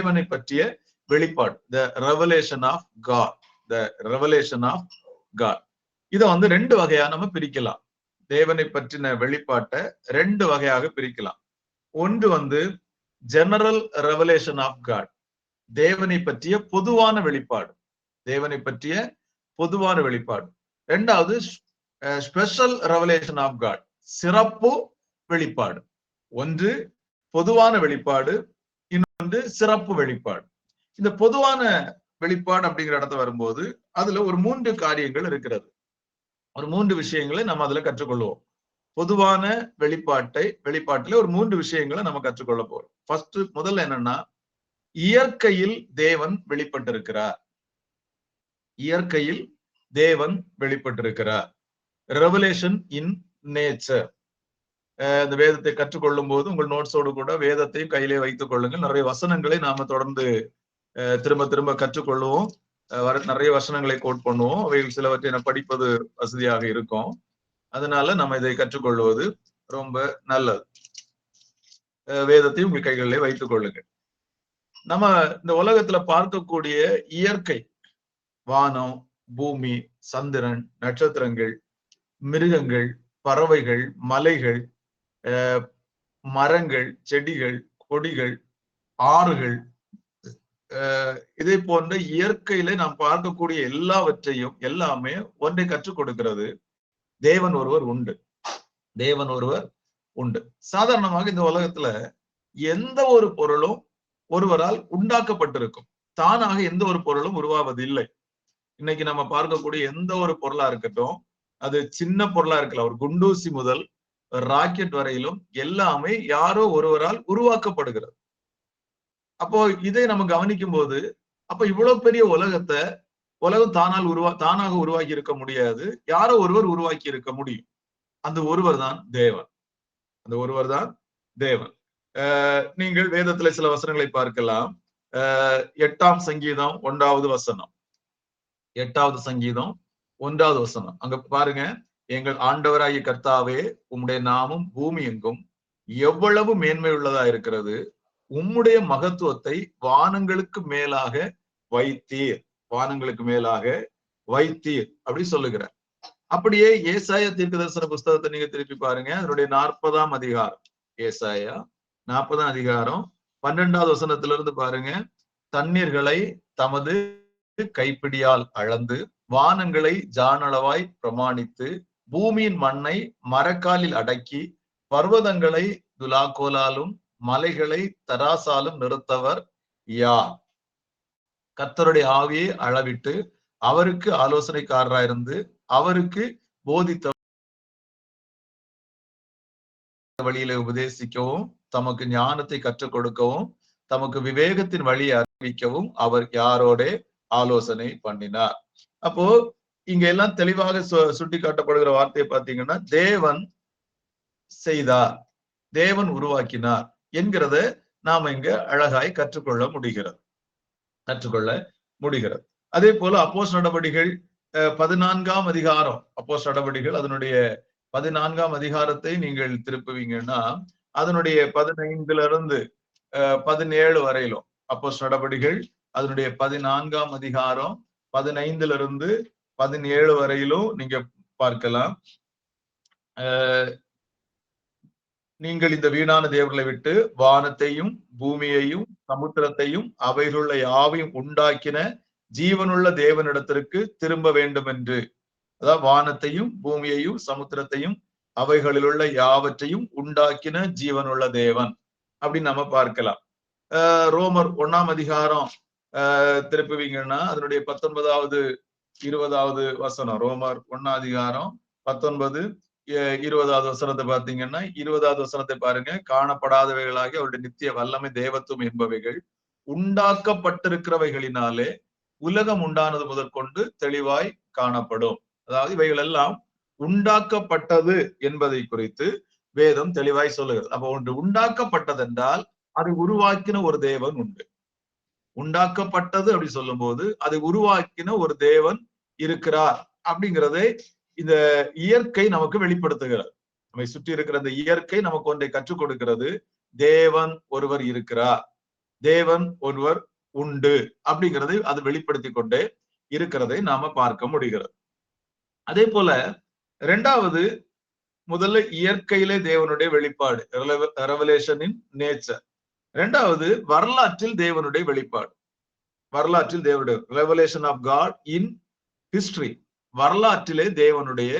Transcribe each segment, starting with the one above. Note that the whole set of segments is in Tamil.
தேவனை பற்றிய வெளிப்பாடு, the revelation of God, the revelation of God. இதை வந்து ரெண்டு வகையா நம்ம பிரிக்கலாம். தேவனை பற்றின வெளிப்பாட்டை ரெண்டு வகையாக பிரிக்கலாம். ஒன்று வந்து ஜெனரல் ரெவலேஷன் ஆஃப் காட், தேவனை பற்றிய பொதுவான வெளிப்பாடு, தேவனை பற்றிய பொதுவான வெளிப்பாடு. ரெண்டாவது ஸ்பெஷல் ரெவலேஷன் ஆஃப் காட், சிறப்பு வெளிப்பாடு. ஒன்று பொதுவான வெளிப்பாடு, இன்னொன்று சிறப்பு வெளிப்பாடு. இந்த பொதுவான வெளிப்பாடு அப்படிங்கிற இடத்துல வரும்போது அதுல ஒரு 3 காரியங்கள் இருக்கிறது. ஒரு 3 விஷயங்களை நம்ம அதுல கற்றுக்கொள்வோம். பொதுவான வெளிப்பாட்டுல ஒரு 3 விஷயங்களை நம்ம கற்றுக்கொள்ள போறோம். ஃபர்ஸ்ட், முதல்ல என்னன்னா, இயற்கையில் தேவன் வெளிப்பட்டிருக்கிறார். இயற்கையில் தேவன் வெளிப்பட்டிருக்கிறார். Revelation in nature. இந்த வேதத்தை கற்றுக்கொள்ளும் போது உங்கள் நோட்ஸோடு கூட வேதத்தையும் கையிலே வைத்துக் கொள்ளுங்கள். நிறைய வசனங்களை நாம தொடர்ந்து திரும்ப திரும்ப கற்றுக்கொள்வோம். நிறைய வசனங்களை கோட் பண்ணுவோம். அவைகள் சிலவற்றை நான் படிப்பது வசதியாக இருக்கும். அதனால நம்ம இதை கற்றுக்கொள்வது ரொம்ப நல்லது. வேதத்தையும் உங்கள் கைகளிலே வைத்துக் கொள்ளுங்கள். நம்ம இந்த உலகத்துல பார்க்கக்கூடிய இயற்கை, வானம், பூமி, சந்திரன், நட்சத்திரங்கள், மிருகங்கள், பறவைகள், மலைகள், மரங்கள், செடிகள், கொடிகள், ஆறுகள், இதே போன்ற இயற்கையில நாம் பார்க்கக்கூடிய எல்லாவற்றையும் எல்லாமே ஒன்றை கற்றுக் கொடுக்கிறது. தேவன் ஒருவர் உண்டு, தேவன் ஒருவர் உண்டு. சாதாரணமாக இந்த உலகத்துல எந்த ஒரு பொருளும் ஒருவரால் உண்டாக்கப்பட்டிருக்கும். தானாக எந்த ஒரு பொருளும் உருவாவதில்லை. இன்னைக்கு நம்ம பார்க்கக்கூடிய எந்த ஒரு பொருளா இருக்கட்டும், அது சின்ன பொருளா இருக்கலாம், ஒரு குண்டூசி முதல் ராக்கெட் வரையிலும் எல்லாமே யாரோ ஒருவரால் உருவாக்கப்படுகிறது. அப்போ இதை நம்ம கவனிக்கும் போது, அப்ப இவ்வளவு பெரிய உலகத்தை உலகம் தானாக உருவாக்கி இருக்க முடியாது, யாரோ ஒருவர் உருவாக்கி இருக்க முடியும். அந்த ஒருவர் தான் தேவன். அந்த ஒருவர் தான் தேவன். நீங்கள் வேதத்துல சில வசனங்களை பார்க்கலாம். 8ஆம் சங்கீதம் 1வது வசனம், 8வது சங்கீதம் 1வது வசனம். அங்க பாருங்க, எங்கள் ஆண்டவராகிய கர்த்தாவே, உம்முடைய நாமம் பூமி எங்கும் எவ்வளவு மேன்மை உள்ளதா இருக்கிறது. உம்முடைய மகத்துவத்தை வானங்களுக்கு மேலாக வைத்தீர், வானங்களுக்கு மேலாக வைத்தீர் அப்படி சொல்லுகிறார். அப்படியே ஏசாயா தீர்க்கதரிசன புஸ்தகத்தை நீங்க திருப்பி பாருங்க, அதனுடைய 40ஆம் அதிகாரம், ஏசாயா 40ஆம் அதிகாரம் 12வது வசனத்திலிருந்து பாருங்க. தண்ணீர்களை தமது கைப்பிடியால் அளந்து, வானங்களை ஜானளவாய் பிரமாணித்து, பூமியின் மண்ணை மரக்காலில் அடக்கி, பர்வதங்களை துலாக்கோலாலும் மலைகளை தராசாலும் நிறுத்தவர் யார்? கர்த்தருடைய ஆவியை அளவிட்டு அவருக்கு ஆலோசனைக்காரராயிருந்து அவருக்கு போதித்த வழியில உபதேசிக்கவும், தமக்கு ஞானத்தை கற்றுக் கொடுக்கவும், தமக்கு விவேகத்தின் வழியை அறிவிக்கவும் அவர் யாரோட ஆலோசனை பண்ணினார். அப்போ இங்க எல்லாம் தெளிவாக சுட்டி காட்டப்படுகிற வார்த்தையை பார்த்தீங்கன்னா, தேவன் செய்தார், தேவன் உருவாக்கினார் என்கிறத நாம இங்க அழகாய் கற்றுக்கொள்ள முடிகிறது. அதே போல அப்போஸ்தலர் நடவடிக்கைகள் 14ஆம் அதிகாரம், அப்போஸ்தலர் நடவடிக்கைகள் அதனுடைய 14ஆம் அதிகாரத்தை நீங்கள் திருப்புவீங்கன்னா, அதனுடைய 15லிருந்து 17 வரையிலும், அப்போஸ்தலர் நடவடிக்கைகள் அதனுடைய 14ஆம் அதிகாரம் 15லிருந்து 17 வரையிலும் நீங்க பார்க்கலாம். நீங்கள் இந்த வீணான தேவர்களை விட்டு வானத்தையும் பூமியையும் சமுத்திரத்தையும் அவைகளுள்ள யாவையும் உண்டாக்கின ஜீவனுள்ள தேவனிடத்திற்கு திரும்ப வேண்டும் என்று, அதாவது வானத்தையும் பூமியையும் சமுத்திரத்தையும் அவைகளிலுள்ள யாவற்றையும் உண்டாக்கின ஜீவனுள்ள தேவன் அப்படின்னு நம்ம பார்க்கலாம். ரோமர் 1ஆம் அதிகாரம் திருப்புவீங்கன்னா அதனுடைய 19வது 20வது வசனம், ரோமர் 1ஆம் அதிகாரம் 19 20வது வசனத்தை பார்த்தீங்கன்னா, 20வது வசனத்தை பாருங்க. காணப்படாதவைகளாகி அவருடைய நித்திய வல்லமை தேவத்துவம் என்பவைகள் உண்டாக்கப்பட்டிருக்கிறவைகளினாலே உலகம் உண்டானது முதற்கொண்டு தெளிவாய் காணப்படும். அதாவது இவைகள் எல்லாம் உண்டாக்கப்பட்டது என்பதை குறித்து வேதம் தெளிவாய் சொல்லுகிறது. அப்போ ஒன்று உண்டாக்கப்பட்டதென்றால் அதை உருவாக்கின ஒரு தேவன் உண்டு. உண்டாக்கப்பட்டது அப்படி சொல்லும் போது அதை உருவாக்கின ஒரு தேவன் இருக்கிறார் அப்படிங்கிறதை இந்த இயற்கை நமக்கு வெளிப்படுத்துகிறது. நம்மை சுற்றி இருக்கிற இந்த இயற்கை நமக்கு ஒன்றை கற்றுக் கொடுக்கிறது. தேவன் ஒருவர் இருக்கிறார், தேவன் ஒருவர் உண்டு அப்படிங்கிறதை அது வெளிப்படுத்தி கொண்டே இருக்கிறதை நாம பார்க்க முடிகிறது. அதே போல இரண்டாவது, முதல்ல இயற்கையிலே தேவனுடைய வெளிப்பாடு, ரெவலேஷனின் நேச்சர். இரண்டாவது, வரலாற்றில் தேவனுடைய வெளிப்பாடு. வரலாற்றில் தேவனுடைய revelation of God in history. வரலாற்றிலே தேவனுடைய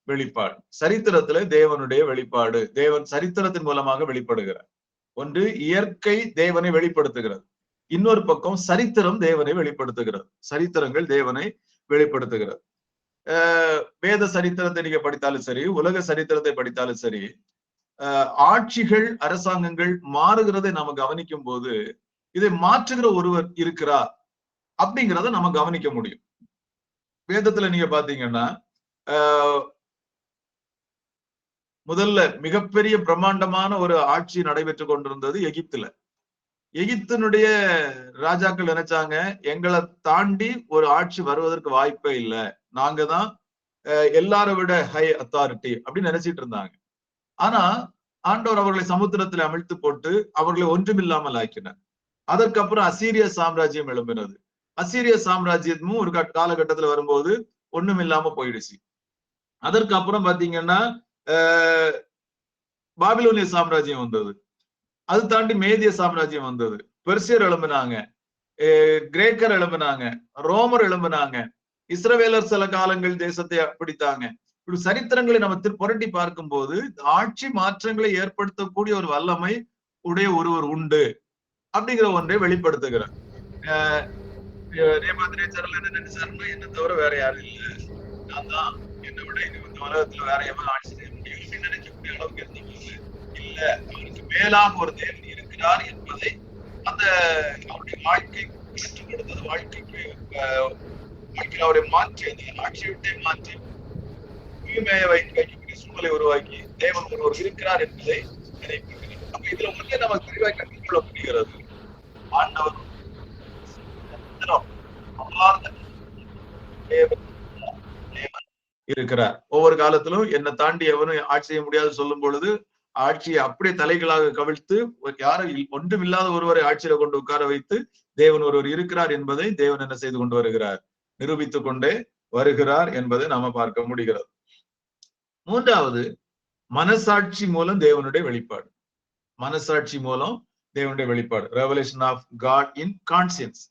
வெளிப்பாடு, சரித்திரத்திலே தேவனுடைய வெளிப்பாடு. தேவன் சரித்திரத்தின் மூலமாக வெளிப்படுகிறார். ஒன்று இயற்கை தேவனை வெளிப்படுத்துகிறது, இன்னொரு பக்கம் சரித்திரம் தேவனை வெளிப்படுத்துகிறது. சரித்திரங்கள் தேவனை வெளிப்படுத்துகிறது. வேத சரித்திரத்தை நீங்க படித்தாலும் சரி, உலக சரித்திரத்தை படித்தாலும் சரி, ஆட்சிகள் அரசாங்கங்கள் மாறுகிறதை நாம கவனிக்கும் போது இதை மாற்றுகிற ஒருவர் இருக்கிறார் அப்படிங்கிறத நம்ம கவனிக்க முடியும். வேதத்துல நீங்க பாத்தீங்கன்னா முதல்ல மிகப்பெரிய பிரம்மாண்டமான ஒரு ஆட்சி நடைபெற்று கொண்டிருந்தது எகிப்துல. எகிப்தினுடைய ராஜாக்கள் நினைச்சாங்க, எங்களை தாண்டி ஒரு ஆட்சி வருவதற்கு வாய்ப்பே இல்லை, நாங்க தான் எல்லாரை விட ஹை அத்தாரிட்டி அப்படின்னு நினைச்சிட்டு இருந்தாங்க. ஆனா ஆண்டவர் அவர்களை சமுத்திரத்தில் அமிழ்த்து போட்டு அவர்களை ஒன்றுமில்லாமல் ஆக்கினார். அதற்கப்புறம் அசீரிய சாம்ராஜ்யம் எழும்பினது. அசீரிய சாம்ராஜ்யமும் ஒரு காலகட்டத்துல வரும்போது ஒண்ணும் இல்லாம போயிடுச்சு. அதற்கு அப்புறம் பாத்தீங்கன்னா பாபிலோனிய சாம்ராஜ்யம் வந்தது. அது தாண்டி மேதிய சாம்ராஜ்யம் வந்தது. பெர்சியர் எழும்பினாங்க, கிரேக்கர் எழும்பினாங்க, ரோமர் எழும்பினாங்க, இஸ்ரவேலர் சில காலங்கள் தேசத்தை பிடித்தாங்க. இப்படி சரித்திரங்களை நம்ம புரட்டி பார்க்கும் போது ஆட்சி மாற்றங்களை ஏற்படுத்தக்கூடிய ஒரு வல்லமை உடைய ஒருவர் உண்டு அப்படிங்கிற ஒன்றை வெளிப்படுத்துகிறார். என்ன நினைச்சாருன்னா, என்ன தவிர வேற யாரும் இல்லை, நான் தான், என்னை விட இந்த உலகத்துல வேற எவன் ஆட்சி செய்ய முடியும் அப்படின்னு நினைக்கக்கூடிய அளவுக்கு இருந்தபோது இல்ல, அவருக்கு மேலாக ஒரு தேவன் இருக்கிறார் என்பதை அந்த அவருடைய வாழ்க்கை கற்றுக் கொடுத்தது, வாழ்க்கையில் அவரை மாற்றி அந்த ஆட்சி விட்டே மாற்றி தூய்மையை வைக்கக்கூடிய சூழலை உருவாக்கி தேவன் ஒருவர் இருக்கிறார் என்பதை நினைக்கிறார். அப்ப இதுல ஒன்றே நமக்கு தெளிவாக கற்றுக்கொள்ள முடிகிறது, ஆண்டவர் இருக்கிறார். ஒவ்வொரு காலத்திலும் என்னை தாண்டி எவனும் ஆட்சி செய்ய முடியாது சொல்லும் பொழுது ஆட்சியை அப்படியே தலைகளாக கவிழ்த்து யாரும் ஒன்றுமில்லாத ஒருவரை ஆட்சியில கொண்டு உட்கார வைத்து தேவன் ஒருவர் இருக்கிறார் என்பதை தேவன் என்ன செய்து கொண்டு வருகிறார், நிரூபித்துக் கொண்டே வருகிறார் என்பதை நாம பார்க்க முடிகிறது. மூன்றாவது, மனசாட்சி மூலம் தேவனுடைய வெளிப்பாடு. மனசாட்சி மூலம் தேவனுடைய வெளிப்பாடு, revelation of God in conscience.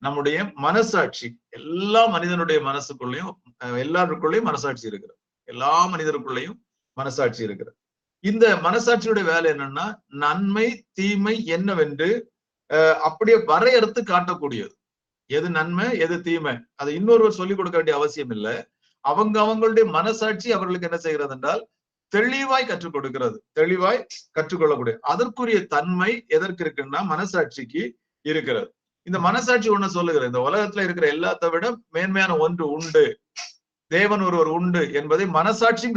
நம்முடைய மனசாட்சி, எல்லா மனிதனுடைய மனசுக்குள்ளேயும் எல்லாருக்குள்ளேயும் மனசாட்சி இருக்கிறது. எல்லா மனிதருக்குள்ளேயும் மனசாட்சி இருக்கிறது. இந்த மனசாட்சியுடைய வேலை என்னன்னா, நன்மை தீமை என்னவென்று அப்படியே வரையறுத்து காட்டக்கூடியது. எது நன்மை எது தீமை அதை இன்னொருவர் சொல்லிக் கொடுக்க வேண்டிய அவசியம் இல்லை. அவங்களுடைய மனசாட்சி அவர்களுக்கு என்ன செய்கிறது என்றால் தெளிவாய் கற்றுக் கொடுக்கிறது, தெளிவாய் கற்றுக்கொள்ளக்கூடிய அதற்குரிய தன்மை எதற்கு இருக்குன்னா மனசாட்சிக்கு இருக்கிறது. இந்த மனசாட்சி ஒண்ணு சொல்லுகிறது, இந்த உலகத்துல இருக்கிற எல்லாத்த விட மேன்மையான ஒன்று உண்டு, தேவன் ஒருவர் உண்டு என்பதை மனசாட்சியும்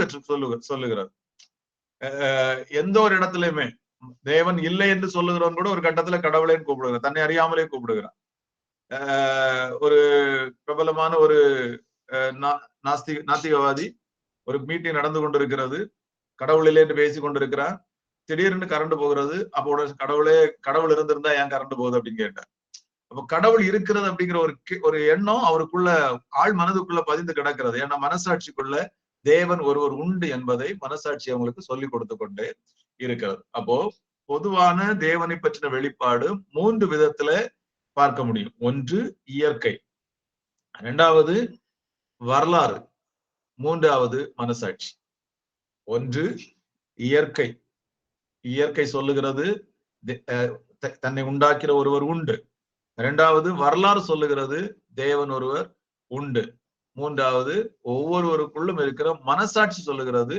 சொல்லுகிறது. எந்த ஒரு இடத்துலயுமே தேவன் இல்லை என்று சொல்லுகிறவன் கூட ஒரு கட்டத்துல கடவுளைன்னு கூப்பிடுகிறான், தன்னை அறியாமலே கூப்பிடுகிறான். ஒரு பிரபலமான ஒரு நாஸ்திகவாதி ஒரு மீட்டிங் நடந்து கொண்டிருக்கிறது, கடவுள் இல்லை என்று பேசி கொண்டிருக்கிறான். திடீர்னு கரண்ட் போகிறது. அப்போ கடவுள் இருந்திருந்தா ஏன் கரண்ட் போகுது அப்படின்னு கேட்டார். அப்ப கடவுள் இருக்கிறது அப்படிங்கிற ஒரு எண்ணம் அவருக்குள்ள ஆள் மனதுக்குள்ள பதிந்து கிடக்கிறது. ஏன்னா மனசாட்சிக்குள்ள தேவன் ஒருவர் உண்டு என்பதை மனசாட்சி அவங்களுக்கு சொல்லி கொடுத்து கொண்டே இருக்கிறது. அப்போ பொதுவான தேவனை பற்றின வெளிப்பாடு மூன்று விதத்துல பார்க்க முடியும். ஒன்று இயற்கை, இரண்டாவது வரலாறு, மூன்றாவது மனசாட்சி. ஒன்று இயற்கை, இயற்கை சொல்லுகிறது தன்னை உண்டாக்கிற ஒருவர் உண்டு. இரண்டாவது வரலாறு சொல்லுகிறது தேவன் ஒருவர் உண்டு. மூன்றாவது ஒவ்வொருவருக்குள்ளும் இருக்கிற மனசாட்சி சொல்லுகிறது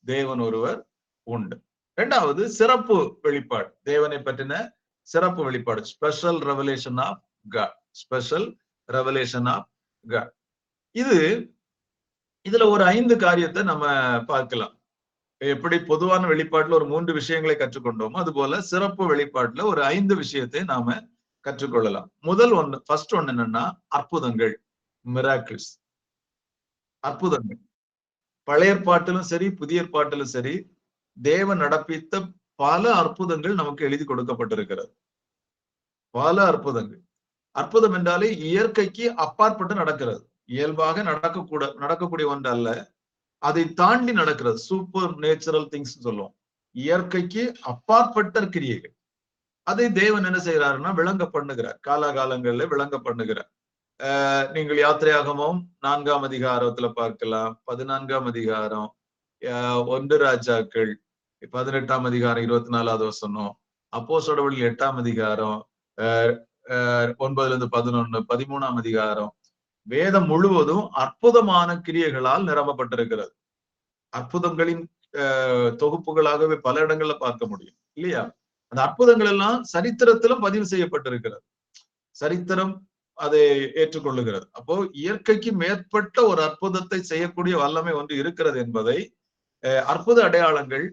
தேவன் ஒருவர் உண்டு. இரண்டாவது சிறப்பு வெளிப்பாடு, தேவனை பற்றின சிறப்பு வெளிப்பாடு, special revelation of God. Special revelation of God. இதுல ஒரு 5 காரியத்தை நம்ம பார்க்கலாம். எப்படி பொதுவான வெளிப்பாட்டுல ஒரு 3 விஷயங்களை கற்றுக்கொண்டோமோ அது போல சிறப்பு வெளிப்பாட்டுல ஒரு 5 விஷயத்தை நாம கற்றுக்கொள்ளலாம். முதல் ஒண்ணு, ஃபர்ஸ்ட் ஒண்ணு என்னன்னா அற்புதங்கள், மிராக்கிள்ஸ். அற்புதங்கள் பழைய ஏற்பாட்டிலும் சரி புதிய ஏற்பாட்டிலும் சரி தேவன் நடப்பித்த பல அற்புதங்கள் நமக்கு எழுதி கொடுக்கப்பட்டிருக்கிறது. பல அற்புதங்கள். அற்புதம் என்றாலே இயற்கைக்கு அப்பாற்பட்டு நடக்கிறது. இயல்பாக நடக்கக்கூடிய ஒன்று அல்ல, அதை தாண்டி நடக்கிறது. சூப்பர் நேச்சுரல் திங்ஸ் சொல்லுவோம். இயற்கைக்கு அப்பாற்பட்ட கிரியைகள். அதை தேவன் என்ன செய்யறாருன்னா விளங்க பண்ணுகிறார். காலாகாலங்கள்ல விளங்க பண்ணுகிறார். நீங்கள் யாத்திரையாகமும் 4ஆம் அதிகாரத்துல பார்க்கலாம். 14ஆம் அதிகாரம், 1 ராஜாக்கள் 18ஆம் அதிகாரம் 24வது வசனம், அப்போஸ்தலர்கள் 8ஆம் அதிகாரம் 9-11, 13ஆம் அதிகாரம், வேதம் முழுவதும் அற்புதமான கிரியைகளால் நிரம்பப்பட்டிருக்கிறது. அற்புதங்களின் தொகுப்புகளாகவே பல இடங்கள்ல பார்க்க முடியும் இல்லையா? அந்த அற்புதங்கள் எல்லாம் சரித்திரத்திலும் பதிவு செய்யப்பட்டிருக்கிறது. சரித்திரம் அதை ஏற்றுக்கொள்ளுகிறது. அப்போ இயற்கைக்கு மேற்பட்ட ஒரு அற்புதத்தை செய்யக்கூடிய வல்லமை ஒன்று இருக்கிறது என்பதை அற்புத அடையாளங்கள்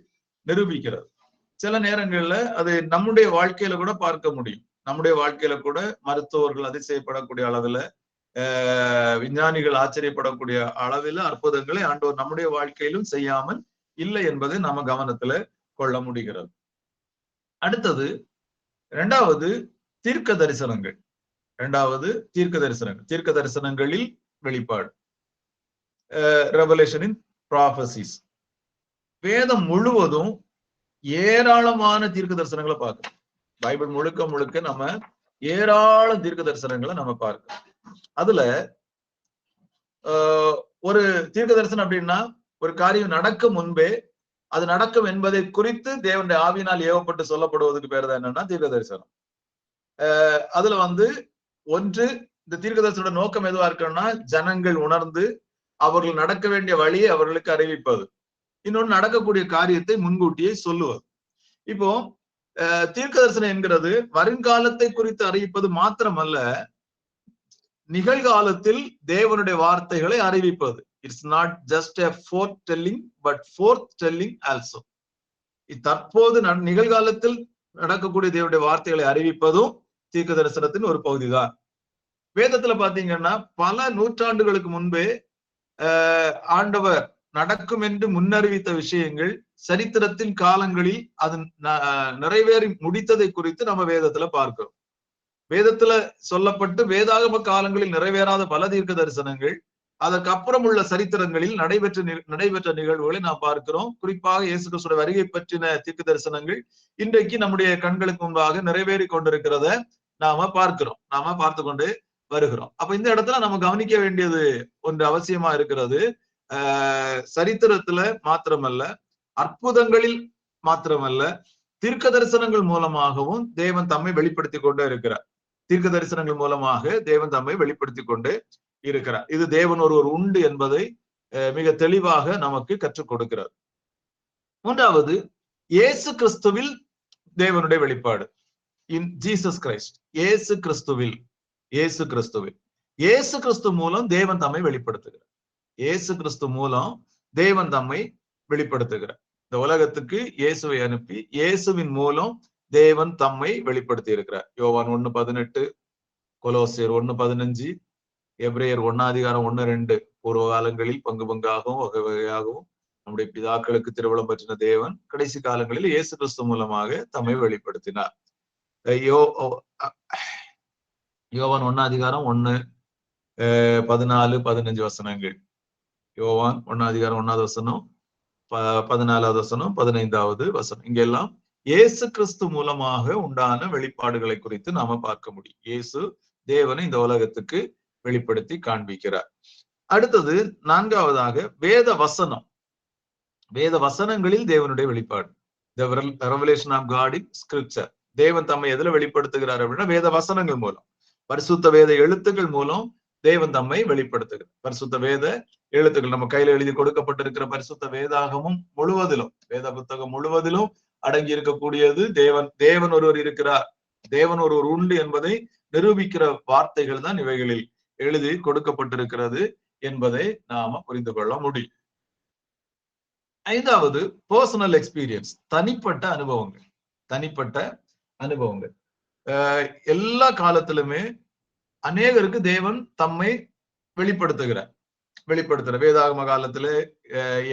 நிரூபிக்கிறது. சில நேரங்கள்ல அது நம்முடைய வாழ்க்கையில கூட பார்க்க முடியும். நம்முடைய வாழ்க்கையில கூட மருத்துவர்கள் அதிசயப்படக்கூடிய அளவுல, விஞ்ஞானிகள் ஆச்சரியப்படக்கூடிய அளவில் அற்புதங்களை ஆண்டவர் நம்முடைய வாழ்க்கையிலும் செய்யாமல் இல்லை என்பதை நம்ம கவனத்துல கொள்ள முடிகிறது. அடுத்தது இரண்டாவது தீர்க்க தரிசனங்கள். தீர்க்க தரிசனங்களில் வெளிப்பாடு, ரெவலேஷன் இன் ப்ராபசிஸ். வேதம் முழுவதும் ஏராளமான தீர்க்க தரிசனங்களை பார்க்கணும். பைபிள் முழுக்க நம்ம ஏராளம் தீர்க்க தரிசனங்களை நம்ம பார்க்கணும். அதுல ஒரு தீர்க்க தரிசனம் அப்படின்னா, ஒரு காரியம் நடக்கும் முன்பே அது நடக்கும் என்பதை குறித்து தேவனுடைய ஆவியினால் ஏவப்பட்டு சொல்லப்படுவதற்கு பேர் தான் என்னன்னா தீர்க்க தரிசனம். அதுல ஒன்று, இந்த தீர்க்க தரிசனோட நோக்கம் எதுவா இருக்குன்னா, ஜனங்கள் உணர்ந்து அவர்கள் நடக்க வேண்டிய வழியை அவர்களுக்கு அறிவிப்பது. இன்னொன்று, நடக்கக்கூடிய காரியத்தை முன்கூட்டியே சொல்லுவது. இப்போ தீர்க்க தரிசனம் என்கிறது வருங்காலத்தை குறித்து அறிவிப்பது மாத்திரமல்ல, நிகழ்காலத்தில் தேவனுடைய வார்த்தைகளை அறிவிப்பது. It's not just a fourth telling but fourth telling also. தற்போது நிகழ்காலத்தில் நடக்கக்கூடிய தேவனுடைய வார்த்தைகளை அறிவிப்பதும் தீர்க்க தரிசனத்தின் ஒரு பகுதிதான். வேதத்துல பாத்தீங்கன்னா பல நூற்றாண்டுகளுக்கு முன்பே ஆண்டவர் நடக்கும் என்று முன்னறிவித்த விஷயங்கள் சரித்திரத்தின் காலங்களில் அது நிறைவேறி முடித்ததை குறித்து நம்ம வேதத்துல பார்க்கிறோம். வேதத்துல சொல்லப்பட்டு வேதாகம காலங்களில் நிறைவேறாத பல தீர்க்க தரிசனங்கள் அதற்கு அப்புறம் உள்ள சரித்திரங்களில் நடைபெற்ற நிகழ்வுகளை நாம் பார்க்கிறோம். குறிப்பாக இயேசு கிறிஸ்துவின் வருகை பற்றின தீர்க்க தரிசனங்கள் இன்றைக்கு நம்முடைய கண்களுக்கு முன்பாக நிறைவேறி கொண்டிருக்கிறத நாம பார்த்து கொண்டு வருகிறோம். அப்ப இந்த இடத்துல நம்ம கவனிக்க வேண்டியது ஒன்று அவசியமா இருக்கிறது. சரித்திரத்துல மாத்திரமல்ல, அற்புதங்களில் மாத்திரமல்ல, தீர்க்க தரிசனங்கள் மூலமாகவும் தேவன் தம்மை வெளிப்படுத்தி கொண்டே இருக்கிறார். தீர்க்க தரிசனங்கள் மூலமாக தேவன் தம்மை வெளிப்படுத்தி கொண்டே இருக்கிறார். இது தேவன் ஒருவர் உண்டு என்பதை மிக தெளிவாக நமக்கு கற்றுக் கொடுக்கிறார். மூன்றாவது, இயேசு கிறிஸ்துவில் தேவனுடைய வெளிப்பாடு. In Jesus Christ. இயேசு கிறிஸ்து மூலம் தேவன் தம்மை வெளிப்படுத்துகிறார். இயேசு கிறிஸ்து மூலம் தேவன் தம்மை வெளிப்படுத்துகிறார். இந்த உலகத்துக்கு இயேசுவை அனுப்பி இயேசுவின் மூலம் தேவன் தம்மை வெளிப்படுத்தி இருக்கிறார். யோவான் 1:18, கொலோசியர் 1:15, எபிரேயர் 1:1-2 பூர்வ காலங்களில் பங்கு பங்காகவும் வகை வகையாகவும் நம்முடைய பிதாக்களுக்கு திருவளம் பற்றின தேவன் கடைசி காலங்களில் இயேசு கிறிஸ்து மூலமாக தம்மை வெளிப்படுத்தினார். யோவான் 1:1, 14, 15 வசனங்கள். யோவான் 1:1 வசனம், 14வது வசனம், 15வது வசனம். இங்கெல்லாம் இயேசு கிறிஸ்து மூலமாக உண்டான வெளிப்பாடுகளை குறித்து நாம பார்க்க முடியும். இயேசு தேவனை இந்த உலகத்துக்கு வெளிப்படுத்தி காண்பிக்கிறார். அடுத்தது நான்காவதாக வேத வசனங்களில் தேவனுடைய வெளிப்பாடு. The revelation of God in scripture. தேவன் தம்மை எதுல வெளிப்படுத்துகிறார் அப்படின்னா வேத வசனங்கள் மூலம், பரிசுத்த வேத எழுத்துக்கள் மூலம் தேவன் தம்மை வெளிப்படுத்துகிறார். பரிசுத்த வேத எழுத்துக்கள் நம்ம கையில எழுதி கொடுக்கப்பட்டிருக்கிற பரிசுத்த வேதாகமும் முழுவதிலும், வேத புத்தகம் முழுவதிலும் அடங்கி இருக்கக்கூடியது தேவன் ஒருவர் இருக்கிறார், தேவன் ஒருவர் உண்டு என்பதை நிரூபிக்கிற வார்த்தைகள் தான் இவைகளில் எழுதி கொடுக்கப்பட்டிருக்கிறது என்பதை நாம புரிந்து கொள்ள முடியும். ஐந்தாவது, பர்சனல் எக்ஸ்பீரியன்ஸ். தனிப்பட்ட அனுபவங்கள். எல்லா காலத்திலுமே அநேகருக்கு தேவன் தம்மை வெளிப்படுத்துகிறார். வேதாகம காலத்துல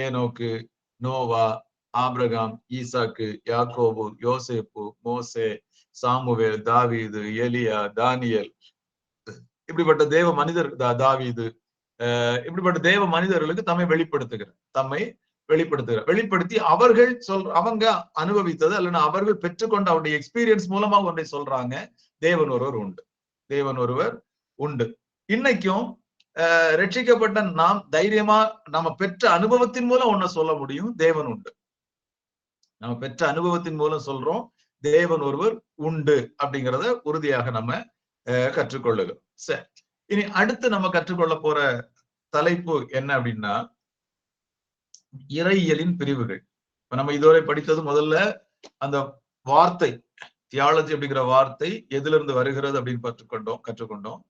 ஏனோக்கு, நோவா, ஆபிரகாம், ஈசாக்கு, யாக்கோபு, யோசேப்பு, மோசே, சாமுவேல், தாவீது, எலியா, தானியல், இப்படிப்பட்ட தேவ மனிதர், தாவீது, இப்படிப்பட்ட தேவ மனிதர்களுக்கு தம்மை வெளிப்படுத்துகிறார். வெளிப்படுத்தி அவர்கள் அவங்க அனுபவித்தது அல்லது அவர்கள் பெற்றுக்கொண்ட அவருடைய எக்ஸ்பீரியன்ஸ் மூலமா ஒன்றை சொல்றாங்க. தேவன் ஒருவர் உண்டு. இன்னைக்கும் ரட்சிக்கப்பட்ட நாம் தைரியமா நம்ம பெற்ற அனுபவத்தின் மூலம் ஒன்ன சொல்ல முடியும், தேவன் உண்டு. நம்ம பெற்ற அனுபவத்தின் மூலம் சொல்றோம், தேவன் ஒருவர் உண்டு அப்படிங்கிறத உறுதியாக நம்ம கற்றுக்கொள்ளுகிறோம். சரி, இனி அடுத்து நம்ம கற்றுக்கொள்ள போற தலைப்பு என்ன அப்படின்னா, இறையியலின் பிரிவுகள். இப்ப நம்ம இதுவரை படித்தது முதல்ல அந்த வார்த்தை தியாலஜி அப்படிங்கிற வார்த்தை எதுல இருந்து வருகிறது அப்படின்னு கற்றுக்கொண்டோம்.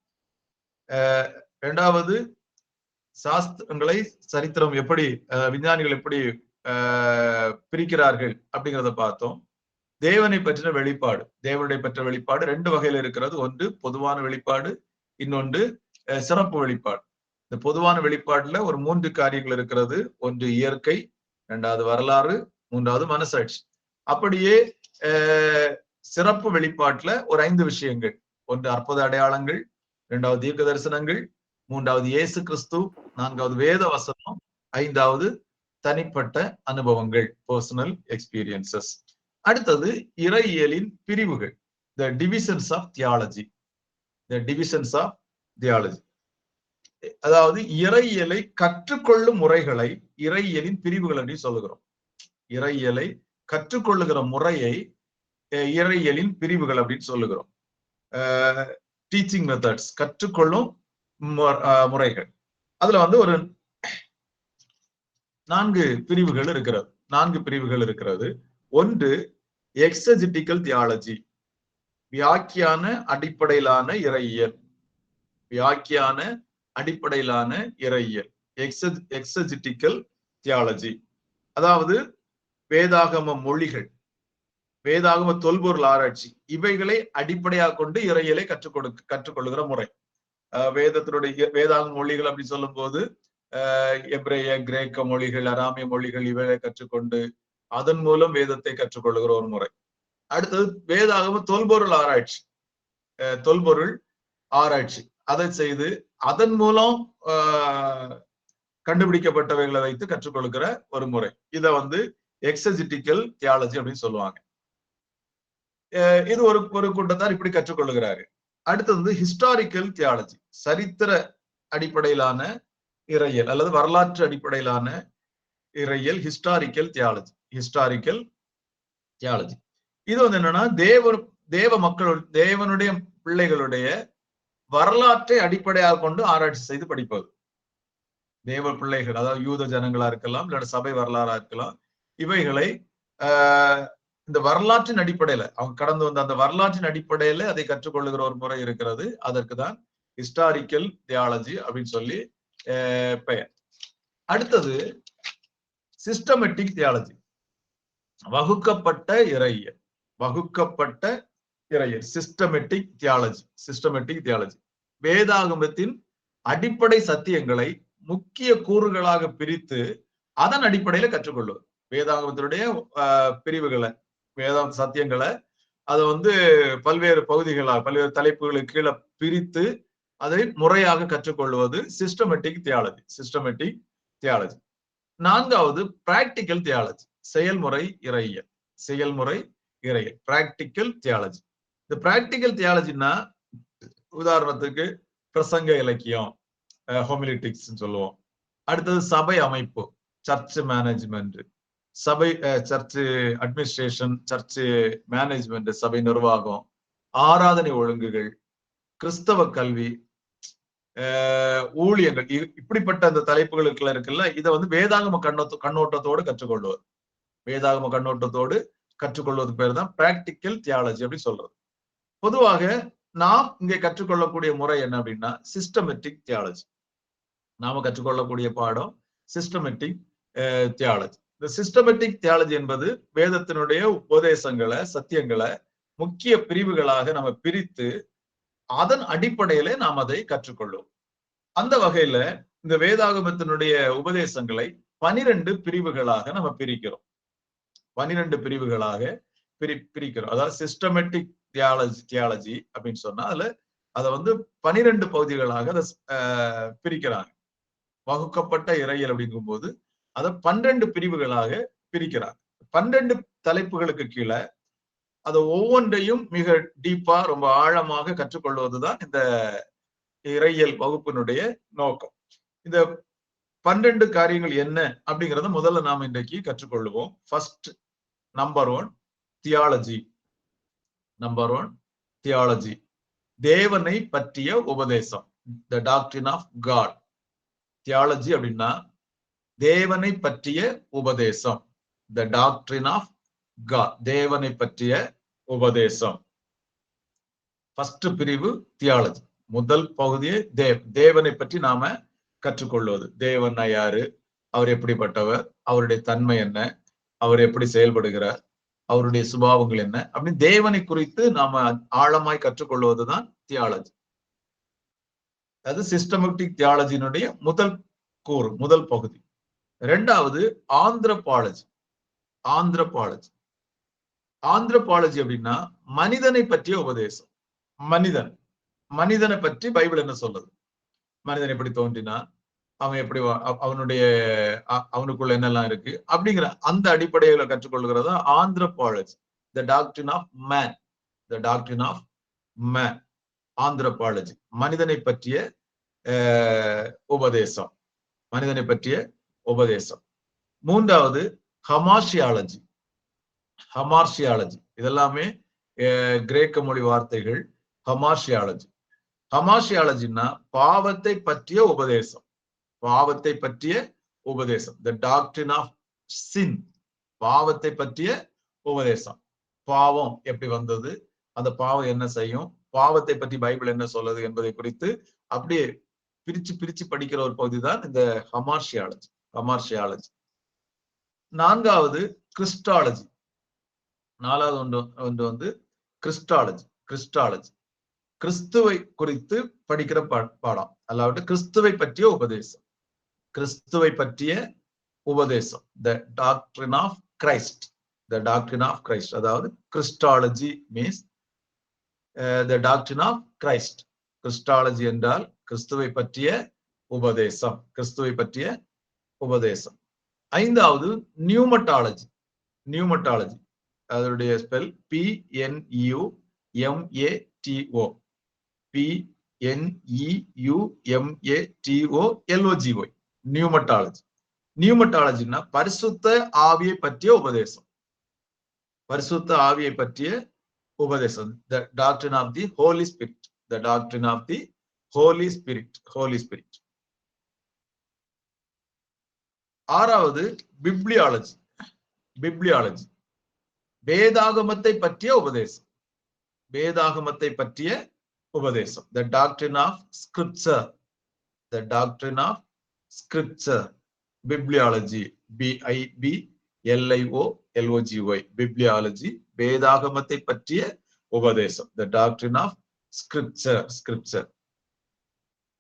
இரண்டாவது சாஸ்திரங்களை சரித்திரம் எப்படி விஞ்ஞானிகள் எப்படி பிரிக்கிறார்கள் அப்படிங்கிறத பார்த்தோம். தேவனை பற்றின வெளிப்பாடு, தேவனுடைய பெற்ற வெளிப்பாடு ரெண்டு வகையில இருக்கிறது. ஒன்று பொதுவான வெளிப்பாடு, இன்னொன்று சிறப்பு வெளிப்பாடு. இந்த பொதுவான வெளிப்பாடுல ஒரு 3 காரியங்கள் இருக்கிறது. ஒன்று இயற்கை, இரண்டாவது வரலாறு, மூன்றாவது மனசாட்சி. அப்படியே சிறப்பு வெளிப்பாட்டுல ஒரு 5 விஷயங்கள். ஒன்று அற்புத அடையாளங்கள், இரண்டாவது தீர்க்க தரிசனங்கள், மூன்றாவது இயேசு கிறிஸ்து, நான்காவது வேத வசனம், ஐந்தாவது தனிப்பட்ட அனுபவங்கள், பர்சனல் எக்ஸ்பீரியன்சஸ். அடுத்தது இறையியலின் பிரிவுகள், த டிவிஷன்ஸ் ஆஃப் தியாலஜி. அதாவது இறையியலை கற்றுக்கொள்ளும் முறைகளை இறையியலின் பிரிவுகள் அப்படின்னு சொல்லுகிறோம். இறையியலை கற்றுக்கொள்ளுகிற முறையை இறையியலின் பிரிவுகள் அப்படின்னு சொல்லுகிறோம். டீச்சிங் மெத்தட்ஸ், கற்றுக்கொள்ளும் முறைகள். அதுல ஒரு 4 பிரிவுகள் இருக்கிறது. ஒன்று எக்ஸஜெட்டிக்கல் தியாலஜி, வியாக்கியான அடிப்படையிலான இறையியல். எக்ஸஜெட்டிக்கல் தியாலஜி அதாவது வேதாகம மொழிகள், வேதாகம தொல்பொருள் ஆராய்ச்சி, இவைகளை அடிப்படையாக கொண்டு இறையியலை கற்றுக்கொள்ளுகிற முறை. வேதாகம மொழிகள் அப்படி சொல்லும் போது எபிரேய, கிரேக்க மொழிகள், அராமிய மொழிகள் இவைகளை கற்றுக்கொண்டு அதன் மூலம் வேதத்தை கற்றுக்கொள்ளுகிற ஒரு முறை. அடுத்தது வேதாகம தொல்பொருள் ஆராய்ச்சி, அதை செய்து அதன் மூலம் கண்டுபிடிக்கப்பட்டவைகளை வைத்து கற்றுக்கொள்கிற ஒரு முறை. இத எக்ஸஜெட்டிக்கல் தியாலஜி அப்படின்னு சொல்லுவாங்க. இது ஒரு கூட்டத்தார் இப்படி கற்றுக்கொள்ளுகிறாரு. அடுத்தது ஹிஸ்டாரிக்கல் தியாலஜி, சரித்திர அடிப்படையிலான இறையியல் அல்லது வரலாற்று அடிப்படையிலான இறையியல். ஹிஸ்டாரிக்கல் தியாலஜி இது என்னன்னா தேவனுடைய பிள்ளைகளுடைய வரலாற்றை அடிப்படையாக கொண்டு ஆராய்ச்சி செய்து படிப்பது. தேவ பிள்ளைகள், அதாவது யூத ஜனங்களா இருக்கலாம், இல்ல சபை வரலாறா இருக்கலாம், இவைகளை இந்த வரலாற்றின் அடிப்படையில அவங்க கடந்து வந்த அந்த வரலாற்றின் அடிப்படையில அதை கற்றுக்கொள்ளுகிற ஒரு முறை இருக்கிறது. அதற்கு தான் ஹிஸ்டாரிக்கல் தியாலஜி அப்படின்னு சொல்லி பெயர். அடுத்தது சிஸ்டமேட்டிக் தியாலஜி, வகுக்கப்பட்ட இறையியல். சிஸ்டமேட்டிக் தியாலஜி வேதாகமத்தின் அடிப்படை சத்தியங்களை முக்கிய கூறுகளாக பிரித்து அதன் அடிப்படையில கற்றுக்கொள்வது. வேதாகமத்தினுடைய பிரிவுகளை, வேதாந்த சத்தியங்களை அதை பல்வேறு பகுதிகளாக, பல்வேறு தலைப்புகளுக்கு கீழே பிரித்து அதை முறையாக கற்றுக்கொள்வது சிஸ்டமேட்டிக் தியாலஜி. நான்காவது பிராக்டிக்கல் தியாலஜி, செயல்முறை இறையியல். Practical theology. இந்த பிராக்டிக்கல் தியாலஜின்னா உதாரணத்துக்கு பிரசங்க இலக்கியம், ஹோமிலிட்டிக்ஸ் சொல்லுவோம். அடுத்தது சபை அமைப்பு, church management, church administration, church management, சபை நிர்வாகம், ஆராதனை ஒழுங்குகள், கிறிஸ்தவ கல்வி, ஊழியங்கள், இப்படிப்பட்ட அந்த தலைப்புகளுக்குள்ள இருக்குல்ல, இதை வேதாகம கண்ணோட்டத்தோடு கற்றுக்கொள்வது பேர் தான் பிராக்டிக்கல் தியாலஜி அப்படி சொல்றது. பொதுவாக நாம் இங்கே கற்றுக்கொள்ளக்கூடிய முறை என்ன அப்படின்னா சிஸ்டமேட்டிக் தியாலஜி. நாம கற்றுக்கொள்ளக்கூடிய பாடம் சிஸ்டமேட்டிக் தியாலஜி. இந்த சிஸ்டமேட்டிக் தியாலஜி என்பது வேதத்தினுடைய உபதேசங்களை, சத்தியங்களை முக்கிய பிரிவுகளாக நம்ம பிரித்து அதன் அடிப்படையில நாம் அதை கற்றுக்கொள்ளும். அந்த வகையில இந்த வேதாகமத்தினுடைய உபதேசங்களை 12 பிரிவுகளாக நம்ம பிரிக்கிறோம். 12 பிரிவுகளாக பிரிக்கிறோம். அதாவது சிஸ்டமேட்டிக் தியாலஜி அப்படின்னு சொன்னா அதுல அதை 12 பகுதிகளாக அதை பிரிக்கிறாங்க. வகுக்கப்பட்ட இறையியல் அப்படிங்கும் போது அதை 12 பிரிவுகளாக பிரிக்கிறாங்க. 12 தலைப்புகளுக்கு கீழே அதை ஒவ்வொன்றையும் மிக டீப்பா ரொம்ப ஆழமாக கற்றுக்கொள்வதுதான் இந்த இறையியல் வகுப்பினுடைய நோக்கம். இந்த 12 காரியங்கள் என்ன அப்படிங்கிறத முதல்ல நாம இன்றைக்கு கற்றுக்கொள்ளுவோம். First number 1 theology. Number 1 theology, தேவனை பற்றிய உபதேசம். The doctrine of God. Theology அப்படின்னா தேவனை பற்றிய உபதேசம். த டாக்ட்ரின் ஆஃப் காட், தேவனை பற்றிய உபதேசம். ஃபர்ஸ்ட் பிரிவு தியாலஜி. முதல் பகுதியே தேவனை பற்றி நாம கற்றுக்கொள்வது. தேவன் யாரு, அவர் எப்படிப்பட்டவர், அவருடைய தன்மை என்ன, அவர் எப்படி செயல்படுகிறார், அவருடைய சுபாவங்கள் என்ன அப்படின்னு தேவனை குறித்து நாம ஆழமாய் கற்றுக்கொள்வதுதான் தியாலஜி. அது சிஸ்டமேட்டிக் தியாலஜியினுடைய முதல் கூறு, முதல் பகுதி. இரண்டாவது ஆந்த்ரோபாலஜி. ஆந்த்ரோபாலஜி ஆந்த்ரோபாலஜி அப்படின்னா மனிதனை பற்றிய உபதேசம். மனிதனை பற்றி பைபிள் என்ன சொல்லுது, மனிதன் எப்படி தோன்றினான், அவன் எப்படி, அவனுக்குள்ள என்னெல்லாம் இருக்கு அப்படிங்கிற அந்த அடிப்படையில கற்றுக்கொள்கிறதா anthropology. The doctrine of man. The doctrine of man, anthropology, மனிதனை பற்றிய உபதேசம். மனிதனை பற்றிய உபதேசம். மூன்றாவது ஹமார்ஷியாலஜி. ஹமார்ஷியாலஜி இதெல்லாமே கிரேக்க மொழி வார்த்தைகள். ஹமார்ஷியாலஜி. ஹமார்ஷியாலஜின்னா பாவத்தை பற்றிய உபதேசம். பாவத்தை பற்றிய உபதேசம். த டாக்ட்ரின் ஆஃப் சின், பாவத்தை பற்றிய உபதேசம். பாவம் எப்படி வந்தது, அந்த பாவம் என்ன செய்யும், பாவத்தை பற்றி பைபிள் என்ன சொல்லுது என்பதை குறித்து அப்படியே பிரிச்சு படிக்கிற ஒரு பகுதி தான் இந்த ஹமார்ஷியாலஜி. ஹமார்ஷியாலஜி. நான்காவது கிறிஸ்டாலஜி. நாலாவது ஒன்று கிறிஸ்டாலஜி. கிறிஸ்டாலஜி கிறிஸ்துவை குறித்து படிக்கிற பாடம், அல்லாவிட்டு கிறிஸ்துவை பற்றிய உபதேசம். கிறிஸ்துவை பற்றிய உபதேசம். The doctrine of Christ. The doctrine of Christ, அதாவது Christology means the doctrine of Christ. Christology என்றால் கிறிஸ்துவை பற்றிய உபதேசம். கிறிஸ்துவை பற்றிய உபதேசம். ஐந்தாவது நியூமட்டாலஜி. நியூமட்டாலஜி அதனுடைய ஸ்பெல் PNEUMATO. PNEUMATOLOGY. நியூமட்டாலஜி. நியூமட்டாலஜின்னா பரிசுத்த ஆவியை பற்றிய உபதேசம். பரிசுத்த ஆவியை பற்றிய உபதேசம். The doctrine of the Holy Spirit. The doctrine of the Holy Spirit. Holy Spirit. ஆறாவது பிப்ளியாலஜி. பிப்ளியாலஜி வேதாகமத்தை பற்றிய உபதேசம். வேதாகமத்தை பற்றிய உபதேசம். The doctrine of scripture. The doctrine of scripture. Bibliology. BIBLIOLOGY. Bibliology வேதாகமத்தை பற்றிய உபதேசம். The doctrine of scripture. Scripture.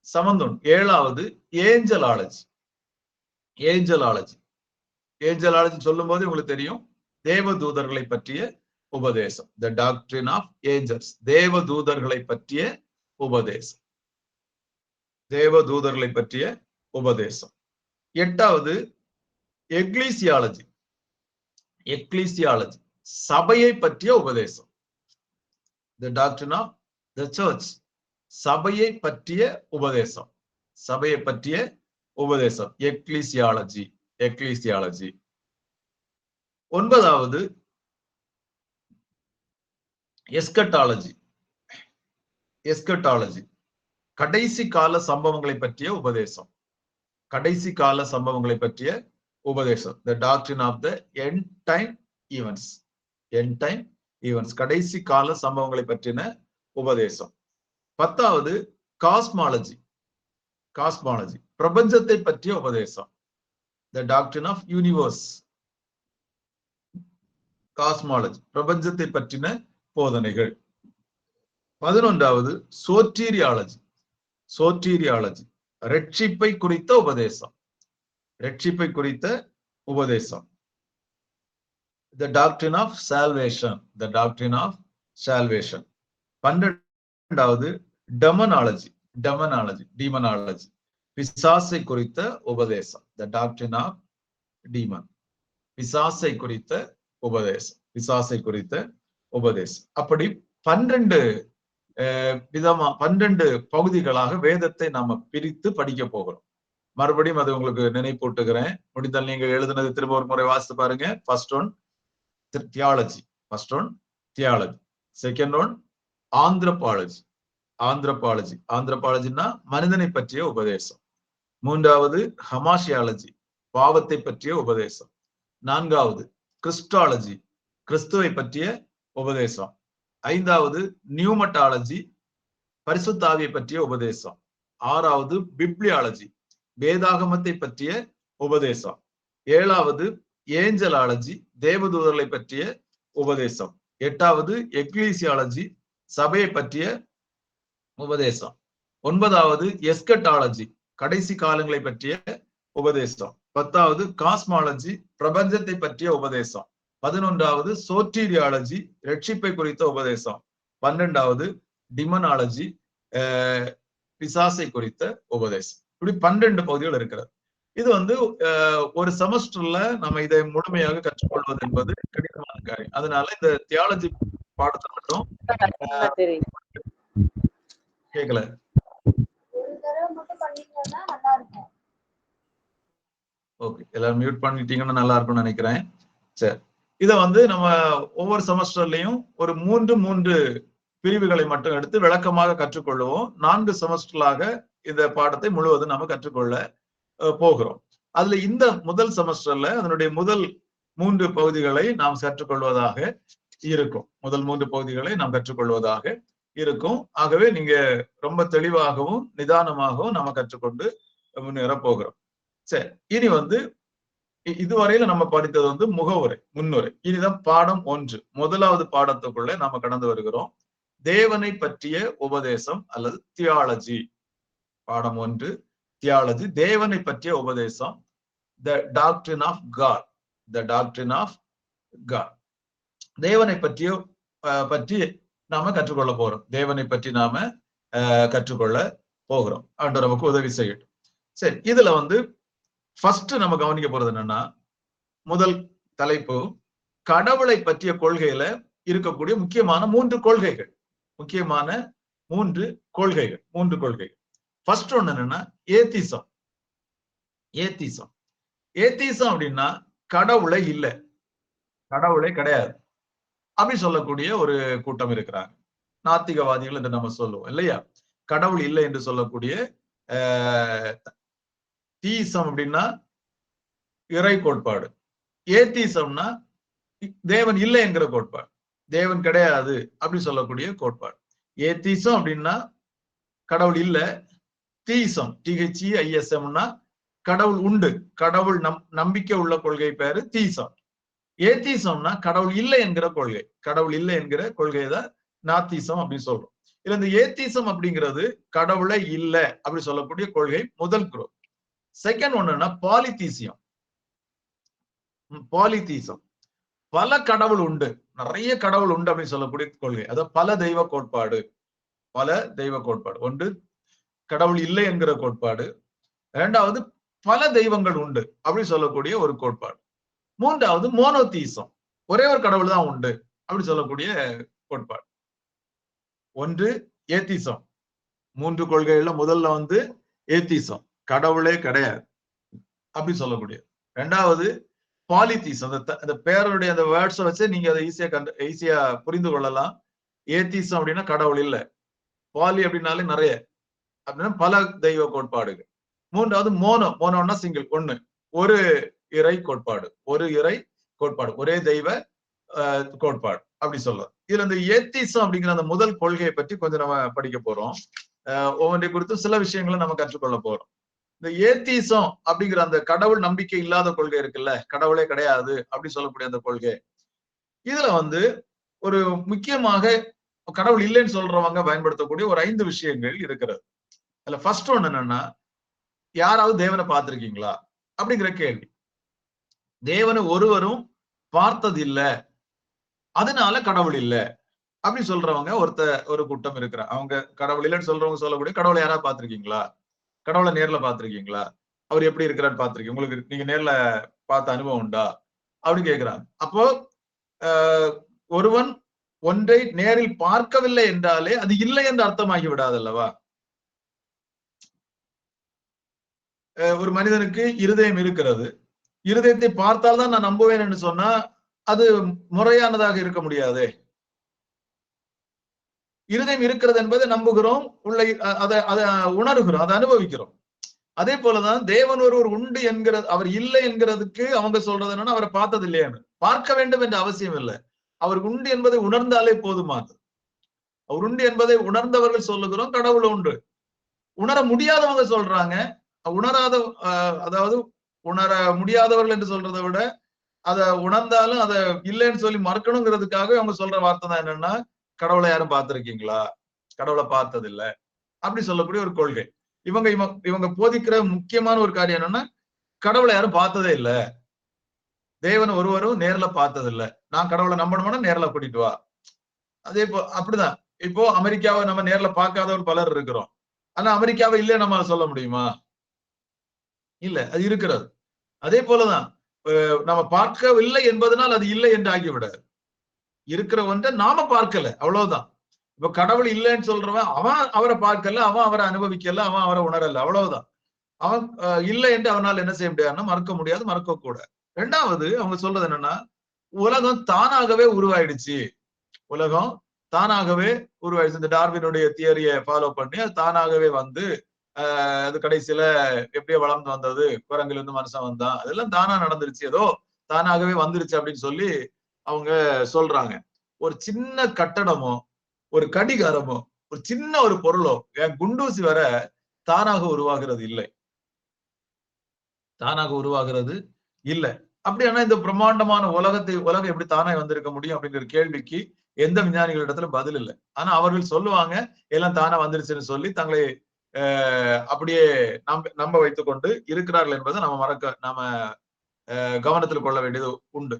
சம்பந்தம். ஏழாவது ஏஞ்சலாலஜி. ஏஞ்சலாலஜி. ஏஞ்சலாலஜி சொல்லும் போது உங்களுக்கு தெரியும், தேவதூதர்களை பற்றிய உபதேசம். The doctrine of Angeles. தேவதூதர்களை பற்றிய உபதேசம். தேவதூதர்களை பற்றிய உபதேசம். எட்டாவது எக்லீசியாலஜி. எக்லீசியாலஜி சபையை பற்றிய உபதேசம். The doctrine of the church. சபையை பற்றிய உபதேசம். சபையை பற்றிய உபதேசம். எக்லீசியாலஜி. எக்லீசியாலஜி. ஒன்பதாவது எஸ்கட்டாலஜி. எஸ்கட்டாலஜி கடைசி கால சம்பவங்களை பற்றிய உபதேசம். கடைசி கால சம்பவங்களை பற்றிய உபதேசம். The doctrine of the end time events. End time events கடைசி கால சம்பவங்களை பற்றின உபதேசம். பத்தாவது காஸ்மாலஜி. காஸ்மாலஜி பிரபஞ்சத்தை பற்றிய உபதேசம். The doctrine of universe. Cosmology பிரபஞ்சத்தை பற்றின போதனைகள். 11வது சோட்டீரியாலஜி. சோட்டீரியாலஜி ரட்சிப்பை குறித்த உபதேசம். ரட்சிப்பை குறித்த உபதேசம். The doctrine of salvation. The doctrine of salvation. 12வது டெமனாலஜி. டீமனாலஜி, பிசாசை குறித்த உபதேசம். த டாக்ட்ரின் ஆஃப் டீமன், பிசாசை குறித்த உபதேசம், பிசாசை குறித்த உபதேசம். அப்படி 12 விதமா 12 பகுதிகளாக வேதத்தை நாம பிரித்து படிக்க போகிறோம். மறுபடியும் அது உங்களுக்கு நினைப்பூட்டுகிறேன். முடிந்தால் நீங்க எழுதுனது திரும்ப ஒரு முறை வாசித்து பாருங்க. First one theology. Second one anthropology. ஆந்த்ரோபாலஜின்னா மனிதனை பற்றிய உபதேசம். 3வது ஹமாஷியாலஜி, பாவத்தை பற்றிய உபதேசம். 4வது கிறிஸ்டாலஜி, கிறிஸ்துவை பற்றிய உபதேசம். 5வது நியூமட்டாலஜி, பரிசுத்தாவியை பற்றிய உபதேசம். 6வது பிப்ளியாலஜி, வேதாகமத்தை பற்றிய உபதேசம். 7வது ஏஞ்சலாலஜி, தேவதூதர்களை பற்றிய உபதேசம். 8வது எக்லீசியாலஜி, சபையை பற்றிய உபதேசம். 9வது எஸ்கட்டாலஜி, கடைசி காலங்களை பற்றிய உபதேசம். 10வது காஸ்மாலஜி, பிரபஞ்சத்தை பற்றிய உபதேசம். 11வது சோட்டீரியாலஜி, ரட்சிப்பை குறித்த உபதேசம். 12வது டிமனாலஜி, பிசாசை குறித்த உபதேசம். இப்படி 12 பகுதிகள் இருக்கிறது. இது ஒரு செமஸ்டர்ல நம்ம இதை முழுமையாக கற்றுக்கொள்வது என்பது கடினமான காரியம். அதனால இந்த தியாலஜி பாடத்தை மட்டும் கேட்கல. ஓகே, எல்லாரும் மியூட் பண்ணிட்டீங்கன்னா நல்லா இருக்கும்னு நினைக்கிறேன். சரி, இதை நம்ம ஒவ்வொரு செமஸ்டர்லயும் ஒரு 3 பிரிவுகளை மட்டும் எடுத்து விளக்கமாக கற்றுக்கொள்வோம். 4 செமஸ்டர்களாக இந்த பாடத்தை முழுவதும் நம்ம கற்றுக்கொள்ள போகிறோம். அதுல இந்த முதல் செமஸ்டர்ல அதனுடைய முதல் 3 பகுதிகளை நாம் கற்றுக்கொள்வதாக இருக்கும். ஆகவே நீங்க ரொம்ப தெளிவாகவும் நிதானமாகவும் நாம கற்றுக்கொண்டு முன்னேற போகிறோம். சரி, இனி இதுவரையில நம்ம படித்தது முன்னுரை. இனிதான் பாடம் 1, முதலாவது பாடத்துக்குள்ள நாம கடந்து வருகிறோம். தேவனை பற்றிய உபதேசம் அல்லது தியாலஜி. பாடம் 1 தியாலஜி, தேவனை பற்றிய உபதேசம். The doctrine of God. தேவனை பற்றி நாம கற்றுக்கொள்ள போறோம். தேவனை பற்றி நாம கற்றுக்கொள்ள போகிறோம். ஆண்டவர் நமக்கு உதவி செய்யட்டும். சரி, இதுல ஃபர்ஸ்ட் நம்ம கவனிக்க போறது என்னன்னா, முதல் தலைப்பு கடவுளை பற்றிய கொள்கையில இருக்கக்கூடிய முக்கியமான 3 கொள்கைகள். ஃபர்ஸ்ட் ஒன்னு என்னன்னா ஏத்திசம். ஏத்திசம் அப்படின்னா கடவுளே இல்லை, கடவுளே கிடையாது அப்படி சொல்லக்கூடிய ஒரு கூட்டம் இருக்கிறாங்க. நாத்திகவாதிகள் என்று நம்ம சொல்லுவோம் இல்லையா? கடவுள் இல்லை என்று சொல்லக்கூடிய தீசம் அப்படின்னா இறை கோட்பாடு. ஏத்திசம்னா தேவன் இல்லை என்கிற கோட்பாடு, தேவன் கிடையாது அப்படி சொல்லக்கூடிய கோட்பாடு. ஏத்திசம் அப்படின்னா கடவுள் இல்லை. தீசம், THEISMனா கடவுள் உண்டு, கடவுள் நம்பிக்கை உள்ள கொள்கை பேரு தீசம். ஏத்திசம்னா கடவுள் இல்லை என்கிற கொள்கை தான் நாத்திசம் அப்படின்னு சொல்றோம். இதுல இந்த ஏத்திசம் அப்படிங்கிறது கடவுளை இல்லை அப்படி சொல்லக்கூடிய கொள்கை முதல் குரூப். செகண்ட் ஒண்ணுன்னா பாலிதீசியம். பல கடவுள் உண்டு, நிறைய கடவுள் உண்டு அப்படின்னு சொல்லக்கூடிய கொள்கை. அதாவது பல தெய்வ கோட்பாடு. ஒன்று கடவுள் இல்லை என்கிற கோட்பாடு. இரண்டாவது பல தெய்வங்கள் உண்டு அப்படின்னு சொல்லக்கூடிய ஒரு கோட்பாடு. மூன்றாவது மோனோதீசம், ஒரே ஒரு கடவுள் தான் உண்டு அப்படி சொல்லக்கூடிய கோட்பாடு. ஒன்று ஏத்திசம், 3 கொள்கைகள்ல முதல்ல ஏத்திசம், கடவுளே கிடையாது அப்படி சொல்லக்கூடிய. இரண்டாவது பாலிதீசம், அந்த பேருடைய அந்த வேர்ட்ஸை வச்சு நீங்க அதை ஈஸியா புரிந்து கொள்ளலாம். ஏத்திசம் அப்படின்னா கடவுள் இல்லை, பாலி அப்படின்னாலே நிறைய அப்படின்னா பல தெய்வ கோட்பாடுகள். மூன்றாவது மோனோன்னா சிங்கிள், ஒண்ணு, ஒரு இறை கோட்பாடு, ஒரே தெய்வ கோட்பாடு அப்படி சொல்லலாம். இதுல இந்த ஏத்திசம் அப்படிங்கிற அந்த முதல் கொள்கையை பற்றி கொஞ்சம் நம்ம படிக்க போறோம். ஒவ்வொன்றை குறித்து சில விஷயங்களை நம்ம கற்றுக்கொள்ள போறோம். இந்த ஏத்திசம் அப்படிங்கிற அந்த கடவுள் நம்பிக்கை இல்லாத கொள்கை இருக்குல்ல, கடவுளே கிடையாது அப்படி சொல்லக்கூடிய அந்த கொள்கை, இதுல ஒரு முக்கியமாக கடவுள் இல்லைன்னு சொல்றவங்க பயன்படுத்தக்கூடிய ஒரு 5 விஷயங்கள் இருக்கிறது. அதுல ஃபர்ஸ்ட் ஒண்ணு என்னன்னா, யாராவது தேவனை பார்த்திருக்கீங்களா அப்படிங்கிற கேள்வி. தேவனை ஒருவரும் பார்த்தது இல்லை, அதனால கடவுள் இல்லை அப்படி சொல்றவங்க ஒரு கூட்டம் இருக்கிறாங்க. அவங்க கடவுள் இல்லைன்னு சொல்றவங்க சொல்லக்கூடிய கடவுளை யாராவது பார்த்திருக்கீங்களா? கடவுளை நேர்ல பார்த்திருக்கீங்களா? அவர் எப்படி இருக்கிறான்னு பார்த்திருக்கீங்க? உங்களுக்கு நீங்க நேர்ல பார்த்த அனுபவம் உண்டா? அப்படின்னு கேட்கிறாங்க. அப்போ ஒருவன் ஒன்றை நேரில் பார்க்கவில்லை என்றாலே அது இல்லை என்று அர்த்தமாகி விடாது அல்லவா? ஒரு மனிதனுக்கு இருதயம் இருக்கிறது. இருதயத்தை பார்த்தால் தான் நான் நம்புவேன் என்று சொன்னா அது முறையானதாக இருக்க முடியாதே. இருதயம் இருக்கிறது என்பதை நம்புகிறோம், உள்ள அதை உணர்கிறோம், அதை அனுபவிக்கிறோம். அதே போலதான் தேவன் ஒருவர் உண்டு என்கிற, அவர் இல்லை என்கிறதுக்கு அவங்க சொல்றது என்னன்னா அவரை பார்த்தது இல்லையான்னு. பார்க்க வேண்டும் என்ற அவசியம் இல்லை. அவர் உண்டு என்பதை உணர்ந்தாலே போதுமானது. அவர் உண்டு என்பதை உணர்ந்தவர்கள் சொல்லுகிறோம் கடவுள் உண்டு. உணர முடியாதவங்க சொல்றாங்க. உணராத அதாவது உணர முடியாதவர்கள் என்று சொல்றதை விட அதை உணர்ந்தாலும் அதை இல்லைன்னு சொல்லி மறுக்கணுங்கிறதுக்காக அவங்க சொல்ற வார்த்தை தான் என்னன்னா, கடவுளை யாரும் பார்த்திருக்கீங்களா? கடவுளை பார்த்தது இல்ல அப்படி சொல்லக்கூடிய ஒரு கொள்கை. இவங்க இவங்க போதிக்கிற முக்கியமான ஒரு காரியம் என்னன்னா, கடவுளை யாரும் பார்த்ததே இல்ல, தேவன் ஒருவரும் நேர்ல பார்த்தது இல்ல, நான் கடவுளை நம்பணும்னா நேர்ல கூட்டிட்டு வா. அதே அப்படிதான். இப்போ அமெரிக்காவை நம்ம நேர்ல பார்க்காதவர் பலர் இருக்கிறோம். ஆனா அமெரிக்காவை இல்ல நம்ம சொல்ல முடியுமா? இல்ல, அது இருக்கிறது. அதே போலதான் நம்ம பார்க்கவில்லை என்பதனால் அது இல்லை என்று ஆகிவிடாது. இருக்கிற ஒன்றை நாம பார்க்கல, அவ்வளவுதான். இப்ப கடவுள் இல்லைன்னு சொல்றவன் அவன் அவரை பார்க்கல, அவன் அவரை அனுபவிக்கல, அவன் அவரை உணரல, அவ்வளவுதான். அவன் இல்லை என்று அவனால் என்ன செய்ய முடியாதுன்னா மறுக்க முடியாது, மறுக்க கூட. ரெண்டாவது அவங்க சொல்றது என்னன்னா, உலகம் தானாகவே உருவாயிடுச்சு. உலகம் தானாகவே உருவாயிடுச்சு. இந்த டார்வினுடைய தியரியை ஃபாலோ பண்ணி அது தானாகவே வந்து அது கடைசியில எப்படியோ வளர்ந்து வந்தது, குரங்குல இருந்து மனுஷன் வந்தான், அதெல்லாம் தானா நடந்துருச்சு, ஏதோ தானாகவே வந்துருச்சு அப்படின்னு சொல்லி அவங்க சொல்றாங்க. ஒரு சின்ன கட்டடமோ, ஒரு கடிகாரமோ, ஒரு சின்ன ஒரு பொருளோ, என் குண்டூசி வர தானாக உருவாகிறது இல்லை. தானாக உருவாகிறது இல்லை. அப்படியானா இந்த பிரம்மாண்டமான உலகம் எப்படி தானே வந்திருக்க முடியும் அப்படிங்கிற கேள்விக்கு எந்த விஞ்ஞானிகள் இடத்துல பதில் இல்லை. ஆனா அவர்கள் சொல்லுவாங்க எல்லாம் தானா வந்துருச்சுன்னு சொல்லி தங்களை அப்படியே நம்ப வைத்துக் கொண்டு இருக்கிறார்கள் என்பதை நாம கவனத்தில் கொள்ள வேண்டியது உண்டு.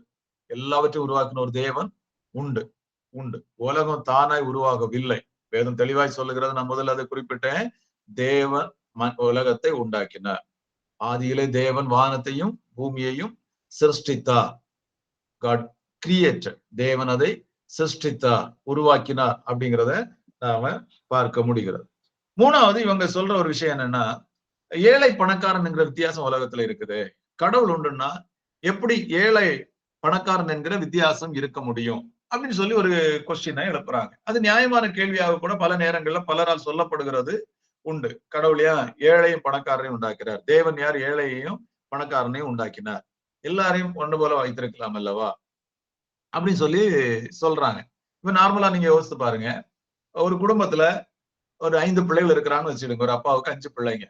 எல்லாவற்றையும் உருவாக்கின ஒரு தேவன் உண்டு உண்டு. உலகம் தானாய் உருவாகவில்லை. வேதம் தெளிவாய் சொல்லுகிறது. நான் முதல்ல அதை குறிப்பிட்டேன். தேவன் உலகத்தை உண்டாக்கினார். ஆதியிலே தேவன் வானத்தையும் பூமியையும் சிருஷ்டித்தார். God created. தேவன் அதை சிருஷ்டித்தார், உருவாக்கினார் அப்படிங்கிறத நாம பார்க்க முடிகிறது. மூணாவது இவங்க சொல்ற ஒரு விஷயம் என்னன்னா, ஏழை பணக்காரன் என்கிற வித்தியாசம் உலகத்துல இருக்குது. கடவுள் உண்டுன்னா எப்படி ஏழை பணக்காரன் என்கிற வித்தியாசம் இருக்க முடியும் அப்படின்னு சொல்லி ஒரு கொஸ்டினை எழுப்புறாங்க. அது நியாயமான கேள்வியாக கூட பல நேரங்கள்ல பலரால் சொல்லப்படுகிறது உண்டு. கடவுள் ஏன் ஏழையும் பணக்காரனையும் உண்டாக்கிறார்? தேவன் யார் ஏழையையும் பணக்காரனையும் உண்டாக்கினார்? எல்லாரையும் ஒன்று போல வைத்திருக்கலாம் அல்லவா அப்படின்னு சொல்லி சொல்றாங்க. இப்ப நார்மலா நீங்க யோசித்து பாருங்க. ஒரு குடும்பத்துல ஒரு 5 பிள்ளைகள் இருக்கிறான்னு வச்சுடுங்க. ஒரு அப்பாவுக்கு 5 பிள்ளைங்க.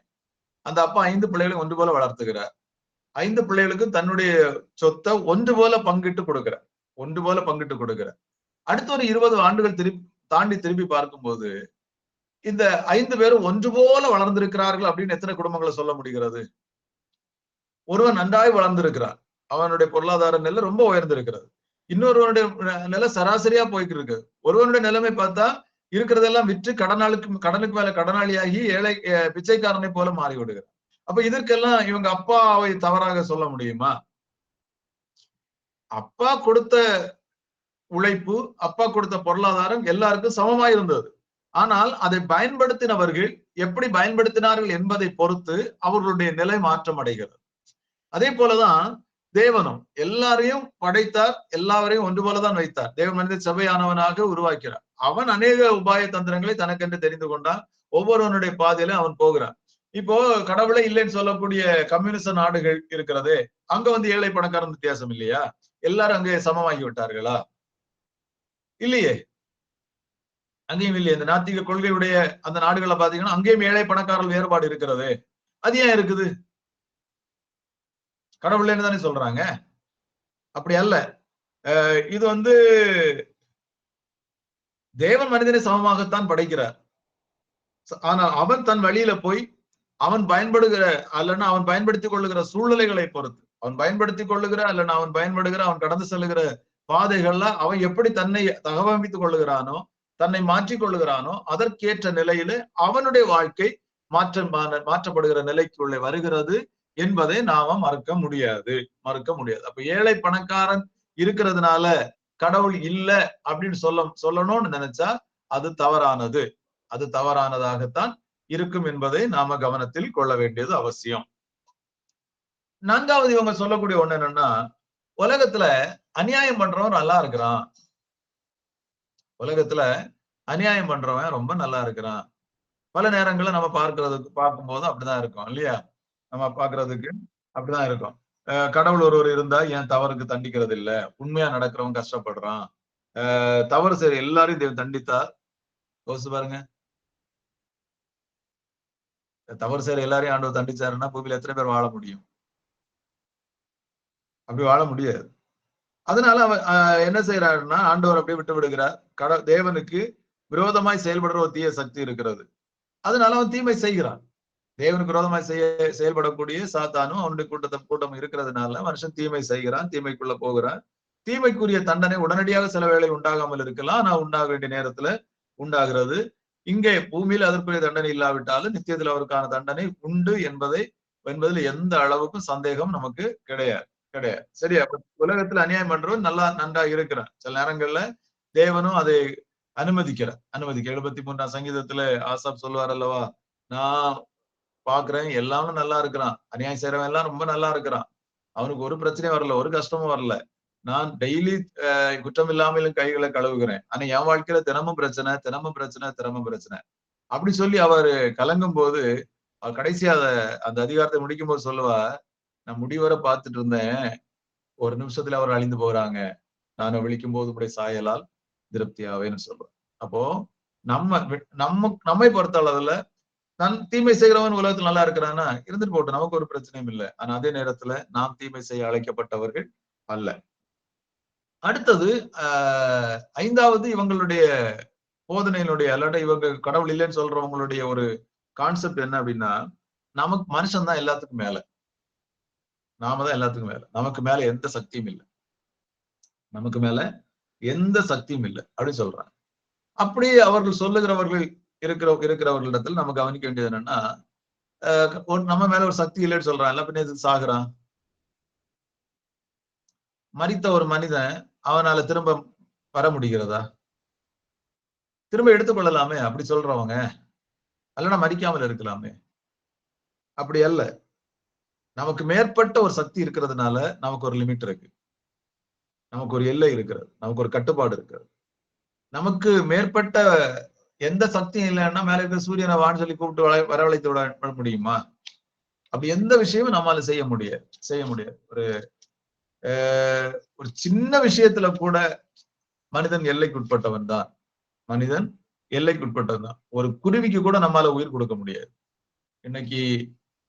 அந்த அப்பா 5 பிள்ளைகளை ஒன்று போல வளர்த்துக்கிறார். 5 பிள்ளைகளுக்கு தன்னுடைய சொத்தை ஒன்று போல பங்கிட்டு கொடுக்கிறார். ஒன்று போல பங்கிட்டு கொடுக்கிறார். அடுத்த ஒரு 20 ஆண்டுகள் திருப்பி பார்க்கும்போது இந்த 5 பேரும் ஒன்று போல வளர்ந்திருக்கிறார்கள் அப்படின்னு எத்தனை குடும்பங்களை சொல்ல முடிகிறது? ஒருவன் நன்றாய் வளர்ந்திருக்கிறார். அவனுடைய பொருளாதார நிலை ரொம்ப உயர்ந்திருக்கிறது. இன்னொருவனுடைய நிலை சராசரியா போய்கிட்டு இருக்கு. ஒருவனுடைய நிலைமை பார்த்தா இருக்கிறதெல்லாம் விற்று கடனுக்கு மேல கடனாளியாகி ஏழை பிச்சைக்காரனை போல மாறி விடுகிறார். அப்ப இதற்கெல்லாம் இவங்க அப்பாவை தவறாக சொல்ல முடியுமா? அப்பா கொடுத்த உழைப்பு, அப்பா கொடுத்த பொருளாதாரம் எல்லாருக்கும் சமமா இருந்தது. ஆனால் அதை பயன்படுத்தினவர்கள் எப்படி பயன்படுத்தினார்கள் என்பதை பொறுத்து அவர்களுடைய நிலை மாற்றம் அடைகிறது. அதே போலதான் தேவனும் எல்லாரையும் படைத்தார், எல்லாரையும் ஒன்று போலதான் வைத்தார். தேவன் மனித சபையானவனாக உருவாக்கிறார். அவன் அநேக உபாய தந்திரங்களை தனக்கென்று தெரிந்து கொண்டான். ஒவ்வொருவனுடைய பாதையிலும் அவன் போகிறான். இப்போ கடவுளே இல்லைன்னு சொல்லக்கூடிய கம்யூனிச நாடுகள் இருக்கிறது, அங்க வந்து ஏழை பணக்காரன் வித்தியாசம் இல்லையா? எல்லாரும் அங்கே சமமாகி விட்டார்களா? இல்லையே. அங்கேயும் இல்லையே. இந்த நாத்திக கொள்கையுடைய அந்த நாடுகளை பாத்தீங்கன்னா அங்கேயும் ஏழை பணக்காரர்கள் வேறுபாடு இருக்கிறது. அது ஏன் இருக்குது? கடவுள்னு தானே சொல்றாங்க. அப்படி அல்ல. இது வந்து தேவன் மனிதனை சமமாகத்தான் படைக்கிறார். ஆனா அவன் தன் வழியில போய் அவன் பயன்படுகிற அல்லனா அவன் பயன்படுத்திக் கொள்ளுகிற சூழ்நிலைகளை பொறுத்து, அவன் பயன்படுத்திக் கொள்ளுகிற அல்லனா அவன் பயன்படுகிற அவன் கடந்து செல்லுகிற பாதைகள்ல அவன் எப்படி தன்னை தகவமைத்துக் கொள்ளுகிறானோ, தன்னை மாற்றிக் கொள்ளுகிறானோ, அதற்கேற்ற நிலையில அவனுடைய வாழ்க்கை மாற்றப்படுகிற நிலைக்குள்ளே வருகிறது என்பதை நாம மறுக்க முடியாது. அப்ப ஏழை பணக்காரன் இருக்கிறதுனால கடவுள் இல்ல அப்படின்னு சொல்லணும்னு நினைச்சா அது தவறானதாகத்தான் இருக்கும் என்பதை நாம கவனத்தில் கொள்ள வேண்டியது அவசியம். நான்காவது இவங்க சொல்லக்கூடிய ஒண்ணு என்னன்னா, உலகத்துல அநியாயம் பண்றவன் நல்லா இருக்கிறான். உலகத்துல அநியாயம் பண்றவன் ரொம்ப நல்லா இருக்கிறான். பல நேரங்கள்ல நம்ம பார்க்கும்போது அப்படிதான் இருக்கும் இல்லையா? நம்ம பார்க்கிறதுக்கு அப்படிதான் இருக்கும். கடவுள் ஒருவர் இருந்தா ஏன் தவறுக்கு தண்டிக்கிறது இல்ல? உண்மையா நடக்கிறவன் கஷ்டப்படுறான். தவறு செய்ற எல்லாரையும் தேவன் தண்டித்தா யோசிச்சு பாருங்க. தவறு செய்ற எல்லாரையும் ஆண்டவர் தண்டிச்சாருன்னா பூமியில எத்தனை பேர் வாழ முடியும்? அப்படி வாழ முடியாது. அதனால அவர் என்ன செய்யறாருன்னா, ஆண்டவர் அப்படியே விட்டு விடுகிறார். தேவனுக்கு விரோதமாய் செயல்படுற ஒரு தீய சக்தி இருக்கிறது. அதனால அவன் தீமை செய்கிறான். தேவனுக்கு விரோதமாய் செயல்படக்கூடிய சாத்தானும் அவனுடைய கூட்டம் இருக்கிறதுனால மனுஷன் தீமை செய்கிறான், தீமைக்குள்ள போகிறான். தீமைக்குரிய தண்டனை உடனடியாக சில வேளை உண்டாகாமல் இருக்கலாம். ஆனா உண்டாக வேண்டிய நேரத்துல உண்டாகிறது. இங்கே பூமியில் அதற்குரிய தண்டனை இல்லாவிட்டாலும் நித்தியத்தில் அவருக்கான தண்டனை உண்டு என்பதில் எந்த அளவுக்கும் சந்தேகம் நமக்கு கிடையாது. சரி, அப்ப உலகத்துல அநியாயம் பண்றவன் நன்றா இருக்கிறான். சில நேரங்கள்ல தேவனும் அதை அனுமதிக்க 73ஆம் சங்கீதத்துல ஆசாப் சொல்லுவார் அல்லவா, நான் பாக்குறேன் எல்லாரும் நல்லா இருக்கிறான், அநியாயம் செய்யறவன் எல்லாம் ரொம்ப நல்லா இருக்கிறான், அவனுக்கு ஒரு பிரச்சனையும் வரல, ஒரு கஷ்டமும் வரல, நான் டெய்லி குற்றம் இல்லாமலும் கைகளை கழுவுகிறேன், ஆனா என் வாழ்க்கையில தினமும் பிரச்சனை அப்படி சொல்லி அவர் கலங்கும் போது கடைசியா அந்த அதிகாரத்தை முடிக்கும் போது சொல்லுவா, நான் முடிவரை பார்த்துட்டு இருந்தேன், ஒரு நிமிஷத்துல அவர் அழிந்து போறாங்க, நான் விழிக்கும் போது உடைய சாயலால் திருப்தியாவேன்னு சொல்றேன். அப்போ நம்மை பொறுத்த அளவுல தீமை செய்கிறவன் உலகத்துல நல்லா இருக்கிறான்னா இருந்துட்டு போட்டு நமக்கு ஒரு பிரச்சனையும் இல்லை. ஆனா அதே நேரத்துல நாம் தீமை செய்ய அழைக்கப்பட்டவர்கள் அல்ல. அடுத்தது 5வது இவங்களுடைய போதனையினுடைய அல்லாட்ட இவங்க கடவுள் இல்லைன்னு சொல்றவங்களுடைய ஒரு கான்செப்ட் என்ன அப்படின்னா, நமக்கு மனுஷன் தான் எல்லாத்துக்கும் மேல, நாம தான் எல்லாத்துக்கும் மேல, நமக்கு மேல எந்த சக்தியும் இல்லை, அப்படின்னு சொல்றாங்க. அப்படி அவர்கள் சொல்லுகிறவர்கள் இருக்கிறவர்களிடத்தில் நம்ம கவனிக்க வேண்டியது என்னன்னா, நம்ம மேல ஒரு சக்தி இல்லைன்னு சொல்றான், எல்லாம் பின்ன எதுக்கு சாகுறான்? மரித்த ஒரு மனிதன் அவனால திரும்ப வர முடிகிறதா? திரும்ப எடுத்துக்கொள்ளலாமே அப்படி சொல்றவங்க, அல்லனா மரிக்காமல் இருக்கலாமே. அப்படி அல்ல. நமக்கு மேற்பட்ட ஒரு சக்தி இருக்கிறதுனால நமக்கு ஒரு லிமிட் இருக்கு, நமக்கு ஒரு எல்லை இருக்கிறது, நமக்கு ஒரு கட்டுப்பாடு இருக்கிறது. நமக்கு மேற்பட்ட எந்த சக்தியும் இல்லைன்னா மேல இருக்க சூரியனை வான்னு சொல்லி கூப்பிட்டு வரவழைத்து விட முடியுமா? அப்படி எந்த விஷயமும் நம்மால செய்ய முடியாது. ஒரு சின்ன விஷயத்துல கூட மனிதன் எல்லைக்குட்பட்டவன் தான். ஒரு குருவிக்கு கூட நம்மால உயிர் கொடுக்க முடியாது. இன்னைக்கு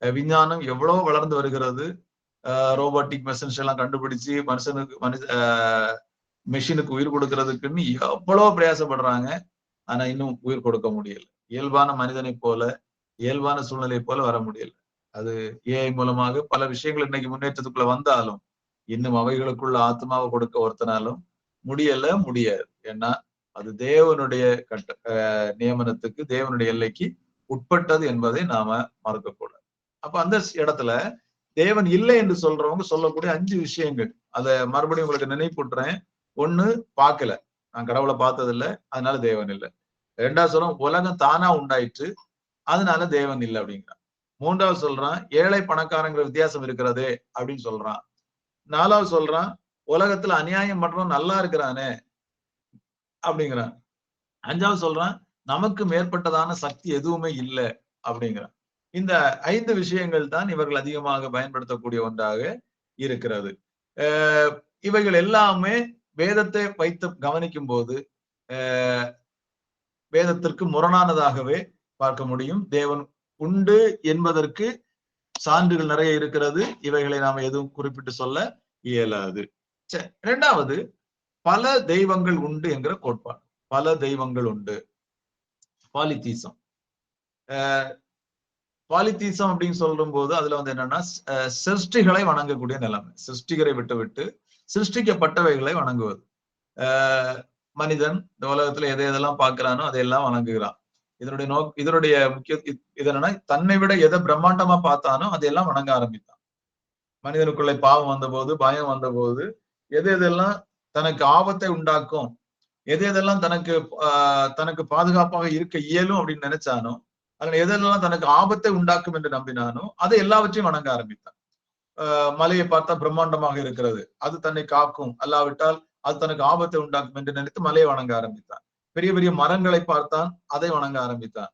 விஞ்ஞானம் எவ்வளவு வளர்ந்து வருகிறது, ரோபோட்டிக் மெஷின்ஸ் எல்லாம் கண்டுபிடிச்சு மெஷினுக்கு உயிர் கொடுக்கறதுக்குன்னு எவ்வளவு பிரயாசப்படுறாங்க. ஆனா இன்னும் உயிர் கொடுக்க முடியல. இயல்பான மனிதனை போல, இயல்பான சூழ்நிலை போல வர முடியல. அது ஏஐ மூலமாக பல விஷயங்கள் இன்னைக்கு முன்னேற்றத்துக்குள்ள வந்தாலும் இன்னும் அவைகளுக்குள்ள ஆத்மாவை கொடுக்க ஒருத்தனாலும் முடியாது. ஏன்னா அது தேவனுடைய நியமனத்துக்கு, தேவனுடைய எல்லைக்கு உட்பட்டது என்பதை நாம மறக்கக்கூடாது. அப்ப அந்த இடத்துல தேவன் இல்லை என்று சொல்றவங்க சொல்லக்கூடிய 5 விஷயங்கள், அத மறுபடியும் உங்களுக்கு நினைப்பூட்டுறேன். 1, பார்க்கல, நான் கடவுளை பார்த்தது இல்லை, அதனால தேவன் இல்லை. 2வது சொல்றோம், உலகம் தானா உண்டாயிற்று, அதனால தேவன் இல்லை அப்படிங்கிறான். 3வது சொல்றான், ஏழை பணக்காரங்கிற வித்தியாசம் இருக்கிறதே அப்படின்னு சொல்றான். 4வது சொல்றான், உலகத்துல அநியாயம் பண்றவன் நல்லா இருக்கிறானே அப்படிங்கிறான். 5வது சொல்றான், நமக்கு மேற்பட்டதான சக்தி எதுவுமே இல்லை அப்படிங்கிறான். இந்த 5 விஷயங்கள் தான் இவர்கள் அதிகமாக பயன்படுத்தக்கூடிய ஒன்றாக இருக்கிறது. இவைகள் எல்லாமே வேதத்தை வைத்து கவனிக்கும் போது வேதத்திற்கு முரணானதாகவே பார்க்க முடியும். தேவன் உண்டு என்பதற்கு சான்றுகள் நிறைய இருக்கிறது. இவைகளை நாம எதுவும் குறிப்பிட்டு சொல்ல இயலாது. 2வது, பல தெய்வங்கள் உண்டு என்கிற கோட்பாடு. பல தெய்வங்கள் உண்டு, பாலித்தீசம். அப்படின்னு சொல்லும் போது அதுல வந்து என்னன்னா, சிருஷ்டிகளை வணங்கக்கூடிய நிலைமை. சிருஷ்டிகரை விட்டு சிருஷ்டிக்கப்பட்டவைகளை வணங்குவது. மனிதன் இந்த உலகத்துல எதை எதெல்லாம் பார்க்கிறானோ அதையெல்லாம் வணங்குகிறான். இதனுடைய முக்கிய இது என்னன்னா, தன்னை விட எதை பிரம்மாண்டமா பார்த்தானோ அதையெல்லாம் வணங்க ஆரம்பித்தான். மனிதனுக்குள்ளே பாவம் வந்தபோது, பயம் வந்தபோது, எது எதெல்லாம் தனக்கு ஆபத்தை உண்டாக்கும், எது எதெல்லாம் தனக்கு பாதுகாப்பாக இருக்க இயலும் அப்படின்னு நினைச்சானோ, அதுல எதெல்லாம் தனக்கு ஆபத்தை உண்டாக்கும் என்று நம்பினானோ அதை எல்லாவற்றையும் வணங்க ஆரம்பித்தான். மலையை பார்த்தா பிரம்மாண்டமாக இருக்கிறது, அது தன்னை காக்கும், அல்லாவிட்டால் அது தனக்கு ஆபத்தை உண்டாக்கும் என்று நினைத்து மலையை வணங்க ஆரம்பித்தான். பெரிய பெரிய மரங்களை பார்த்தான், அதை வணங்க ஆரம்பித்தான்.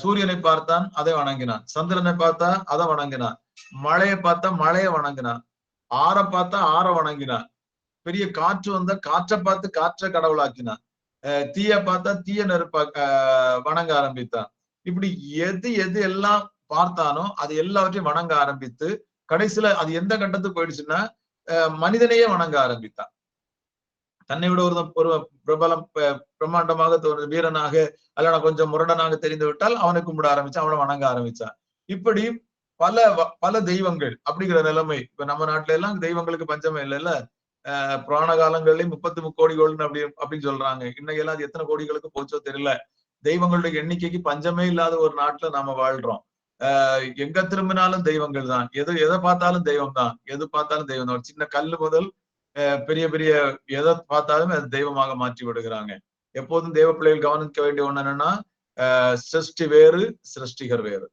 சூரியனை பார்த்தான், அதை வணங்கினான். சந்திரனை பார்த்தா அதை வணங்கினான். மழையை பார்த்தா மழையை வணங்கினான். ஆற பார்த்தா ஆற வணங்கினான். பெரிய காற்று வந்தா காற்றை பார்த்து காற்றை கடவுளாக்கினான். தீய பார்த்தா தீய நெருப்ப வணங்க ஆரம்பித்தான். இப்படி எது எது எல்லாம் பார்த்தானோ அது எல்லாவற்றையும் வணங்க ஆரம்பித்து கடைசியில அது எந்த கட்டத்துக்கு போயிடுச்சுன்னா மனிதனையே வணங்க ஆரம்பித்தான். தன்னை விட ஒரு பிரபலம் பிரம்மாண்டமாக ஒரு வீரனாக அல்ல கொஞ்சம் முரடனாக தெரிந்து விட்டால் அவனை கும்பிட ஆரம்பிச்சான், அவனை வணங்க ஆரம்பிச்சான். இப்படி பல தெய்வங்கள் அப்படிங்கிற நிலைமை. இப்ப நம்ம நாட்டுல எல்லாம் தெய்வங்களுக்கு பஞ்சமே இல்லைல்ல. புராண காலங்கள்லயும் 33 கோடி அப்படின்னு சொல்றாங்க. இன்னைக்கெல்லாம் அது எத்தனை கோடிகளுக்கு போச்சோ தெரியல. தெய்வங்களுடைய எண்ணிக்கைக்கு பஞ்சமே இல்லாத ஒரு நாட்டுல நாம வாழ்றோம். எங்க திரும்பினாலும் தெய்வங்கள் தான். எதை பார்த்தாலும் தெய்வம் தான். எது பார்த்தாலும் தெய்வம் தான். சின்ன கல்லு முதல் பெரிய பெரிய எதை பார்த்தாலும் அது தெய்வமாக மாற்றி விடுகிறாங்க. எப்போதும் தெய்வ பிள்ளைகள் கவனிக்க வேண்டிய ஒண்ணு என்னன்னா, சிருஷ்டி வேறு சிருஷ்டிகர் வேறு.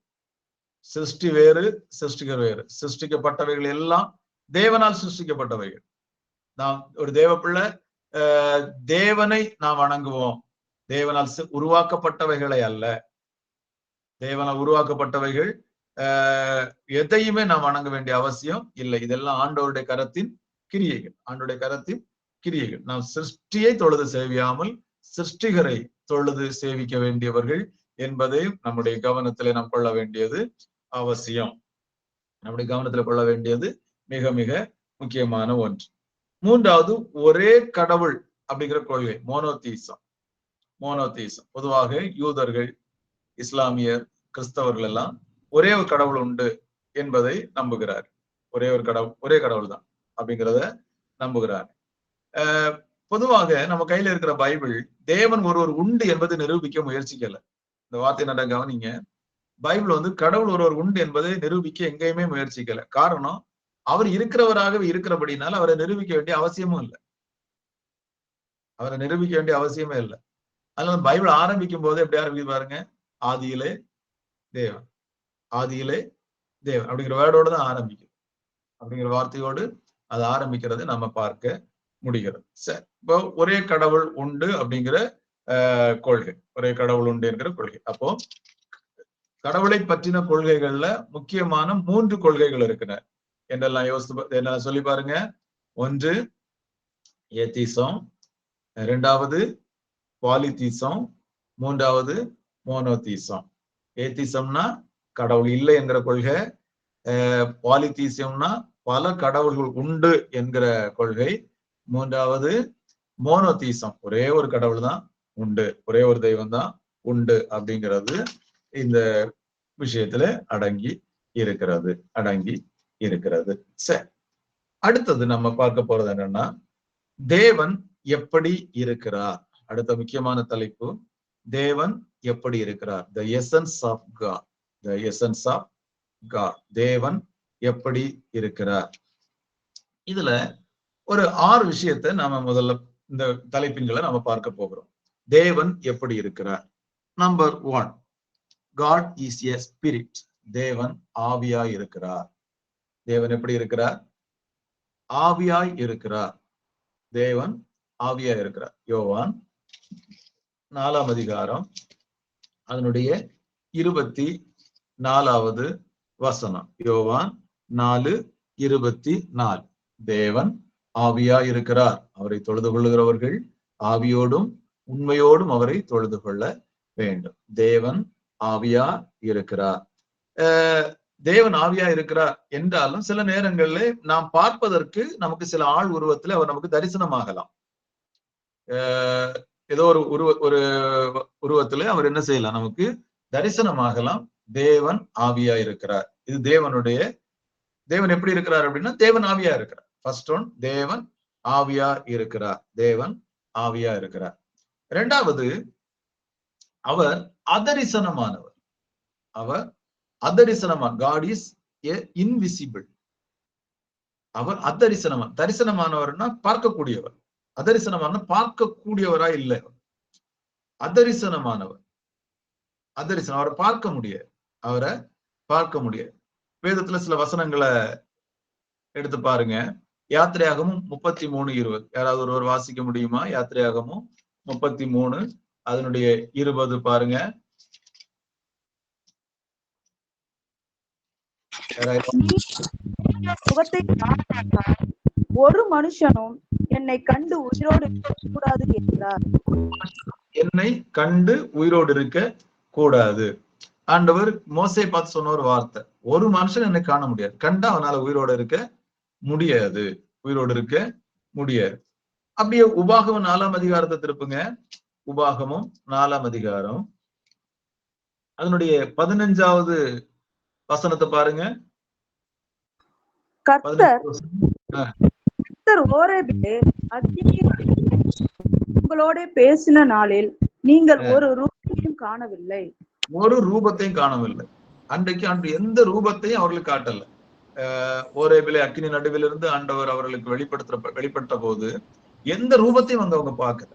சிருஷ்டி வேறு சிருஷ்டிகர் வேறு. சிருஷ்டிக்கப்பட்டவைகள் எல்லாம் தேவனால் சிருஷ்டிக்கப்பட்டவைகள். நாம் ஒரு தேவ பிள்ளை, தேவனை நாம் வணங்குவோம். தேவனால் உருவாக்கப்பட்டவைகளை அல்ல. தேவனால் உருவாக்கப்பட்டவைகள் எதையுமே நாம் வணங்க வேண்டிய அவசியம் இல்லை. இதெல்லாம் ஆண்டவருடைய கரத்தின் கிரியைகள். ஆண்டவருடைய கரத்தின் கிரியைகள். நாம் சிருஷ்டியை தொழுது சேவியாமல் சிருஷ்டிகரை தொழுது சேவிக்க வேண்டியவர்கள் என்பதை நம்முடைய கவனத்துல நாம் கொள்ள வேண்டியது அவசியம். நம்முடைய கவனத்துல கொள்ள வேண்டியது மிக மிக முக்கியமான ஒன்று. மூன்றாவது, ஒரே கடவுள் அப்படிங்கிற கொள்கை, மோனோதீசம். மோனோதீசம் பொதுவாக யூதர்கள், இஸ்லாமியர், கிறிஸ்தவர்கள் எல்லாம் ஒரே ஒரு கடவுள் உண்டு என்பதை நம்புகிறார். ஒரே கடவுள் தான் அப்படிங்கிறத நம்புகிறார். பொதுவாக நம்ம கையில இருக்கிற பைபிள் தேவன் ஒருவர் உண்டு என்பதை நிரூபிக்க முயற்சிக்கல. இந்த வார்த்தை நட கவனிங்க. பைபிள் கடவுள் ஒருவர் உண்டு என்பதை நிரூபிக்க எங்கேயுமே முயற்சிக்கல. காரணம், அவர் இருக்கிறவராகவே இருக்கிறபடினால அவரை நிரூபிக்க வேண்டிய அவசியமும் இல்லை. அவரை நிரூபிக்க வேண்டிய அவசியமே இல்லை. அதனால பைபிள் ஆரம்பிக்கும் போது எப்படி ஆரம்பிக்க பாருங்க, ஆதியிலே தேவன், ஆதியிலே தேவன் அப்படிங்கிற வேர்டோடு தான் ஆரம்பிக்கும். அப்படிங்கிற வார்த்தையோடு அது ஆரம்பிக்கிறது நம்ம பார்க்க முடிகிறது. சரி, இப்போ ஒரே கடவுள் உண்டு அப்படிங்கிற கொள்கை, ஒரே கடவுள் உண்டு என்கிற கொள்கை. அப்போ கடவுளை பற்றின கொள்கைகள்ல முக்கியமான 3 கொள்கைகள் இருக்கிற என்றெல்லாம் என்ன சொல்லி பாருங்க. ஒன்று ஏத்திசம், இரண்டாவது பாலிதீசம், மூன்றாவது மோனோதீசம். ஏத்திசம்னா கடவுள் இல்லை என்கிற கொள்கை, பாலிதீசம்னா பல கடவுள்கள் உண்டு என்கிற கொள்கை, மூன்றாவது மோனோதீசம், ஒரே ஒரு கடவுள் தான் உண்டு, ஒரே ஒரு தெய்வம் தான் உண்டு அப்படிங்கிறது இந்த விஷயத்துல அடங்கி இருக்கிறது. சரி, அடுத்தது நம்ம பார்க்க போறது என்னன்னா, தேவன் எப்படி இருக்கிறார். அடுத்த முக்கியமான தலைப்பு, தேவன் எப்படி இருக்கிறார். The essence of God. The essence of God. தேவன் எப்படி இருக்கிறார். இதுல ஒரு 6 விஷயத்தை நாம முதல்ல இந்த தலைப்பின்களை நாம பார்க்க போகிறோம். தேவன் எப்படி இருக்கிறார். Number 1, God is a spirit. தேவன் ஆவியாய் இருக்கிறார். தேவன் எப்படி இருக்கிறார்? ஆவியாய் இருக்கிறார். தேவன் ஆவியாய் இருக்கிறார். யோவான் 4ஆம் அதிகாரம் அதனுடைய 24வது வசனம். யோவான் 4:24. தேவன் ஆவியாய் இருக்கிறார். அவரை தொழுது கொள்ளுகிறவர்கள் ஆவியோடும் உண்மையோடும் அவரை தொழுது கொள்ள வேண்டும். தேவன் ஆவியா இருக்கிறார். தேவன் ஆவியா இருக்கிறார் என்றாலும் சில நேரங்கள்ல நாம் பார்ப்பதற்கு நமக்கு சில ஆள் உருவத்துல அவர் நமக்கு தரிசனமாகலாம். ஏதோ ஒரு உருவத்துல அவர் என்ன செய்யலாம், நமக்கு தரிசனமாகலாம். தேவன் ஆவியா இருக்கிறார். இது தேவன் எப்படி இருக்கிறார் அப்படின்னா, தேவன் ஆவியா இருக்கிறார். ஃபர்ஸ்ட் ஒன், தேவன் ஆவியா இருக்கிறார். தேவன் ஆவியா இருக்கிறார். இரண்டாவது, அவர் அதரிசனமானவர். அவர் அதரிசனமான, காட் இஸ் இன்விசிபிள். அவர் அதரிசனமான, தரிசனமானவர்னா பார்க்கக்கூடியவர். அதரிசனமான பார்க்கக்கூடியவரா இல்லை, அதரிசனமானவர். அதரிசனம், அவரை பார்க்க முடியாது, அவரை பார்க்க முடியாது. வேதத்துல சில வசனங்களை எடுத்து பாருங்க. யாத்திரையாகமும் 33:20, யாராவது ஒருவர் வாசிக்க முடியுமா? யாத்திரையாகமும் 33 அதனுடைய 20 பாருங்க. ஒரு மனுஷனும் என்னை கண்டு உயிரோடு கூடாது என்றார். என்னை கண்டு உயிரோடு இருக்க கூடாது. ஆண்டவர் மோசே பார்த்து சொன்ன ஒரு வார்த்தை, ஒரு மனுஷன் என்னை காண முடியாது, கண்டா அவனால உயிரோடு இருக்க முடியாது, உயிரோடு இருக்க முடியாது. அப்படியே உபாகமம் 4ஆம் அதிகாரத்தை திருப்புங்க. உபாகமம் 4ஆம் அதிகாரம் அதனுடைய 15வது வசனத்தை பாருங்க. கர்த்தர் ஓரேபிலே உங்களோட பேசின நாளில் நீங்கள் ஒரு ரூபத்தையும் காணவில்லை, ஒரு ரூபத்தையும் காணவில்லை. அன்று எந்த ரூபத்தையும் அவர்களுக்கு காட்டல. ஓரேபிலே அக்கினி நடுவிலிருந்து ஆண்டவர் அவர்களுக்கு வெளிப்பட்ட போது எந்த ரூபத்தையும் வந்து அவங்க பார்க்கல,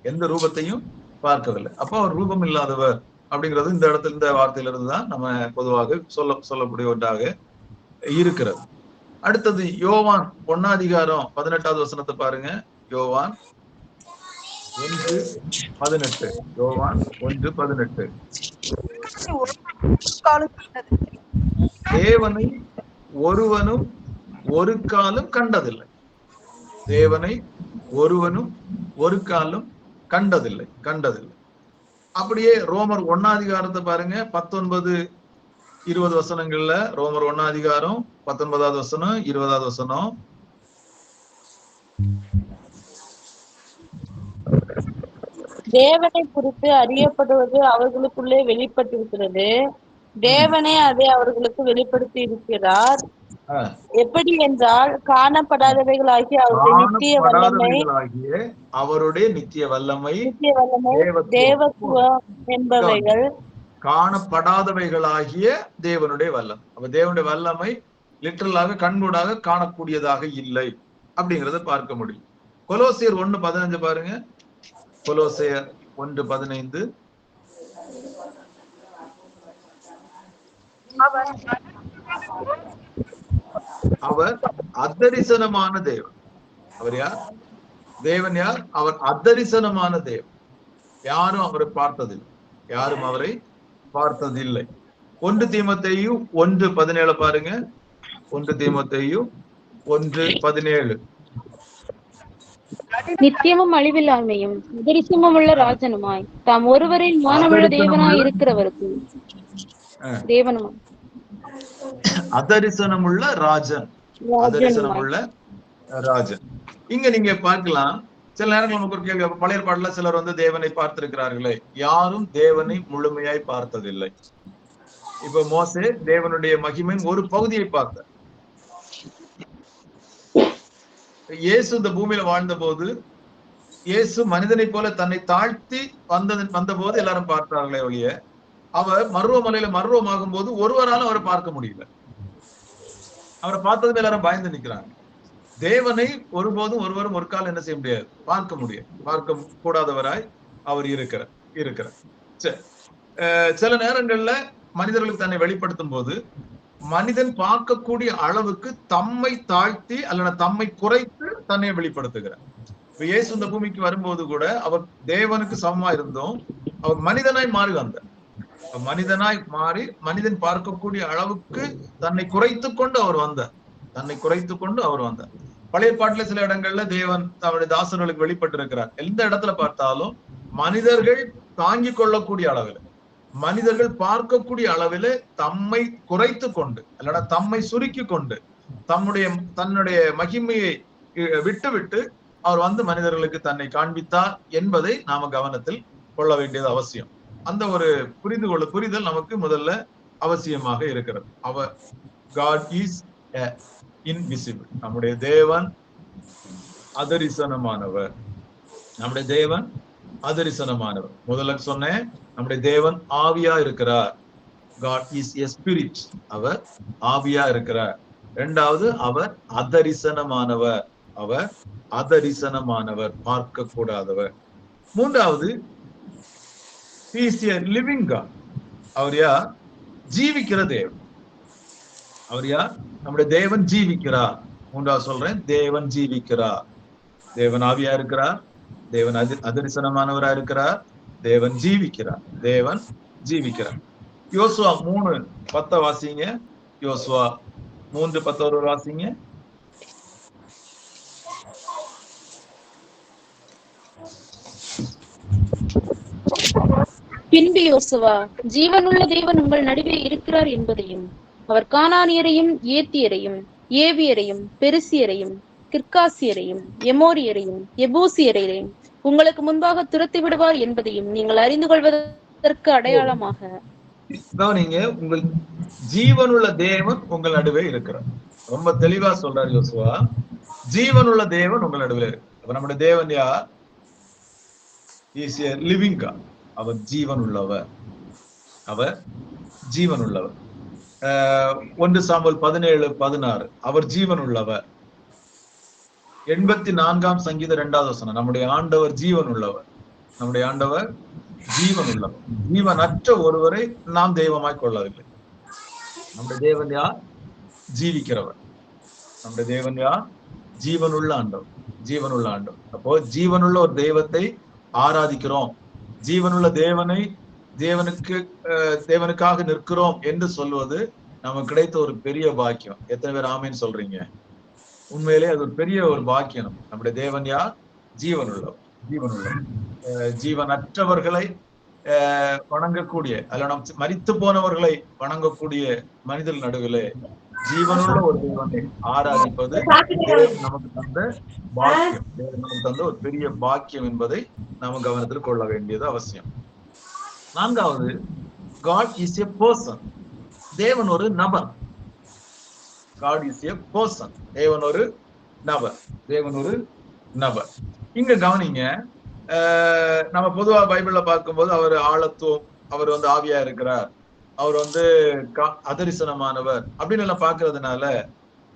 எந்த ரூபத்தையும் பார்க்கவில்லை. அப்போ அவர் ரூபம் இல்லாதவர் அப்படிங்கிறது இந்த இடத்துல, இந்த வார்த்தையிலிருந்து தான் நம்ம பொதுவாக சொல்லக்கூடிய ஒன்றாக இருக்கிறது. அடுத்தது யோவான் 1ஆம் அதிகாரம் 18வது வசனத்தை பாருங்க. யோவான் 1:18. யோவான் 1:18. தேவனை ஒருவனும் ஒரு காலம் கண்டதில்லை, தேவனை ஒருவனும் ஒரு காலம் கண்டதில்லை. அப்படியே ரோமர் 1ஆம் அதிகாரத்தை பாருங்க. 19-20 வசனங்கள்ல ரோமர் 1ஆம் அதிகாரம் 19வது வசனம் 20வது வசனம். தேவனை குறித்து அறியப்படுவது அவர்களுக்குள்ளே வெளிப்பட்டிருக்கிறது, தேவனே அதை அவர்களுக்கு வெளிப்படுத்தி இருக்கிறார். எப்படி என்றால், காணப்படாதவைகளாகிய அவருடைய நித்திய வல்லமை, தேவத்துவம் என்பவைகள் காணப்படாதவைகளாகிய தேவனுடைய வல்லம். அப்ப தேவனுடைய வல்லமை லிட்டரலாக கண்கூடாக காணக்கூடியதாக இல்லை அப்படிங்கறத பார்க்க முடியும். கொலோசியர் 1:15 பாருங்க. கொலோசியர் 1:15. அவர் அதரிசனமான தேவன். அவர் யார்? தேவன் யார்? அவர் அதரிசனமான தேவன். யாரும் அவரை பார்த்ததில்லை, யாரும் அவரை பார்த்ததில்லை. 1 தீமோத்தேயு 1:17 பாருங்க. 1 தீமோத்தேயு 1:17. நித்தியமும் அழிவில்லாமையும் அதரிசனமும் உள்ள ராஜனுமாய் தாம் ஒருவரின் ஞானமுள்ள தேவனாய் இருக்கிறவருக்கு தேவனுமாய் அதரிசனமுள்ள ராஜன், அதரிசனமுள்ள ராஜன். இங்க நீங்க பார்க்கலாம். சில நேரங்கள் நமக்கு ஒரு கேள்வி, பழைய பாடல சிலர் வந்து தேவனை பார்த்திருக்கிறார்களே, யாரும் தேவனை முழுமையாய் பார்த்ததில்லை. இப்ப மோசே தேவனுடைய மகிமையின் ஒரு பகுதியை பார்த்தார். இயேசு இந்த பூமியில வாழ்ந்த போது, இயேசு மனிதனை போல தன்னை தாழ்த்தி வந்த போது எல்லாரும் பார்த்தார்களே ஒழிய, அவர் மருவமலையில மருவமாகும் போது ஒருவராலும் அவரை பார்க்க முடியல. அவரை பார்த்ததுமே எல்லாரும் பயந்து நிக்கிறாங்க. தேவனை ஒருபோதும் ஒருவரும் ஒரு காலம் என்ன செய்ய முடியாது, பார்க்க முடியாது, பார்க்க கூடாதவராய் அவர் இருக்கிறார். சில நேரங்கள்ல மனிதர்களுக்கு தன்னை வெளிப்படுத்தும் போது மனிதன் பார்க்கக்கூடிய அளவுக்கு தம்மை தாழ்த்தி அல்லது தம்மை குறைத்து தன்னை வெளிப்படுத்துகிறார். இப்ப இயேசு இந்த பூமிக்கு வரும்போது கூட அவர் தேவனுக்கு சமமா இருந்தோம், அவர் மனிதனாய் மாறி வந்தார். மனிதனாய் மாறி மனிதன் பார்க்கக்கூடிய அளவுக்கு தன்னை குறைத்து கொண்டு அவர் வந்தார். பழைய பாட்டுல சில இடங்கள்ல தேவன் தன்னுடைய தாசர்களுக்கு வெளிப்பட்டு இருக்கிறார். எந்த இடத்துல பார்த்தாலும் மனிதர்கள் தாங்கிக் கொள்ளக்கூடிய அளவில், மனிதர்கள் பார்க்கக்கூடிய அளவில் தம்மை குறைத்து கொண்டு அல்லடா தம்மை சுருக்கி கொண்டு தன்னுடைய மகிமையை விட்டு அவர் வந்து மனிதர்களுக்கு தன்னை காண்பித்தார் என்பதை நாம கவனத்தில் கொள்ள வேண்டியது அவசியம். அந்த ஒரு புரிதல் நமக்கு முதல்ல அவசியமாக இருக்கிறது. அவர் God is a இன்விசிபிள். நம்முடைய தேவன் அதரிசனமானவர். நம்முடைய தேவன் அதரிசனமானவர். முதல்ல சொன்னேன், நம்முடைய தேவன் ஆவியா இருக்கிறார். God is a spirit. அவர் ஆவியா இருக்கிறார். இரண்டாவது, அவர் அதரிசனமானவர். அவர் அதரிசனமானவர், பார்க்க கூடாதவர். மூன்றாவது, he is a living God. அவர் யார்? ஜீவிக்கிற தேவன். அவர் யார்? நம்முடைய தேவன் ஜீவிக்கிறார். மூன்றாவது சொல்றேன், தேவன் ஜீவிக்கிறார். தேவன் ஆவியா இருக்கிறார், தேவன் அதரிசனமானவரா இருக்கிறார், தேவன் ஜீவிக்கிறார். தேவன் ஜீவிக்கிறார். யோசுவா 3:10 வாசிங்க. யோசுவா 3:10 வாசிங்க. பின்பு யோசுவா, ஜீவனுள்ள தேவன் உங்கள் நடுவே இருக்கிறார் என்பதையும், அவர் கானானியரையும் ஏத்தியரையும் ஏவியரையும் பெருசியரையும் கிர்காசியரையும் எமோரியரையும் எபூசியரையும் உங்களுக்கு முன்பாக துரத்தி விடுவார் என்பதையும் நீங்கள் அறிந்து கொள்வதற்கு அடையாளமாக. நீங்க உங்கள் ஜீவனுள்ள தேவன் உங்கள் நடுவே இருக்கிறார். ரொம்ப தெளிவா சொல்றாரு யோசுவா, ஜீவனுள்ள தேவன் உங்கள் நடுவே இருக்கு. அப்ப நம்முடைய தேவன் யார்? Is a living God. அவர் ஜீவன் உள்ளவர். அவர் ஜீவன் உள்ளவர். 1 சாமுவேல் 17:16 அவர் ஜீவன் உள்ளவர். 84ஆம் சங்கீதம் 2வது வசனம், நம்முடைய ஆண்டவர் ஜீவன் உள்ளவர். நம்முடைய ஆண்டவர் ஜீவன் உள்ளவர். ஜீவனற்ற ஒருவரை நாம் தெய்வமாய் கொள்ளவில்லை. நம்முடைய தேவன் யார்? ஜீவிக்கிறவர். நம்முடைய தேவன் யார்? ஜீவனுள்ள ஆண்டவர். ஜீவனுள்ள ஆண்டவர். அப்போ ஜீவனுள்ள ஒரு தெய்வத்தை ஆராதிக்கிறோம். ஜீவனுள்ள தேவனை தேவனுக்காக நிற்கிறோம் என்று சொல்வது நமக்கு கிடைத்த ஒரு பெரிய பாக்கியம். எத்தனை பேர் ஆமீன் சொல்றீங்க? உண்மையிலே அது ஒரு பெரிய ஒரு பாக்கியம். நம்முடைய தேவன் யார்? ஜீவனுள்ளவர். ஜீவனுள்ளவர். ஜீவனற்றவர்களை வணங்கக்கூடிய, அல்ல நம் மரித்து போனவர்களை வணங்கக்கூடிய மனிதர் நடுவிலே ஜீவனுள்ள ஒரு தேவனை ஆராதிப்பது நமக்கு தந்த பாக்கியம். நமக்கு தந்த ஒரு பெரிய பாக்கியம் என்பதை நாம் கவனத்தில் கொள்ள வேண்டியது அவசியம். 4வது, God is a person. தேவன் ஒரு நபர். God is a person. தேவன் ஒரு நபர். தேவன் ஒரு நபர். இங்க கவனிங்க, நம்ம பொதுவா பைபிள்ல பார்க்கும்போது அவர் ஆழத்துவம், அவர் ஆவியா இருக்கிறார், அவர் அதரிசனமானவர் அப்படின்னு எல்லாம் பாக்குறதுனால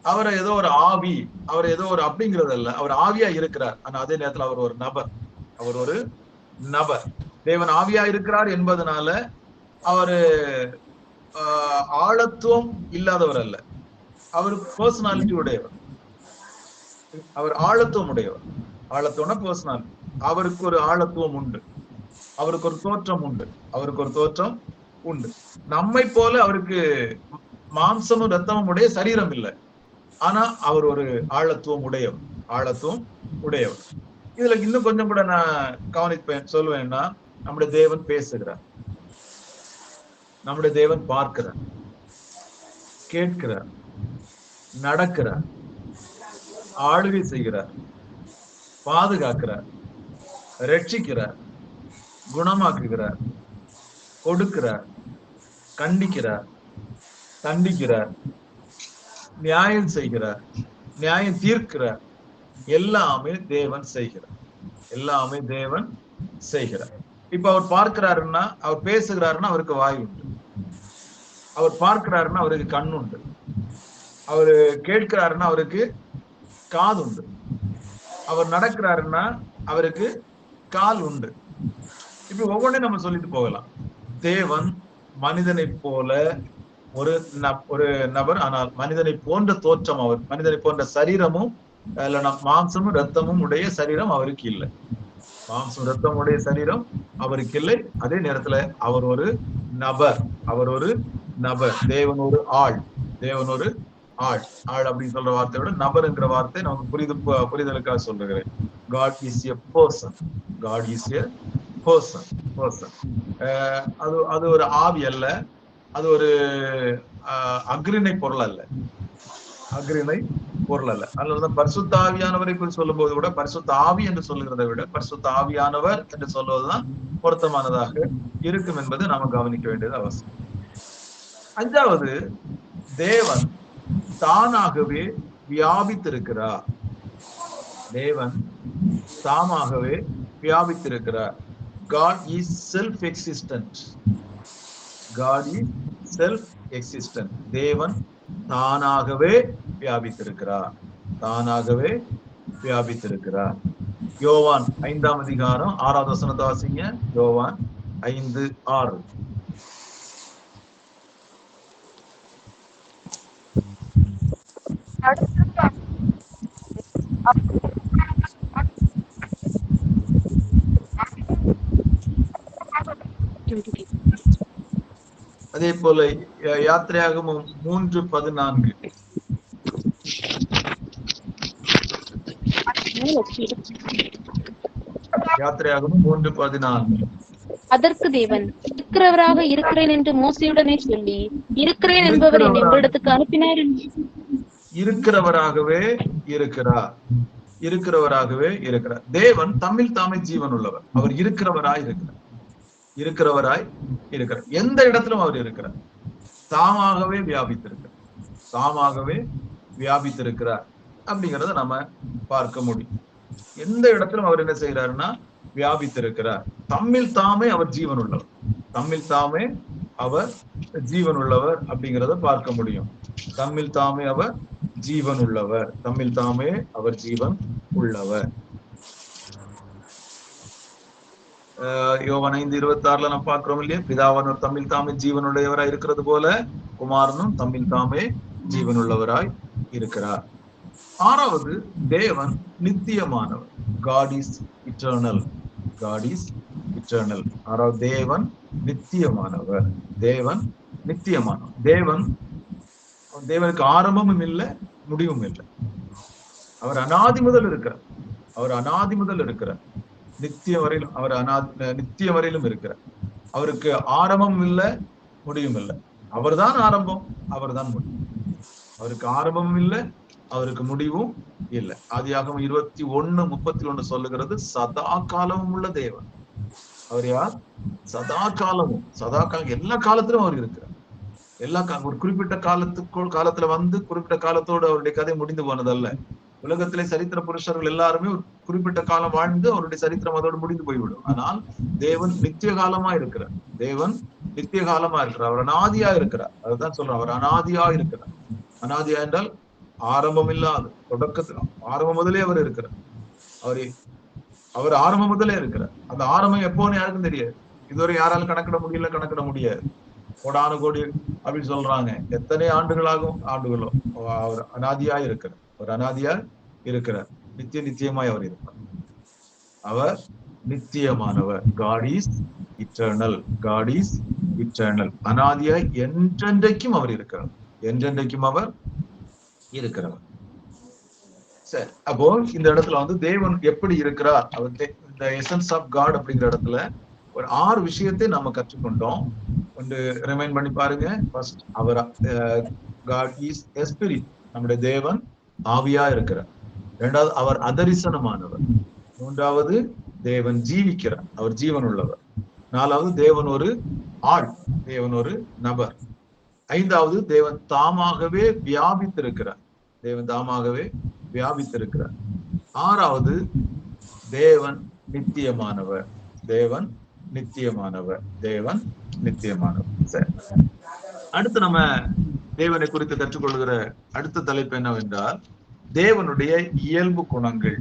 அவரை ஏதோ ஒரு ஆவி, அவர் ஏதோ ஒரு அப்படிங்கிறது இல்ல. அவர் ஆவியா இருக்கிறார். ஆனா அதே நேரத்துல அவர் ஒரு நபர். அவர் ஒரு நபர். தேவன் ஆவியா இருக்கிறார் என்பதனால அவரு ஆழத்துவம் இல்லாதவர் அல்ல. அவர் பர்சனாலிட்டி உடையவர். அவர் ஆழத்துவம் உடையவர். ஆழத்துவம்னா பர்சனாலிட்டி. அவருக்கு ஒரு ஆழத்துவம் உண்டு. அவருக்கு ஒரு தோற்றம் உண்டு. அவருக்கு ஒரு தோற்றம் உண்டு. நம்மை போல அவருக்கு மாம்சமும் ரத்தமும் உடைய சரீரம் இல்லை. ஆனா அவர் ஒரு ஆழத்துவம் உடையவர். ஆழத்துவம் உடையவர். இதுல இன்னும் கொஞ்சம் கூட நான் கவனிப்பேன், சொல்லுவேன்னா, நம்முடைய தேவன் பேசுகிறார், நம்முடைய தேவன் பார்க்கிறார், கேட்கிறார், நடக்கிறார், ஆளுகை செய்கிறார், பாதுகாக்கிறார், ரட்சிக்கிறார், குணமாக்குகிறார், கொடுக்கிறார், கண்டிக்கிறார், தண்டிக்கிறார், நியாயம் செய்கிறார், நியாயம் தீர்க்கிறார். எல்லாமே தேவன் செய்கிறார். எல்லாமே தேவன் செய்கிறார். இப்ப அவர் பார்க்கிறாருன்னா, அவர் பேசுகிறாருன்னா அவருக்கு வாய் உண்டு. அவர் பார்க்கிறாருன்னா அவருக்கு கண் உண்டு. அவரு கேட்கிறாருன்னா அவருக்கு காது உண்டு. அவர் நடக்கிறாருன்னா அவருக்கு கால் உண்டு. இப்ப ஒவ்வொன்றையும் நம்ம சொல்லிட்டு போகலாம். தேவன் மனிதனை போல ஒரு நபர், ஆனால் மனிதனை போன்ற தோற்றம், அவர் மனிதனை போன்ற சரீரமும் மாம்சமும் ரத்தமும் உடைய சரீரம் அவருக்கு இல்லை. மாம்சம் ரத்தம் உடைய சரீரம் அவருக்கு இல்லை. அதே நேரத்துல அவர் ஒரு நபர். அவர் ஒரு நபர். தேவன் ஒரு ஆள். தேவன் ஒரு ஆள். ஆள் அப்படின்னு சொல்ற வார்த்தையை விட நபர்ங்கிற வார்த்தை நமக்கு புரிதலுக்காக சொல்லுகிறேன். God is a person. God is a person. person. அது ஒரு ஆவி அல்ல. அது ஒரு அக்ரிணை பொருள் அல்ல. அக்ரிணை பொருள் அல்ல. அதனாலதான் பரிசுத்த ஆவியானவரை குறித்து சொல்லும் போது கூட பரிசுத்த ஆவி என்று சொல்லுகிறதை விட பரிசுத்த ஆவியானவர் என்று சொல்வதுதான் பொருத்தமானதாக இருக்கும் என்பது நாம கவனிக்க வேண்டியது அவசியம். 5வது, தேவன் தானாகவே வியாபித்திருக்கிறார். தேவன் தாமாகவே வியாபித்திருக்கிறார். God is self-existent. God is self-existent. தேவன் தானாகவே வியாபித்திருக்கிறார். தானாகவே வியாபித்திருக்கிறார். யோவான் 5ஆம் அதிகாரம் 6வது வசனத்தை வாசிங்க. யோவான் 5:6. அதே போல யாத்திரையாகமம் 3:14. யாத்திரையாகமம் 3:14. அதற்கு தேவன், இருக்கிறவராக இருக்கிறேன் என்று மோசேயுடனே சொல்லி, இருக்கிறேன் என்பவர் என்னை உங்களிடத்துக்கு அனுப்பினார். இருக்கிறவராகவே இருக்கிறார். இருக்கிறவராகவே இருக்கிறார். தேவன் தம்மில் தாமே ஜீவன் உள்ளவர். அவர் இருக்கிறவராய் இருக்கிறார். இருக்கிறவராய் இருக்கிறார். எந்த இடத்திலும் அவர் இருக்கிறார். தாமாகவே வியாபித்திருக்கிறார். தாமாகவே வியாபித்திருக்கிறார் அப்படிங்கிறத நம்ம பார்க்க முடியும். எந்த இடத்திலும் அவர் என்ன செய்யறாருன்னா வியாபித்திருக்கிறார். தம்மில் தாமே அவர் ஜீவன் உள்ளவர். தம்மில் தாமே அவர் ஜீவன் உள்ளவர் அப்படிங்கிறத பார்க்க முடியும். தம்மில் தாமே அவர் ஜீவன் உள்ளவர். தம்மில் தாமே அவர் ஜீவன் உள்ளவர். யோவான் 5:26 நம்ம பார்க்கிறோம் இல்லையா? பிதாவானவர் தம்மில் தாமே ஜீவனுடையவராய் இருக்கிறது போல குமாரனும் தம்மில் தாமே ஜீவனுள்ளவராய் இருக்கிறார். 6வது, தேவன் நித்தியமானவர். God is eternal. God is eternal. 6வது, தேவன் நித்தியமானவர். தேவன் நித்தியமானவர். தேவனுக்கு ஆரம்பமும் இல்லை, முடிவும் இல்லை. அவர் அனாதி முதல் இருக்கிறார். அவர் அனாதி முதல் இருக்கிறார். நித்தியம் வரையிலும் அவர் நித்தியம் வரையிலும் இருக்கிறார். அவருக்கு ஆரம்பம் இல்லை, முடிவும் இல்லை. அவர்தான் ஆரம்பம், அவர்தான் முடிவு. அவருக்கு ஆரம்பமும் இல்லை, அவருக்கு முடிவும் இல்லை. ஆதியாகமம் 21:31 சொல்லுகிறது, சதா காலமும் உள்ள தேவன். அவர் யார்? சதா காலமும். சதா காலம், எல்லா காலத்திலும் அவர் இருக்கிறார். ஒரு குறிப்பிட்ட காலத்துல வந்து குறிப்பிட்ட காலத்தோடு அவருடைய கதை முடிந்து போனதல்ல. உலகத்திலே சரித்திர புருஷர்கள் எல்லாருமே ஒரு குறிப்பிட்ட காலம் வாழ்ந்து அவருடைய சரித்திரம் அதோடு முடிந்து போய்விடும். ஆனால் தேவன் நித்திய காலமா இருக்கிறார். தேவன் நித்திய காலமா இருக்கிறார். அவர் அனாதியா இருக்கிறார். அதுதான் சொல்றார், அவர் அனாதியா இருக்கிறார். அனாதியா என்றால் ஆரம்பம் இல்லாத, தொடக்கத்துல ஆரம்பம் முதலே அவர் இருக்கிறார். அவர் ஆரம்பம் முதலே இருக்கிறார். அந்த ஆரம்பம் எப்போன்னு யாருக்கும் தெரியாது. இதுவரை யாராலும் கணக்கிட முடியாது. கோடானு கோடி அப்படின்னு சொல்றாங்க. எத்தனை ஆண்டுகளோ அவர் அனாதியா இருக்கிறார். அவர் அனாதியா இருக்கிறார். நித்தியமாய் அவர் இருக்கிறார். அவர் நித்தியமானவர். God is eternal. God is eternal. அனாதியாய் என்றென்றைக்கும் அவர் இருக்கிறார். என்றென்றைக்கும் அவர் இருக்கிறவர். சரி, அப்போ இந்த இடத்துல வந்து தேவன் எப்படி இருக்கிறார், அவர் இந்த எசன்ஸ் ஆஃப் காட் அப்படிங்கிற இடத்துல ஒரு 6 விஷயத்தை நாம கற்றுக்கொண்டோம். ஒன்று ரிமைண்ட் பண்ணி பாருங்க. ஃபர்ஸ்ட், அவர் God is a spirit. நம்முடைய தேவன் ஆவியா இருக்கிறார். 2வது, அவர் அதரிசனமானவர். 3வது, தேவன் ஜீவிக்கிறார். அவர் ஜீவன் உள்ளவர். 4வது, தேவன் ஒரு ஆள், தேவன் ஒரு நபர். 5வது, தேவன் தாமாகவே வியாபித்திருக்கிறார். தேவன் தாமாகவே வியாபித்திருக்கிறார். 6வது, தேவன் நித்தியமானவர். தேவன் நித்தியமானவர். தேவன் நித்தியமானவர். சரி, அடுத்து நம்ம தேவனை குறித்து கற்றுக்கொள்கிற அடுத்த தலைப்பு என்னவென்றால், தேவனுடைய இயல்பு குணங்கள்.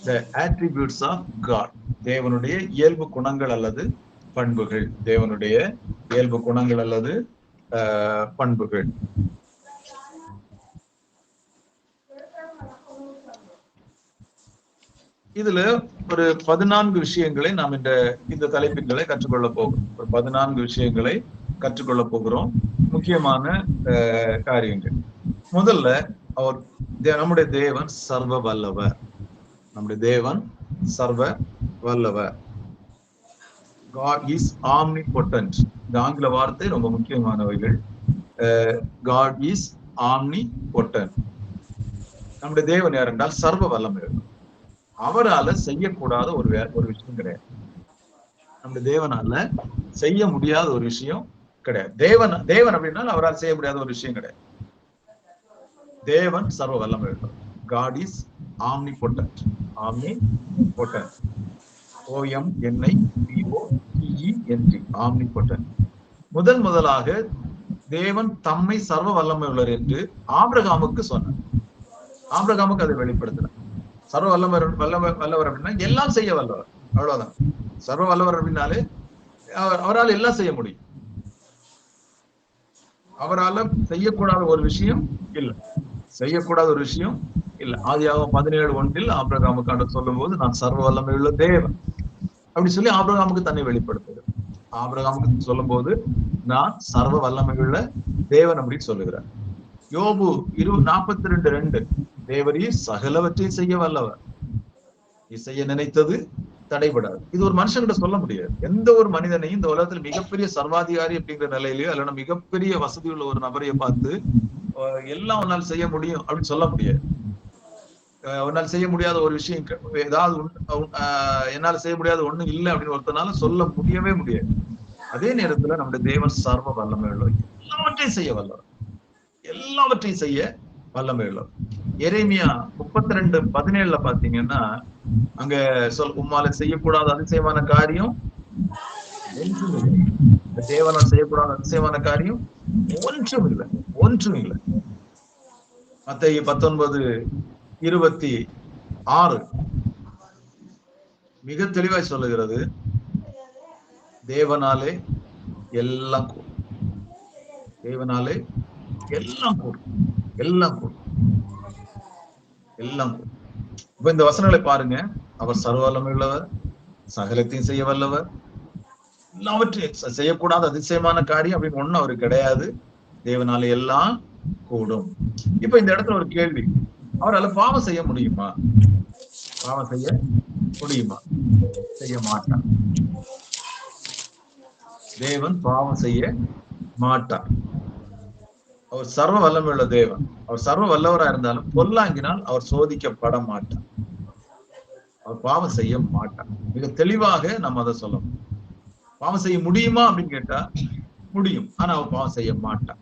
The attributes of God. தேவனுடைய இயல்பு குணங்கள் அல்லது பண்புகள். தேவனுடைய இயல்பு குணங்கள் அல்லது பண்புகள். இதுல ஒரு 14 விஷயங்களை நாம் இந்த தலைப்பின்களை கற்றுக்கொள்ள போகிறோம். ஒரு 14 விஷயங்களை கற்றுக்கொள்ள போகிறோம். முக்கியமான காரியங்கள். முதல்ல, நம்முடைய தேவன் சர்வ வல்லவர். நம்முடைய தேவன் சர்வ வல்லவர். God is omnipotent. இந்த ஆங்கில வார்த்தை ரொம்ப முக்கியமானவைகள். God is omnipotent. நம்முடைய தேவன் யார் என்றால் சர்வ வல்லமை. அவரால செய்யக்கூடாத ஒரு விஷயம் கிடையாது. நம்முடைய தேவனால செய்ய முடியாத ஒரு விஷயம் கிடையாது. தேவன் அப்படின்னா அவரால் செய்ய முடியாத ஒரு விஷயம் கிடையாது. தேவன் சர்வ வல்லமை உள்ளவர். God is omnipotent. Omnipotent. OMNIPOTENT. Omnipotent. முதலாக தேவன் தம்மை சர்வ வல்லமை உள்ளவர் என்று ஆபிரகாமுக்கு சொன்னார். ஆபிரகாமுக்கு அதை வெளிப்படுத்தினார். சர்வ வல்லவர் அப்படின்னா எல்லாம் செய்ய வல்லவர், அவ்வளவுதான். சர்வ வல்லவர் அப்படின்னாலே அவரால் எல்லாம் செய்ய முடியும். அவரால் செய்யக்கூடாத ஒரு விஷயம் இல்லை, செய்யக்கூடாத ஒரு விஷயம் இல்லை. ஆதியாகமம் 17:1 ஆபிரகாமுக்கு ஆண்டவர் சொல்லும் போது, நான் சர்வ வல்லமை உள்ள தேவன் அப்படி சொல்லி ஆபிரகாமுக்கு தன்னை வெளிப்படுத்துகிறார். ஆபிரகாமுக்கு சொல்லும் போது நான் சர்வ வல்லமை உள்ள தேவன் அப்படின்னு சொல்லுகிறார். யோபு 42:2 தேவரீர் சகலவற்றையும் செய்ய வல்லவர், செய்ய நினைத்தது தடைபடாது. இது ஒரு மனுஷன்கிட்ட சொல்ல முடியாது. எந்த ஒரு மனிதனையும் இந்த உலகத்துல மிகப்பெரிய சர்வாதிகாரி அப்படிங்கிற நிலையிலயோ அல்லனா மிகப்பெரிய வசதி உள்ள ஒரு நபரையை பார்த்து எல்லாம் உன்னால் செய்ய முடியும் அப்படின்னு சொல்ல முடியாது. உன்னால் செய்ய முடியாத ஒரு விஷயம் ஏதாவது என்னால செய்ய முடியாத ஒண்ணு இல்லை அப்படின்னு ஒருத்தனால சொல்ல முடியவே முடியாது. அதே நேரத்துல நம்முடைய தேவன் சர்வ வல்லமை உள்ளவர், எல்லாவற்றையும் செய்ய வல்லவர், எல்லாவற்றையும் செய்ய வல்லமை உள்ளவர். எரேமியா 32:17 பாத்தீங்கன்னா அங்க உம்மால செய்யக்கூடாத அதிசயமான காரியம் தேவனால் செய்யக்கூடாத அதிசயமான காரியம் ஒன்றும் இல்லை. மத்தேயு 19:26 மிக தெளிவாய் சொல்லுகிறது, தேவனாலே எல்லாம் கூடும், தேவனாலே எல்லாம் கூடும், எல்லாம் கூடும், எல்லாம் கூடும். இப்ப இந்த வசனங்களை பாருங்க. அவர் சர்வ வல்லமை உள்ளவர், சகலத்தையும் செய்ய வல்லவர், எல்லாவற்றையும் செய்யக்கூடாத அதிசயமான காரியம் அப்படின்னு ஒண்ணு அவருக்கு கிடையாது. தேவனால எல்லாம் கூடும். இப்ப இந்த இடத்துல ஒரு கேள்வி, அவரால் பாவம் செய்ய முடியுமா? பாவம் செய்ய முடியுமா? செய்ய மாட்டார். தேவன் பாவம் செய்ய மாட்டார். அவர் சர்வ வல்லமை உள்ள தேவன். அவர் சர்வ வல்லவரா இருந்தாலும் பொல்லாங்கினால் அவர் சோதிக்கப்பட மாட்டார். அவர் பாவம் செய்ய மாட்டார். மிக தெளிவாக நம்ம அதை சொல்லணும். பாவம் செய்ய முடியுமா அப்படின்னு கேட்டா முடியும், ஆனா அவர் பாவம் செய்ய மாட்டார்.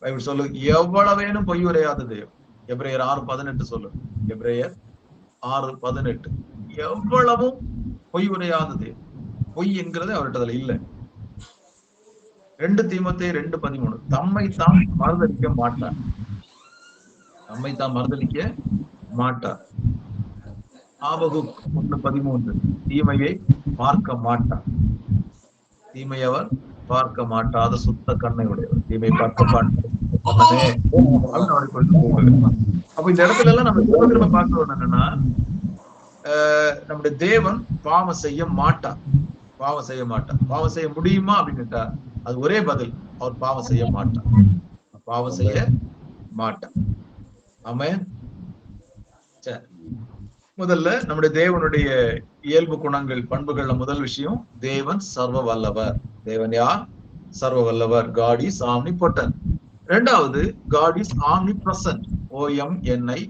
பைபிள் சொல்லு, எவ்வளவேனும் பொய் உரையாத தேவன். எபிரேயர் 6:18 சொல்லு. எபிரேயர் 6:18 எவ்வளவும் பொய் உரையாத தேவன். பொய் என்கிறது அவர்கிட்ட இல்லை. 2 தீமோத்தேயு 2:13 தம்மைத்தான் மறுதலிக்க மாட்டார், தம்மைத்தான் மறுதலிக்க மாட்டார். ஆபகுக் 1:13 தீமையை பார்க்க மாட்டார், தீமை அவர் பார்க்க மாட்டாத சுத்த கண்ணை உடையவர், தீமை பார்க்க மாட்டார். அப்ப இந்த இடத்துல எல்லாம் நம்ம திரும்ப பார்க்கிறோம் என்னன்னா, நம்முடைய தேவன் பாவம் செய்ய மாட்டார், பாவம் செய்ய மாட்டார். பாவம் செய்ய முடியுமா அப்படின்னு கேட்டா அது ஒரே பதில், அவர் பாவம் செய்ய மாட்டார், பாவம் செய்ய மாட்டார். ஆமென். சரி, முதல்ல நம்முடைய தேவனுடைய இயல்பு குணங்கள் பண்புகள்ல முதல் விஷயம், தேவன் சர்வ வல்லவர். தேவன் யார்? சர்வ வல்லவர். God is omnipotent. இரண்டாவது, God is omnipresent. OMNIPRESENT.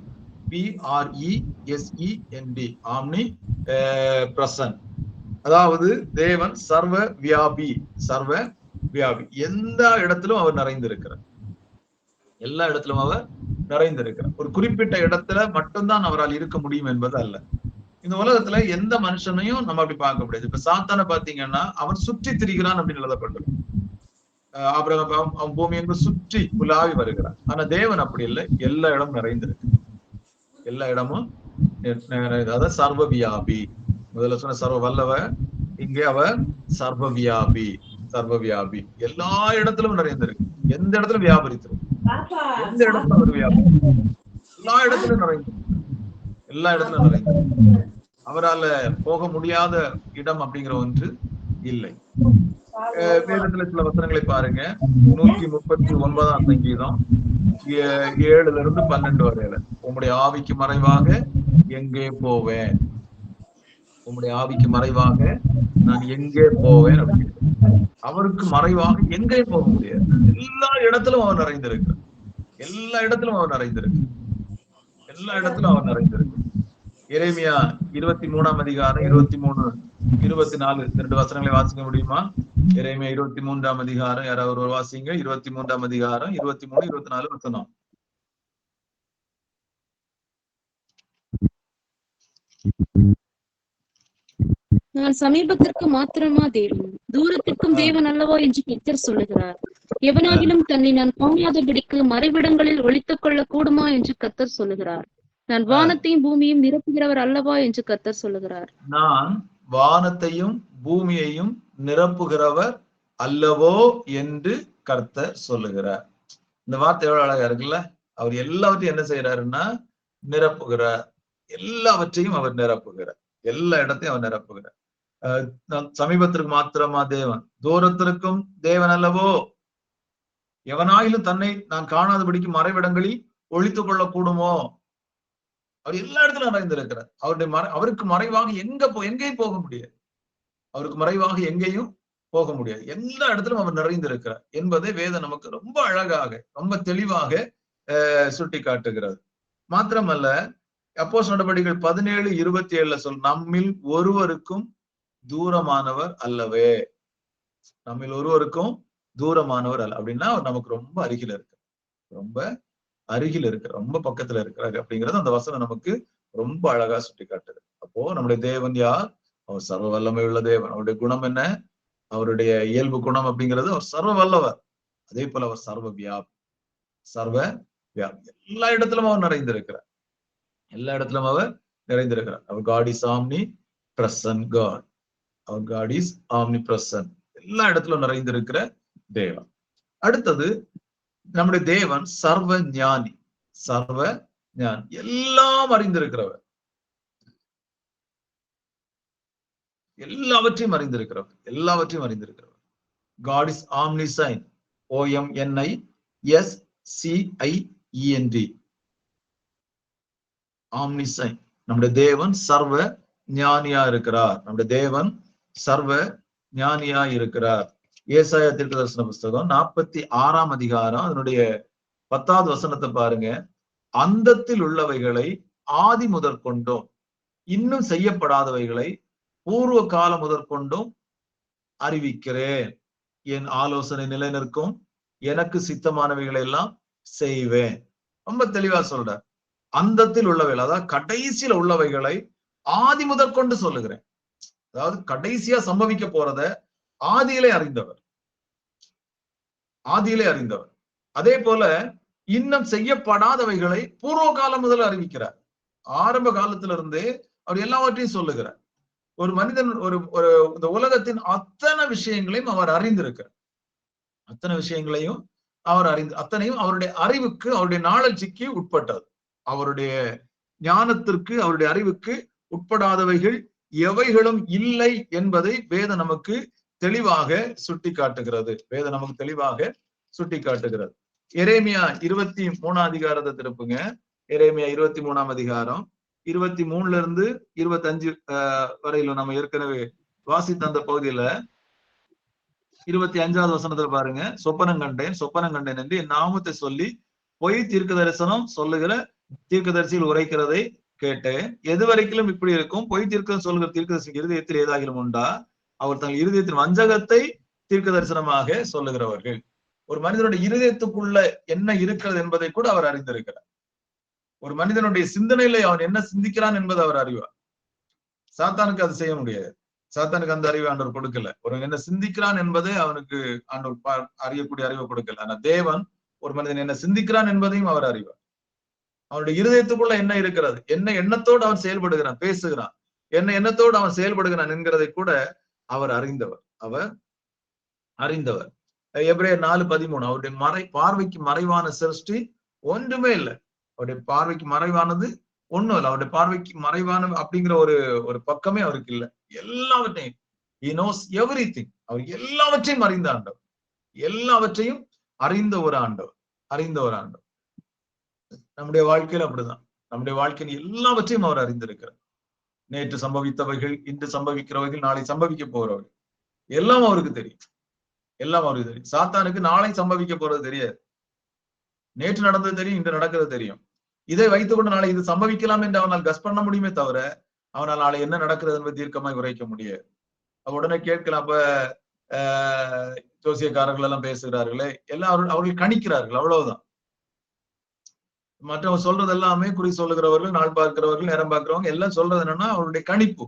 omnipresent. அதாவது தேவன் சர்வ வியாபி, சர்வ வியாபி. எந்த இடத்திலும் அவர் நிறைந்திருக்கிறார், எல்லா இடத்திலும் அவர் நிறைந்திருக்கிறார். ஒரு குறிப்பிட்ட இடத்துல மட்டும்தான் அவரால் இருக்க முடியும் என்பது அல்ல. இந்த உலகத்துல எந்த மனுஷனையும் நம்ம அப்படி பார்க்க முடியாது. இப்ப சாத்தானை பாத்தீங்கன்னா அவன் சுற்றி திரிகிறான் அப்படின்னு எழுதப்பட்டது. அவன் பூமி என்று சுற்றி உலாவி வருகிறான். ஆனா தேவன் அப்படி இல்லை, எல்லா இடமும் நிறைந்திருக்கு, எல்லா இடமும். அதாவது சர்வ வியாபி. முதல்ல சொன்ன சர்வ வல்லவர், இங்கே அவர் சர்வ வியாபி, சர்வ வியாபி. எல்லா இடத்திலும் நிறைந்திருக்கு, எந்த இடத்துல வியாபரித்திருக்கு, எந்த இடத்துல அவர் வியாபரி, எல்லா இடத்திலும் நிறைந்திருக்கு, எல்லா இடத்திலும் நிறைந்திருக்கு. அவரால் போக முடியாத இடம் அப்படிங்கிற ஒன்று இல்லை. வேதத்துல சில வசனங்களை பாருங்க. 139 சங்கீதம் 7-12 வரையில, உம்முடைய ஆவிக்கு மறைவாக எங்கே போவேன், உம்முடைய ஆவிக்கு மறைவாக நான் எங்கே போவேன் அப்படின்னு. அவருக்கு மறைவாக எங்கே போக முடியாது, எல்லா இடத்திலும் அவர் நிறைந்திருக்கு, எல்லா இடத்திலும் அவர் நிறைந்திருக்கு, எல்லா இடத்திலும் அவர் நிறைந்திருக்கு. எரேமியா 23 23, 24 2 வசனங்களை வாசிக்க முடியுமா? எரேமியா 23 யாராவது ஒரு வாசிங்க. 23 23, 24 வசனம். நான் சமீபத்திற்கு மாத்திரமா தேவன், தூரத்திற்கும் தேவன் அல்லவா என்று கர்த்தர் சொல்லுகிறார். எவனாகிலும் தன்னை நான் காணாதபடிக்கு மறைவிடங்களில் ஒளித்துக் கொள்ள கூடுமா என்று கர்த்தர் சொல்லுகிறார். நான் வானத்தையும் பூமியையும் நிரப்புகிறவர் அல்லவா என்று கர்த்தர் சொல்லுகிறார். நான் வானத்தையும் பூமியையும் நிரப்புகிறவர் அல்லவோ என்று கர்த்தர் சொல்லுகிறார். இந்த வார்த்தை எவ்வளவு அழகா இருக்குல்ல. அவர் எல்லாவற்றையும் என்ன செய்யறாருன்னா நிரப்புகிறார். எல்லாவற்றையும் அவர் நிரப்புகிறார். எல்லா இடத்தையும் அவர் நிரப்புகிறார். சமீபத்திற்கு மாத்திரமா தேவன், தூரத்திற்கும் தேவன் அல்லவோ. எவனாயிலும் தன்னை நான் காணாதபடிக்கு மறைவிடங்களில் ஒழித்துக் கொள்ள கூடுமோ. அவர் எல்லா இடத்திலும் நிறைந்திருக்கிறார். அவருக்கு மறைவாக எங்கேயும் போக முடியாது. அவருக்கு மறைவாக எங்கேயும் போக முடியாது. எல்லா இடத்திலும் அவர் நிறைந்திருக்கிறார் என்பதை வேதம் நமக்கு ரொம்ப அழகாக, ரொம்ப தெளிவாக சுட்டி காட்டுகிறது. மாத்திரமல்ல, அப்போஸ்தலர் நடபடிகள் 17:27 சொல், நம்மில் ஒருவருக்கும் தூரமானவர் அல்லவே. நம்மில் ஒருவருக்கும் தூரமானவர் அல்ல. அப்படின்னா அவர் நமக்கு ரொம்ப அருகில இருக்கு, ரொம்ப அருகில் இருக்கிற, ரொம்ப பக்கத்துல இருக்கிறாரு அப்படிங்கிறது அந்த வசனம் நமக்கு ரொம்ப அழகா சுட்டி காட்டுது. அப்போ நம்முடைய தேவன் யார்? அவர் சர்வ வல்லமை உள்ள தேவன். அவருடைய குணம் என்ன? அவருடைய இயல்பு குணம் அப்படிங்கிறது அவர் சர்வ வல்லவர். அதே போல அவர் சர்வ வியாபி. சர்வ வியாபி. எல்லா இடத்திலும் அவர் நிறைந்திருக்கிறார். எல்லா இடத்திலும் அவர் நிறைந்திருக்கிறார். அவர் God is omnipresent God. அவர் காட் இஸ் ஆம்னி பிரசன்ட். எல்லா இடத்திலும் நிறைந்திருக்கிற தேவன். அடுத்தது, நம்முடைய தேவன் சர்வ ஞானி. சர்வ ஞானி, எல்லாம் அறிந்திருக்கிறவர், எல்லாவற்றையும் அறிந்திருக்கிறவர், எல்லாவற்றையும் அறிந்திருக்கிறவர். God is omniscient. OMNISCIENT. omniscient. நம்முடைய தேவன் சர்வ ஞானியா இருக்கிறார். நம்முடைய தேவன் சர்வ ஞானியா இருக்கிறார். ஏசாயா தீர்க்கதரிசன புஸ்தகம் 46ஆம் அதிகாரம் அதனுடைய 10வது வசனத்தை பாருங்க. அந்தத்தில் உள்ளவைகளை ஆதி முதற்கொண்டும் இன்னும் செய்யப்படாதவைகளை பூர்வ காலம் முதற்கொண்டும் அறிவிக்கிறேன். என் ஆலோசனை நிலைநிற்கும், எனக்கு சித்தமானவைகளை எல்லாம் செய்வேன். ரொம்ப தெளிவா சொல்ற. அந்தத்தில் உள்ளவைகள், அதாவது கடைசியில உள்ளவைகளை ஆதி முதற்கொண்டு சொல்லுகிறேன். அதாவது கடைசியா சம்பவிக்க போறத ஆதியிலே அறிந்தவர், ஆதியிலே அறிந்தவர். அதே போல இன்னும் செய்யப்படாதவைகளை பூர்வ காலம் முதல் அறிவிக்கிறார். ஆரம்ப காலத்திலிருந்தே அவர் எல்லாவற்றையும் சொல்லுகிறார். ஒரு மனிதன் இந்த உலகத்தின் அத்தனை விஷயங்களையும் அவர் அறிந்திருக்கிறார். அத்தனை விஷயங்களையும் அவர் அத்தனையும் அவருடைய அறிவுக்கு, அவருடைய நாலேஜுக்கு உட்பட்டது. அவருடைய ஞானத்திற்கு, அவருடைய அறிவுக்கு உட்படாதவைகள் எவைகளும் இல்லை என்பதை வேதம் நமக்கு தெளிவாக சுட்டி காட்டுகிறது. வேதம் நமக்கு தெளிவாக சுட்டி காட்டுகிறது. எரேமியா 23ஆம் அதிகாரத்தை திருப்புங்க. எரேமியா 23ஆம் அதிகாரம் 23 25 வரையில நம்ம ஏற்கனவே வாசித்த அந்த பகுதியில 25வது வசனத்துல பாருங்க. சொப்பனம் கண்டேன் என்று என் நாமத்தை சொல்லி பொய் தீர்க்க தரிசனம் சொல்லுகிற தீர்க்கதரிசியில் உரைக்கிறதை கேட்டேன். எது வரைக்கும் இப்படி இருக்கும்? பொய் தீர்க்க சொல்லுகிற தீர்க்கதரிசி இருதயத்தில் ஏதாகிலும் உண்டா? அவர் தங்கள் இருதயத்தின் வஞ்சகத்தை தீர்க்க தரிசனமாக சொல்லுகிறவர்கள். ஒரு மனிதனுடைய இருதயத்துக்குள்ள என்ன இருக்கிறது என்பதை கூட அவர் அறிந்திருக்கிறார். ஒரு மனிதனுடைய சிந்தனையில அவன் என்ன சிந்திக்கிறான் என்பதை அவர் அறிவார். சாத்தானுக்கு அது செய்ய முடியாது. சாத்தானுக்கு அந்த அறிவை ஆண்டவர் கொடுக்கல. ஒரு என்ன சிந்திக்கிறான் என்பதை அவனுக்கு ஆண்டவர் அறியக்கூடிய அறிவை கொடுக்கல. ஆனா தேவன் ஒரு மனிதன் என்ன சிந்திக்கிறான் என்பதையும் அவர் அறிவார். அவனுடைய இருதயத்துக்குள்ள என்ன இருக்கிறது, என்ன எண்ணத்தோடு அவன் செயல்படுகிறான், பேசுகிறான், என்ன எண்ணத்தோடு அவன் செயல்படுகிறான் என்கிறதை கூட அவர் அறிந்தவர். அவர் அறிந்தவர். எபிரேயர் 4:13 அவருடைய பார்வைக்கு மறைவான சிருஷ்டி ஒன்றுமே இல்லை. அவருடைய பார்வைக்கு மறைவானது ஒண்ணும் இல்லை. அவருடைய பார்வைக்கு மறைவான அப்படிங்கிற ஒரு பக்கமே அவருக்கு இல்லை. எல்லாவற்றையும் he knows everything. அவர் எல்லாவற்றையும் அறிந்த ஆண்டவர், எல்லாவற்றையும் அறிந்த ஒரு ஆண்டவர். நம்முடைய வாழ்க்கையில அப்படிதான். நம்முடைய வாழ்க்கையில் எல்லாவற்றையும் அவர் அறிந்திருக்கிறார். நேற்று சம்பவித்தவைகள், இன்று சம்பவிக்கிறவைகள், நாளை சம்பவிக்க போறவர்கள் எல்லாம் அவருக்கு தெரியும். சாத்தானுக்கு நாளை சம்பவிக்க போறது தெரியாது. நேற்று நடந்தது தெரியும், இன்று நடக்கிறது தெரியும். இதை வைத்துக்கொண்டு நாளை இது சம்பவிக்கலாம் என்று அவனால் கஸ் பண்ண முடியுமே தவிர அவனால் நாளை என்ன நடக்கிறது என்பதை தீர்க்கமாய் உரைக்க முடியாது. உடனே கேட்கலாம், அப்ப ஜோசியக்காரர்கள் எல்லாம் பேசுகிறார்களே, எல்லாம் அவர்கள் கணிக்கிறார்கள், அவ்வளவுதான். மற்றவங்க சொல்றது எல்லாமே குறி சொல்லுகிறவர்கள், நாள் பார்க்கிறவர்கள், நேரம் பார்க்கிறவங்க எல்லாம் சொல்றது என்னன்னா அவருடைய கணிப்பு.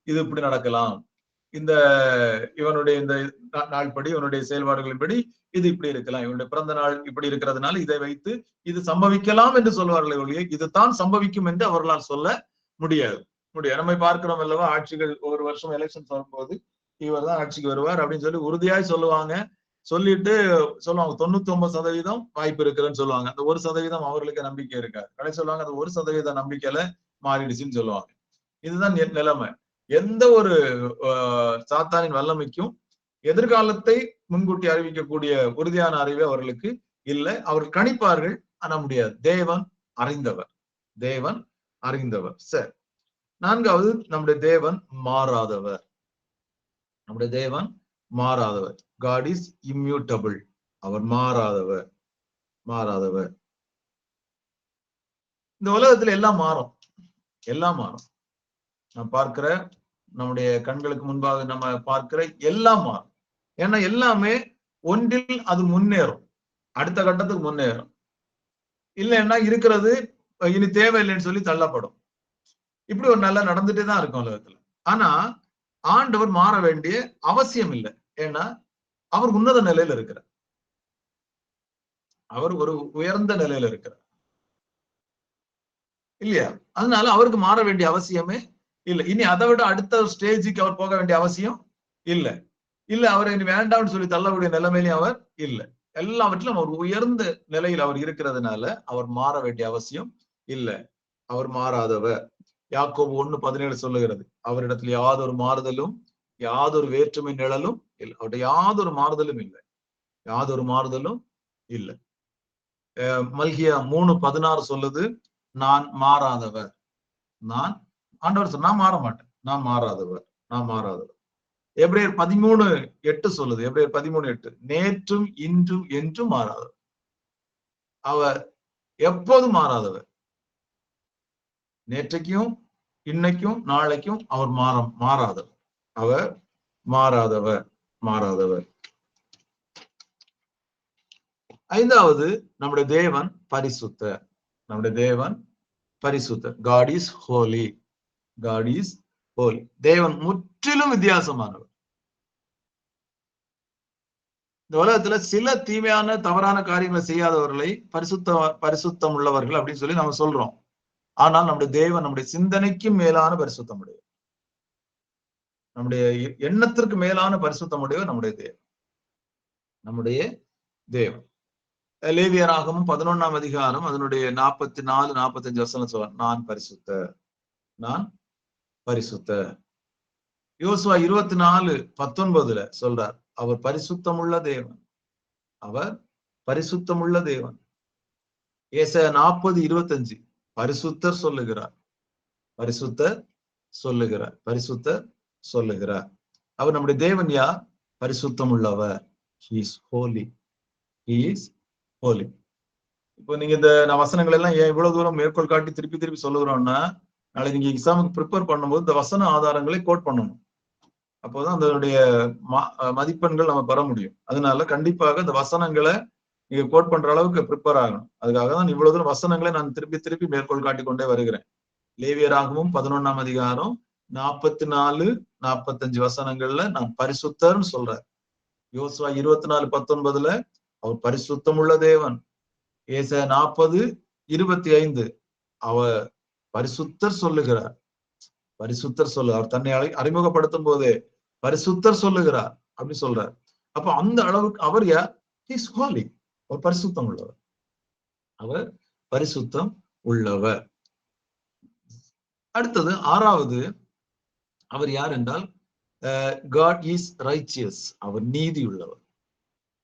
இது இப்படி நடக்கலாம், இந்த இவனுடைய இந்த நாள்படி, இவனுடைய செயல்பாடுகளின்படி இது இப்படி இருக்கலாம், இவனுடைய பிறந்த நாள் இப்படி இருக்கிறதுனால இதை வைத்து இது சம்பவிக்கலாம் என்று சொல்வார்களே ஒழிய இதுதான் சம்பவிக்கும் என்று அவர்களால் சொல்ல முடியாது. நம்ம பார்க்கிறோம் அல்லவா, ஆட்சிகள் ஒவ்வொரு வருஷம் எலெக்ஷன் வரும்போது இவர் தான் ஆட்சிக்கு வருவார் அப்படின்னு சொல்லி உறுதியாய் சொல்லுவாங்க. சொல்லிட்டு சொல்லுவாங்க 99% வாய்ப்பு இருக்குன்னு சொல்லுவாங்க. அந்த 1% அவர்களுக்கு நம்பிக்கை இருக்காது. கடைசி சொல்லுவாங்க அந்த 1% நம்பிக்கையில மாறிடுச்சுன்னு சொல்லுவாங்க. இதுதான் நிலைமை. எந்த ஒரு சாத்தானின் வல்லமைக்கும் எதிர்காலத்தை முன்கூட்டி அறிவிக்கக்கூடிய உறுதியான அறிவு அவர்களுக்கு இல்லை. அவர்கள் கணிப்பார்கள், ஆனா முடியாது. தேவன் அறிந்தவர், தேவன் அறிந்தவர். சரி, நான்காவது, நம்முடைய தேவன் மாறாதவர். நம்முடைய தேவன் மாறாதவர். God is immutable. அவர் மாறாதவர், மாறாதவர். இந்த உலகத்துல எல்லாம் மாறும், எல்லாம் மாறும். நான் பார்க்கிற, நம்முடைய கண்களுக்கு முன்பாக நம்ம பார்க்கிற எல்லாம் மாறும். ஏன்னா எல்லாமே ஒன்றில் அது முன்னேறும், அடுத்த கட்டத்துக்கு முன்னேறும். இல்லைன்னா இருக்கிறது இனி தேவையில்லைன்னு சொல்லி தள்ளப்படும். இப்படி ஒரு நல்லா நடந்துட்டே தான் இருக்கும் உலகத்துல. ஆனா ஆண்டவர் மாற வேண்டிய அவசியம் இல்லை. ஏன்னா அவர் உன்னத நிலையில இருக்கிறார், அவர் ஒரு உயர்ந்த நிலையில இருக்கிறார் இல்லையா? அதனால அவருக்கு மாற வேண்டிய அவசியமே இல்லை. இனி அதை விட அடுத்த ஸ்டேஜுக்கு அவர் போக வேண்டிய அவசியம் இல்லை. இல்ல அவரை இனி வேண்டாம்னு சொல்லி தள்ளக்கூடிய நிலைமையிலும் அவர் இல்லை. எல்லாவற்றிலும் அவர் உயர்ந்த நிலையில் அவர் இருக்கிறதுனால அவர் மாற வேண்டிய அவசியம் இல்லை. அவர் மாறாதவர். யாக்கோபு 1:17 சொல்லுகிறது, அவரிடத்தில் யாதொரு மாறுதலும் யாதொரு வேற்றுமை நிழலும் இல்லை. அவருடைய யாதொரு மாறுதலும் இல்லை, யாதொரு மாறுதலும் இல்லை. மல்கியா 3:16 சொல்லுது, நான் மாறாதவர். நான், ஆண்டவர் சொன்ன, நான் மாற மாட்டேன், நான் மாறாதவர், நான் மாறாதவர். எபிரேயர் 13:8 சொல்லுது, எபிரேயர் 13:8, நேற்றும் இன்றும் என்றும் மாறாதவர். அவர் எப்போதும் மாறாதவர். நேற்றைக்கும் இன்னைக்கும் நாளைக்கும் அவர் மாறாதவர். அவர் மாறாதவர், மாறாதவர். ஐந்தாவது, நம்முடைய தேவன் பரிசுத்தர். நம்முடைய தேவன் பரிசுத்தர். God is holy, God is holy. தேவன் முற்றிலும் வித்தியாசமானவர். இந்த உலகத்துல சில தீமையான தவறான காரியங்களை செய்யாதவர்களை பரிசுத்தம் உள்ளவர்கள் அப்படின்னு சொல்லி நம்ம சொல்றோம். ஆனால் நம்முடைய தேவன் நம்முடைய சிந்தனைக்கும் மேலான பரிசுத்தம் உடையவர், நம்முடைய எண்ணத்திற்கு மேலான பரிசுத்தம் உடையவர் நம்முடைய தேவன், நம்முடைய தேவன். லேவியராகமும் 11ஆம் அதிகாரம் அதனுடைய 44, 45 வசனம் சொல்றார், நான் பரிசுத்தர், நான் பரிசுத்தர். யோசுவா 24:19 சொல்றார், அவர் பரிசுத்தமுள்ள தேவன், அவர் பரிசுத்தமுள்ள தேவன். ஏசாயா 40:25 பரிசுத்தர் சொல்லுகிறார், பரிசுத்தர் சொல்லுகிறார், பரிசுத்தர் சொல்லுகிறார். அவர் நம்முடைய தேவன் யார்? பரிசுத்தம் உள்ளவர். He is holy, he is holy. இப்போ நீங்க இந்த வசனங்கள் எல்லாம் ஏன் இவ்வளவு தூரம் மேற்கோள் காட்டி திருப்பி திருப்பி சொல்லுகிறோம்னா, நாளை நீங்க எக்ஸாமுக்கு ப்ரிப்பேர் பண்ணும்போது இந்த வசன ஆதாரங்களை கோட் பண்ணணும். அப்போதான் அதனுடைய மதிப்பெண்கள் நம்ம பெற முடியும். அதனால கண்டிப்பாக இந்த வசனங்களை நீங்க கோட் பண்ற அளவுக்கு ப்ரிப்பேர் ஆகணும். அதுக்காக தான் இவ்வளவு தூரம் வசனங்களை நான் திருப்பி திருப்பி மேற்கோள் காட்டிக்கொண்டே வருகிறேன். லேவியராகவும் 11ஆம் அதிகாரம் 44, 45 வசனங்கள்ல நான் பரிசுத்தர்னு சொல்றேன். யோசுவா 24:19 அவர் பரிசுத்தம் உள்ள தேவன். ஏசாயா 40:25 அவர் பரிசுத்தர் சொல்லுகிறார், பரிசுத்தர் அவர் தன்னை அறிமுகப்படுத்தும் போதே பரிசுத்தர் சொல்லுகிறார் அப்படின்னு சொல்றார். அப்ப அந்த அளவுக்கு அவர் யார்? இஸ் ஹோலி, அவர் பரிசுத்தம் உள்ளவர், அவர் பரிசுத்தம் உள்ளவர். அடுத்தது ஆறாவது, அவர் யார் என்றால் God is righteous, அவர் நீதி உள்ளவர்,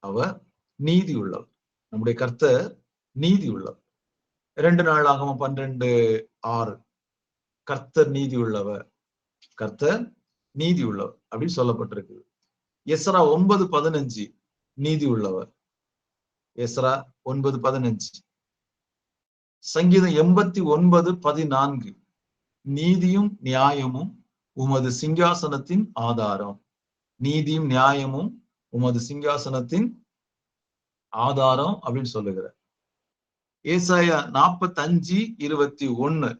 அவர் நீதி உள்ளவர். நம்முடைய கர்த்தர் நீதி உள்ளவர். 2 நாளாகமம் 12:6 கர்த்தர் நீதி உள்ளவர், கர்த்தர் நீதி உள்ளவர் அப்படின்னு சொல்லப்பட்டிருக்கு. எஸ்ரா 9:15 நீதி உள்ளவர், எஸ்ரா 9:15. சங்கீதம் 89:14 நீதியும் நியாயமும் உமது சிங்காசனத்தின் ஆதாரம், நீதியும் நியாயமும் உமது சிங்காசனத்தின் ஆதாரம் அப்படின்னு சொல்லுகிறார். ஏசாயா 45:21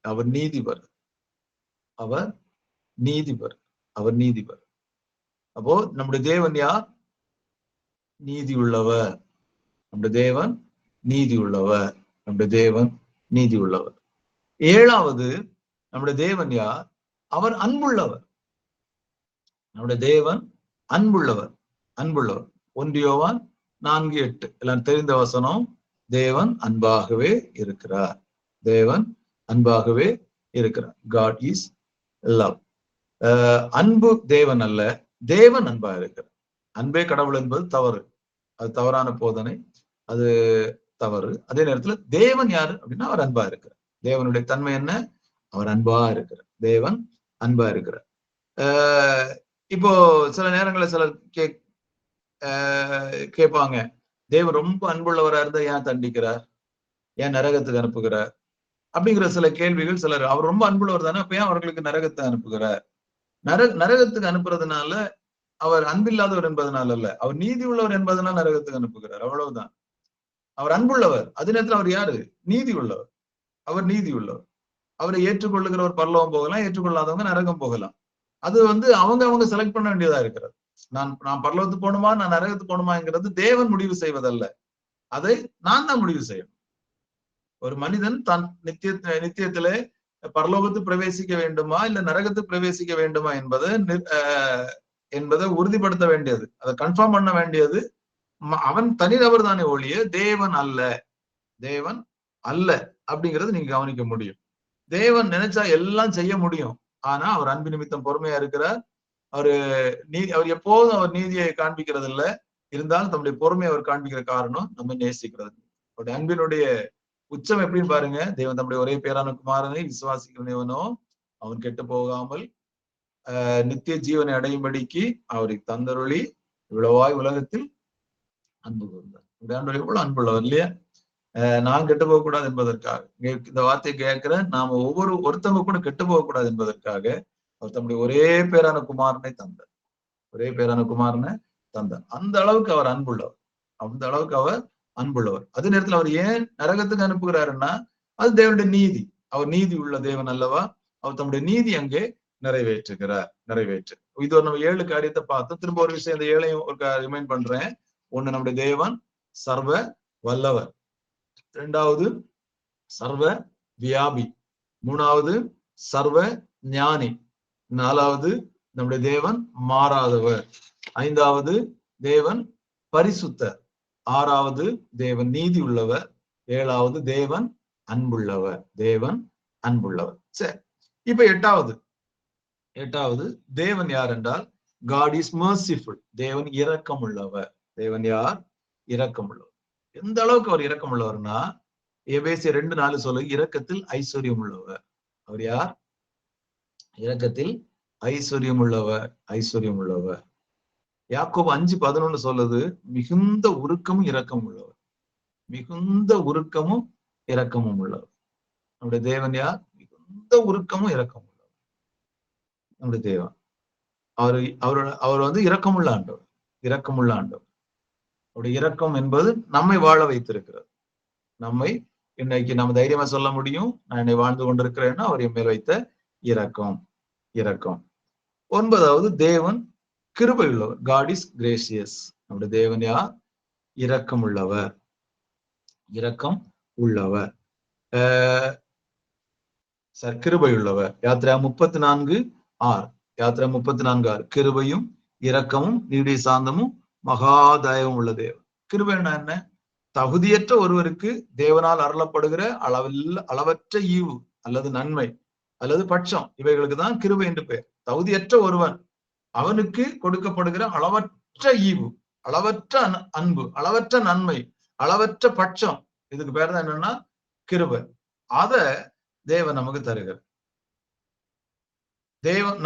அவர் நீதிபர், அவர் நீதிபர், அவர் நீதிபர். அப்போ நம்முடைய தேவன் யார்? நீதி உள்ளவர். நம்முடைய தேவன் நீதி உள்ளவர். நம்முடைய தேவன் நீதி உள்ளவர். 7வது நம்முடைய தேவன் யார்? அவர் அன்புள்ளவர். நம்முடைய தேவன் அன்புள்ளவர், அன்புள்ளவர். 1 யோவான் 4:8 எல்லாம் தெரிந்த வசனம். தேவன் அன்பாகவே இருக்கிறார். தேவன் அன்பாகவே இருக்கிறார். God is love. அன்பு தேவன் அல்ல, தேவன் அன்பா இருக்கிறார். அன்பே கடவுள் என்பது தவறு, அது தவறான போதனை, அது தவறு. அதே நேரத்துல தேவன் யாரு அப்படின்னா அவர் அன்பா இருக்கிறார். தேவனுடைய தன்மை என்ன? அவர் அன்பா இருக்கிறார். தேவன் அன்பா இருக்கிறார். இப்போ சில நேரங்களில் சிலர் கேட்பாங்க, தேவன் ரொம்ப அன்புள்ளவரா இருந்தா ஏன் தண்டிக்கிறார், ஏன் நரகத்துக்கு அனுப்புகிறார் அப்படிங்கிற சில கேள்விகள். சிலர் அவர் ரொம்ப அன்புள்ளவர் தானே, அப்ப ஏன் அவர்களுக்கு நரகத்தை அனுப்புகிறார்? நரகத்துக்கு அனுப்புறதுனால அவர் அன்பில்லாதவர் என்பதனால அல்ல, அவர் நீதி உள்ளவர் என்பதனால் நரகத்துக்கு அனுப்புகிறார், அவ்வளவுதான். அவர் அன்புள்ளவர், அதே நேரத்தில் அவர் யாரு? நீதி உள்ளவர். அவர் நீதி உள்ளவர். அவரை ஏற்றுக்கொள்ளுகிறவர் பரலோகம் போகலாம், ஏற்றுக்கொள்ளாதவங்க நரகம் போகலாம். அது அவங்க செலக்ட் பண்ண வேண்டியதா இருக்கிறது. நான் பரலோகத்துக்கு போகணுமா, நான் நரகத்துக்கு போகணுமாங்கிறது தேவன் முடிவு செய்வதல்ல, அதை நான் தான் முடிவு செய்யணும். ஒரு மனிதன் தான் நித்தியத்திலே பரலோகத்து பிரவேசிக்க வேண்டுமா இல்ல நரகத்து பிரவேசிக்க வேண்டுமா என்பதை உறுதிப்படுத்த வேண்டியது, அதை கன்ஃபார்ம் பண்ண வேண்டியது அவன் தனிநபர் தானே ஒழிய தேவன் அல்ல. தேவன் அல்ல அப்படிங்கிறது நீங்க கவனிக்க முடியும். தேவன் நினைச்சா எல்லாம் செய்ய முடியும். ஆனா அவர் அன்பு நிமித்தம் பொறுமையா இருக்கிறார். அவர் எப்போதும் அவர் நீதியை காண்பிக்கிறது இல்லை, இருந்தாலும் தம்முடைய பொறுமையை அவர் காண்பிக்கிற காரணம் நம்ம நேசிக்கிறது. அவருடைய அன்பினுடைய உச்சம் எப்படின்னு பாருங்க. தேவன் தம்முடைய ஒரே பேரான குமாரனை விசுவாசிக்கிறவனோ அவன் கெட்டு போகாமல் நித்திய ஜீவனை அடையும்படிக்கு அவரை தந்தருளி இவ்வளவாய் உலகத்தில் அன்பு கூர்ந்தார். எவ்வளவு அன்புள்ளவர் இல்லையா? நான் கெட்டு போகக்கூடாது என்பதற்காக, இந்த வார்த்தையை கேட்கிற நாம ஒருத்தவங்க கூட கெட்டு போகக்கூடாது என்பதற்காக அவர் தம்முடைய ஒரே பேரான குமாரனை தந்தார். ஒரே பேரான குமாரனை தந்தார். அந்த அளவுக்கு அவர் அன்புள்ளவர், அந்த அளவுக்கு அவர் அன்புள்ளவர். அதே நேரத்தில் அவர் ஏன் நரகத்துக்கு அனுப்புகிறாருன்னா அது தேவனுடைய நீதி. அவர் நீதி உள்ள தேவன் அல்லவா? அவர் தம்முடைய நீதி அங்கே நிறைவேற்று. இது நம்ம 7 காரியத்தை பார்த்தோம். திரும்ப ஒரு விஷயம், இந்த 7ஐயும் ஒரு ரிமைண்ட் பண்றேன். ஒண்ணு, நம்முடைய தேவன் சர்வ வல்லவர். 2வது சர்வ வியாபி. 3வது சர்வ ஞானி. 4வது நம்முடைய தேவன் மாறாதவர். 5வது தேவன் பரிசுத்தர். 6வது தேவன் நீதி உள்ளவர். 7வது தேவன் அன்புள்ளவர். தேவன் அன்புள்ளவர். சரி, இப்ப 8வது தேவன் யார் என்றால் God is merciful. தேவன் இரக்கம் உள்ளவர். தேவன் யார்? இரக்கம் உள்ளவர். எந்த அளவுக்கு அவர் இரக்கம் உள்ளவர்னா எபேசியர் 2:4 சொல்லு, இரக்கத்தில் ஐஸ்வர்யம் உள்ளவர். அவர் யார்? இரக்கத்தில் ஐஸ்வர்யம் உள்ளவர். யாக்கோபு 5:11 சொல்லுது, மிகுந்த உருக்கமும் இரக்கம் உள்ளவர். மிகுந்த உருக்கமும் இரக்கமும் உள்ளவர். நம்முடைய தேவன் யார்? மிகுந்த உருக்கமும் இரக்கம் உள்ளவர். நம்முடைய தேவன் அவர் இரக்கமுள்ள ஆண்டவர். அவருடைய இரக்கம் என்பது நம்மை வாழ வைத்திருக்கிறது. நம்மை இன்னைக்கு நம்ம தைரியமா சொல்ல முடியும், நான் என்னை வாழ்ந்து கொண்டிருக்கிறேன்னா அவர் என் மேல் வைத்த இரக்கம். 9வது தேவன் கிருபை உள்ளவர். God is gracious. நம்முடைய தேவன் யார்? இரக்கம் உள்ளவர். கிருபை உள்ளவர். யாத்திரா 34:6 கிருபையும் இரக்கமும் நீடிய சாந்தமும் மகாதயவும் உள்ள தேவன். கிருபை என்ன? தகுதியற்ற ஒருவருக்கு தேவனால் அருளப்படுகிற அளவற்ற ஈவு அல்லது நன்மை அல்லது பட்சம், இவைகளுக்கு தான் கிருபை என்று பெயர். தகுதியற்ற ஒருவன், அவனுக்கு கொடுக்கப்படுகிற அளவற்ற ஈவு, அளவற்ற அன்பு, அளவற்ற நன்மை, அளவற்ற பட்சம், இதுக்கு பேர் தான் என்னன்னா கிருபை. அத தேவன் நமக்கு தருகிறார்.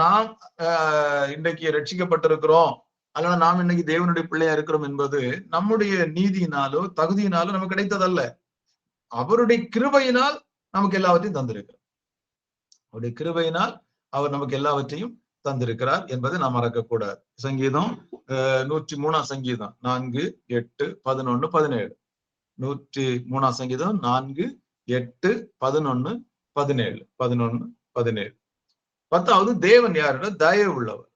நாம் இன்றைக்கு ரட்சிக்கப்பட்டிருக்கிறோம் அல்லது நாம் இன்னைக்கு தேவனுடைய பிள்ளையா இருக்கிறோம் என்பது நம்முடைய நீதியினாலோ தகுதியினாலோ நமக்கு கிடைத்ததல்ல. அவருடைய கிருபையினால் நமக்கு எல்லாவற்றையும் தந்திருக்கிறார். அவருடைய கிருபையினால் அவர் நமக்கு எல்லாவற்றையும் தந்திருக்கிறார் என்பதை நாம் மறக்கக்கூடாது. சங்கீதம் 103 சங்கீதம் 4, 8, 11, 17. 103 சங்கீதம் 4, 8, 11, 17. 11, 17. 10வது தேவன் யாருன்னா தயவு உள்ளவர்.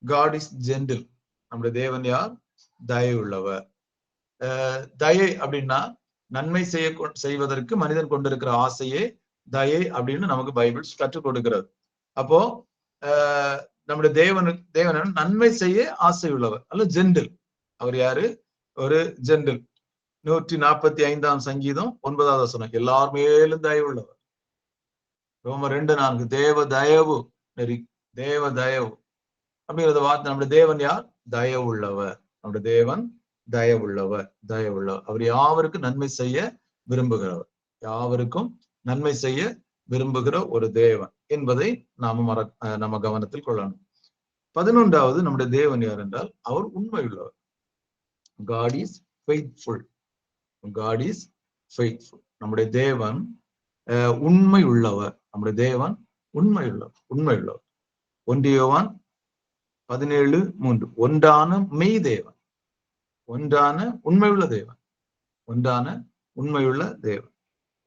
God is gentle. நம்முடைய தேவன் யார்? தயவு உள்ளவர். தயை அப்படின்னா நன்மை செய்வதற்கு மனிதன் கொண்டிருக்கிற ஆசையே தயை அப்படின்னு நமக்கு பைபிள் கற்றுக் கொடுக்கிறது. அப்போ நம்முடைய தேவன் நன்மை செய்ய ஆசை உள்ளவர் அல்ல ஜென்டில். அவர் யாரு? ஒரு ஜென்டில். 145 சங்கீதம் 9வது வசனம், எல்லார் மேலும் தயவு உள்ளவர். ரோமர் 2:4 தேவ தயவு நெறி, தேவ தயவு அப்படிங்கிறத வார்த்தை. நம்முடைய தேவன் யார்? தயவு உள்ளவர். நம்முடைய தேவன் தயவுள்ளவர். தயவுள்ளவர். அவர் யாவருக்கும் நன்மை செய்ய விரும்புகிறவர். யாவருக்கும் நன்மை செய்ய விரும்புகிற ஒரு தேவன் என்பதை நம்ம கவனத்தில் கொள்ளணும். 11வது நம்முடைய தேவன் யார் என்றால் அவர் உண்மை உள்ளவர். God is faithful. God is faithful. நம்முடைய தேவன் உண்மை உள்ளவர். நம்முடைய தேவன் உண்மை உள்ளவர். 1 யோவான் 17:3 ஒன்றான மெய் தேவன், ஒன்றான உண்மையுள்ள தேவன், ஒன்றான உண்மையுள்ள தேவன்.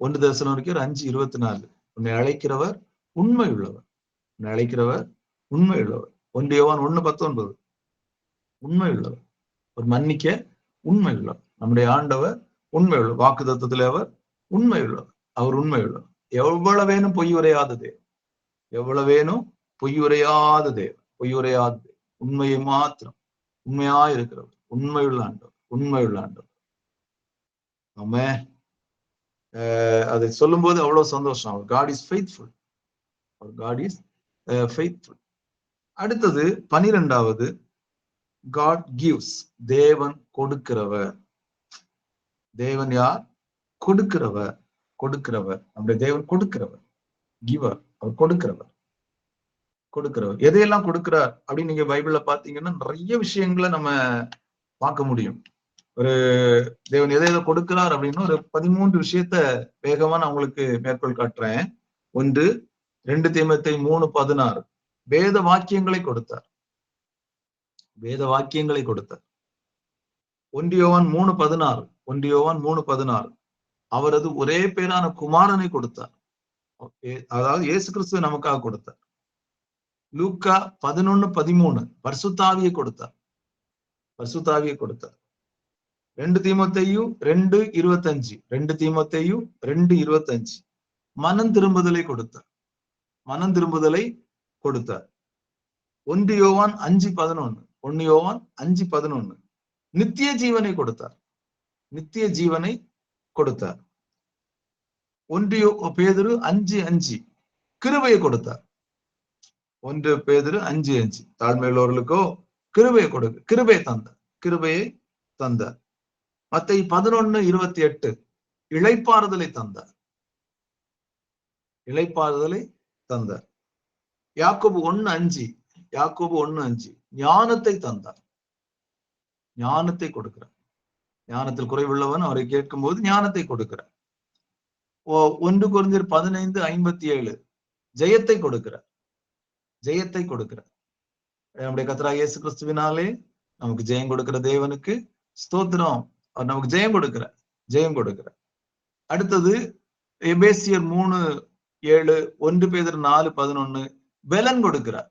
1 தெசலோனிக்கேயர் 5:24 உன்னை அழைக்கிறவர் உண்மை உள்ளவர், உன்னை அழைக்கிறவர் உண்மை உள்ளவர். 1 யோவான் 1:19 உண்மை உள்ளவர், ஒரு மன்னிக்க உண்மை உள்ளவர். நம்முடைய ஆண்டவர் உண்மை உள்ளவர். வாக்கு தத்துவத்தில் அவர் உண்மை உள்ளவர். அவர் உண்மை உள்ளவர். எவ்வளவேனும் பொய் உரையாத தேவன், எவ்வளவேனும் பொய் உரையாத தேவன், பொய் உரையாத தேவன், உண்மையை மாத்திரம் உண்மையா இருக்கிறவர், உண்மையுள்ள ஆண்டவர், உண்மையுள்ள ஆண்டவர். ஆமென். அதை சொல்லும் போது அவ்வளவு சந்தோஷம். அவர் God is faithful. Our God is faithful. அடுத்தது 12வது God gives. தேவன் கொடுக்கிறவர். தேவன் யார்? கொடுக்கிறவர். கொடுக்கிறவர். நம்முடைய தேவன் கொடுக்கிறவர். கிவர். அவர் கொடுக்கிறவர். கொடுக்கிறவர். எதையெல்லாம் கொடுக்கிறார் அப்படின்னு நீங்க பைபிள்ல பாத்தீங்கன்னா நிறைய விஷயங்களை நம்ம பார்க்க முடியும். ஒரு தேவன் எதை கொடுக்கிறார் அப்படின்னு ஒரு 13 விஷயத்த வேகமா நான் உங்களுக்கு மேற்கோள் காட்டுறேன். 1 2 தீமோத்தேயு 3:16 வேத வாக்கியங்களை கொடுத்தார். வேத வாக்கியங்களை கொடுத்தார். 1 யோவான் 3:16 1 யோவான் 3:16 அவரது ஒரே பேரான குமாரனை கொடுத்தார். அதாவது இயேசு கிறிஸ்துவை நமக்காக கொடுத்தார். லூக்கா 11:13 பரிசுத்தாவியை கொடுத்தார். பரிசுத்தாவியை கொடுத்தார். 2 தீமோத்தேயு 2:25 2 தீமோத்தேயு 2:25 மனம் திரும்புதலை கொடுத்தார். மனம் திரும்புதலை கொடுத்தார். 1 யோவான் 5:11 1 யோவான் 5:11 நித்திய ஜீவனை கொடுத்தார். நித்திய ஜீவனை கொடுத்தார். 1 பேதுரு 5:5 கிருபையை கொடுத்தார். 1 பேதுரு 5:5 தாழ்மையுள்ளவர்களுக்கோ கிருபையை கிருபையை தந்தார். கிருபையை தந்தார். மத்தேயு 11:28 இளைப்பாறுதலை தந்தார். இளைப்பாறுதலை தந்தார். யாக்கோபு 1:5 ஞானத்தை தந்தார். ஞானத்தை கொடுக்கிறார். ஞானத்தில் குறைவுள்ளவன் அவரை கேட்கும் போது ஞானத்தை கொடுக்கிறார். 1 கொரிந்தியர் 15:57 ஜெயத்தை கொடுக்கிறார். ஜெயத்தை கொடுக்கிறார். நம்முடைய கர்த்தராகிய இயேசு கிறிஸ்துவினாலே நமக்கு ஜெயம் கொடுக்கிற தேவனுக்கு ஸ்தோத்திரம். அவர் நமக்கு ஜெயம் கொடுக்கிறார். அடுத்தது எபேசியர் 3:7 1 பேதுரு 4:11 பலன் கொடுக்கிறார்.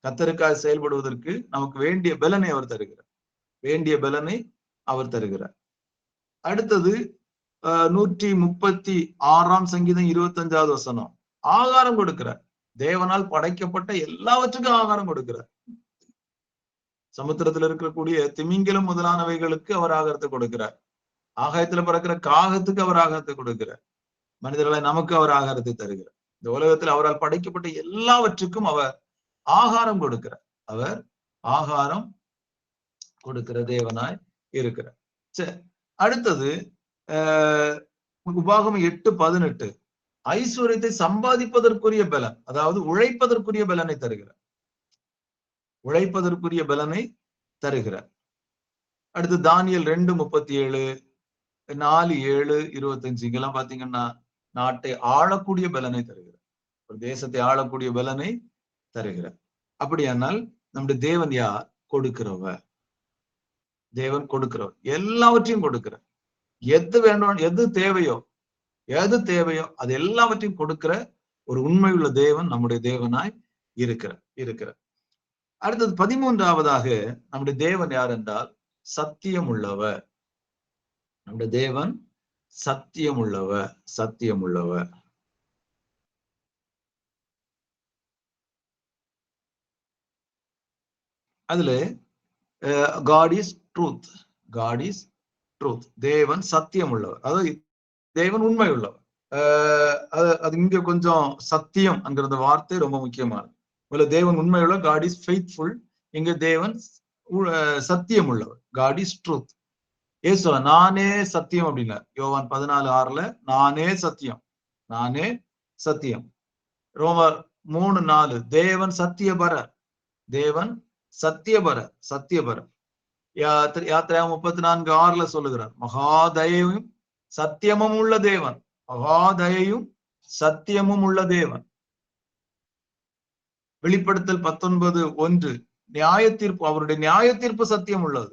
கர்த்தருக்காக செயல்படுவதற்கு நமக்கு வேண்டிய பலனை அவர் தருகிறார். வேண்டிய பலனை அவர் தருகிறார். அடுத்தது 136 சங்கீதம் 25வது வசனம் ஆகாரம் கொடுக்கிறார். தேவனால் படைக்கப்பட்ட எல்லாவற்றுக்கும் ஆகாரம் கொடுக்கிறார். சமுத்திரத்தில் இருக்கக்கூடிய திமிங்கிலம் முதலானவைகளுக்கு அவர் ஆகாரத்தை கொடுக்கிறார். ஆகாயத்துல பறக்கிற காகத்துக்கு அவர் ஆகாரத்தை கொடுக்கிறார். மனிதர்களை நமக்கு அவர் ஆகாரத்தை தருகிறார். இந்த உலகத்தில் அவரால் படைக்கப்பட்ட எல்லாவற்றுக்கும் அவர் ஆகாரம் கொடுக்கிறார். அவர் ஆகாரம் கொடுக்கிற தேவனாய் இருக்கிறார். சரி, அடுத்தது உபாகமம் 8:18 ஐஸ்வர்யத்தை சம்பாதிப்பதற்குரிய பலன், அதாவது உழைப்பதற்குரிய பலனை தருகிறார். உழைப்பதற்குரிய பலனை தருகிறார். அடுத்து தானியேல் 2:37 4:7-25 இங்கெல்லாம் பாத்தீங்கன்னா நாட்டை ஆளக்கூடிய பலனை தருகிறார். ஒரு தேசத்தை ஆளக்கூடிய பலனை தருகிறார். அப்படியானால் நம்முடைய தேவன் யார்? கொடுக்கிறவர். தேவன் கொடுக்கிறவர். எல்லாவற்றையும் கொடுக்கிறார். எது வேண்டும், எது தேவையோ அது எல்லாவற்றையும் கொடுக்கிற ஒரு உண்மையுள்ள தேவன் நம்முடைய தேவனாய் இருக்கிறார். அடுத்தது 13ஆவதாக நம்முடைய தேவன் யார் என்றால் சத்தியம் உள்ளவர். நம்முடைய தேவன் சத்தியம் உள்ளவர். அதுல காட் இஸ் ட்ரூத். தேவன் சத்தியம் உள்ளவர், அதாவது தேவன் உண்மை உள்ளவர். அது இங்க கொஞ்சம் சத்தியம் என்கிற வார்த்தை ரொம்ப முக்கியமானது. தேவன் உண்மை உள்ளவர், காட் இஸ் ஃபெய்த்ஃபுல். இங்க தேவன் சத்தியம் உள்ளவர், காட் இஸ் ட்ரூத். ஏசுவா நானே சத்தியம் அப்படின்னா யோவான் 14:6 நானே சத்தியம். ரோமர் 3:4 தேவன் சத்தியபரர். யாத்திரை 34:6 சொல்லுகிறார் மகாதயையும் சத்தியமும் உள்ள தேவன். வெளிப்படுத்தல் 19:1 அவருடைய நியாய தீர்ப்பு சத்தியம் உள்ளது.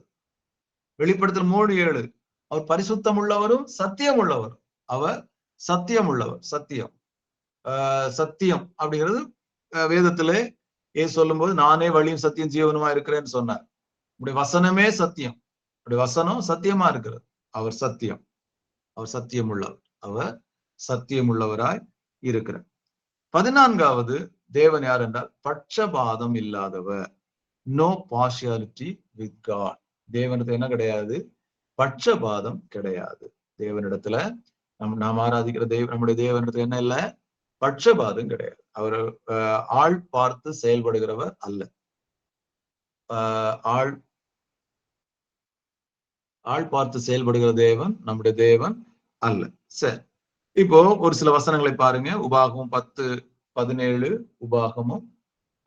வெளிப்படுத்தல் 3:7 அவர் பரிசுத்தம் உள்ளவரும் சத்தியம் உள்ளவர். அவர் சத்தியம் உள்ளவர். சத்தியம் அப்படிங்கிறது வேதத்திலே சொல்லும் போது நானே வழியும் சத்தியம் ஜீவனுமா இருக்கிறேன்னு சொன்னார். உடைய வசனமே சத்தியம், உடைய வசனம் சத்தியமா இருக்கிறது. அவர் சத்தியம் உள்ளவராய் இருக்கிறார். 14ஆவது தேவன் யார் என்றால் பட்சபாதம் இல்லாதவர். No partiality with God. தேவனிடத்துல என்ன கிடையாது? பட்சபாதம் கிடையாது. தேவனிடத்துல நாம் ஆராதிக்கிற நம்முடைய தேவனிடத்துல என்ன இல்லை? பட்சபாதம் கிடையாது. அவர் ஆள் பார்த்து செயல்படுகிறவர் அல்ல. ஆள் பார்த்து செயல்படுகிற தேவன் நம்முடைய தேவன் அல்ல. சரி, இப்போ ஒரு சில வசனங்களை பாருங்க. உபாகமம் 10:17, உபாகமம்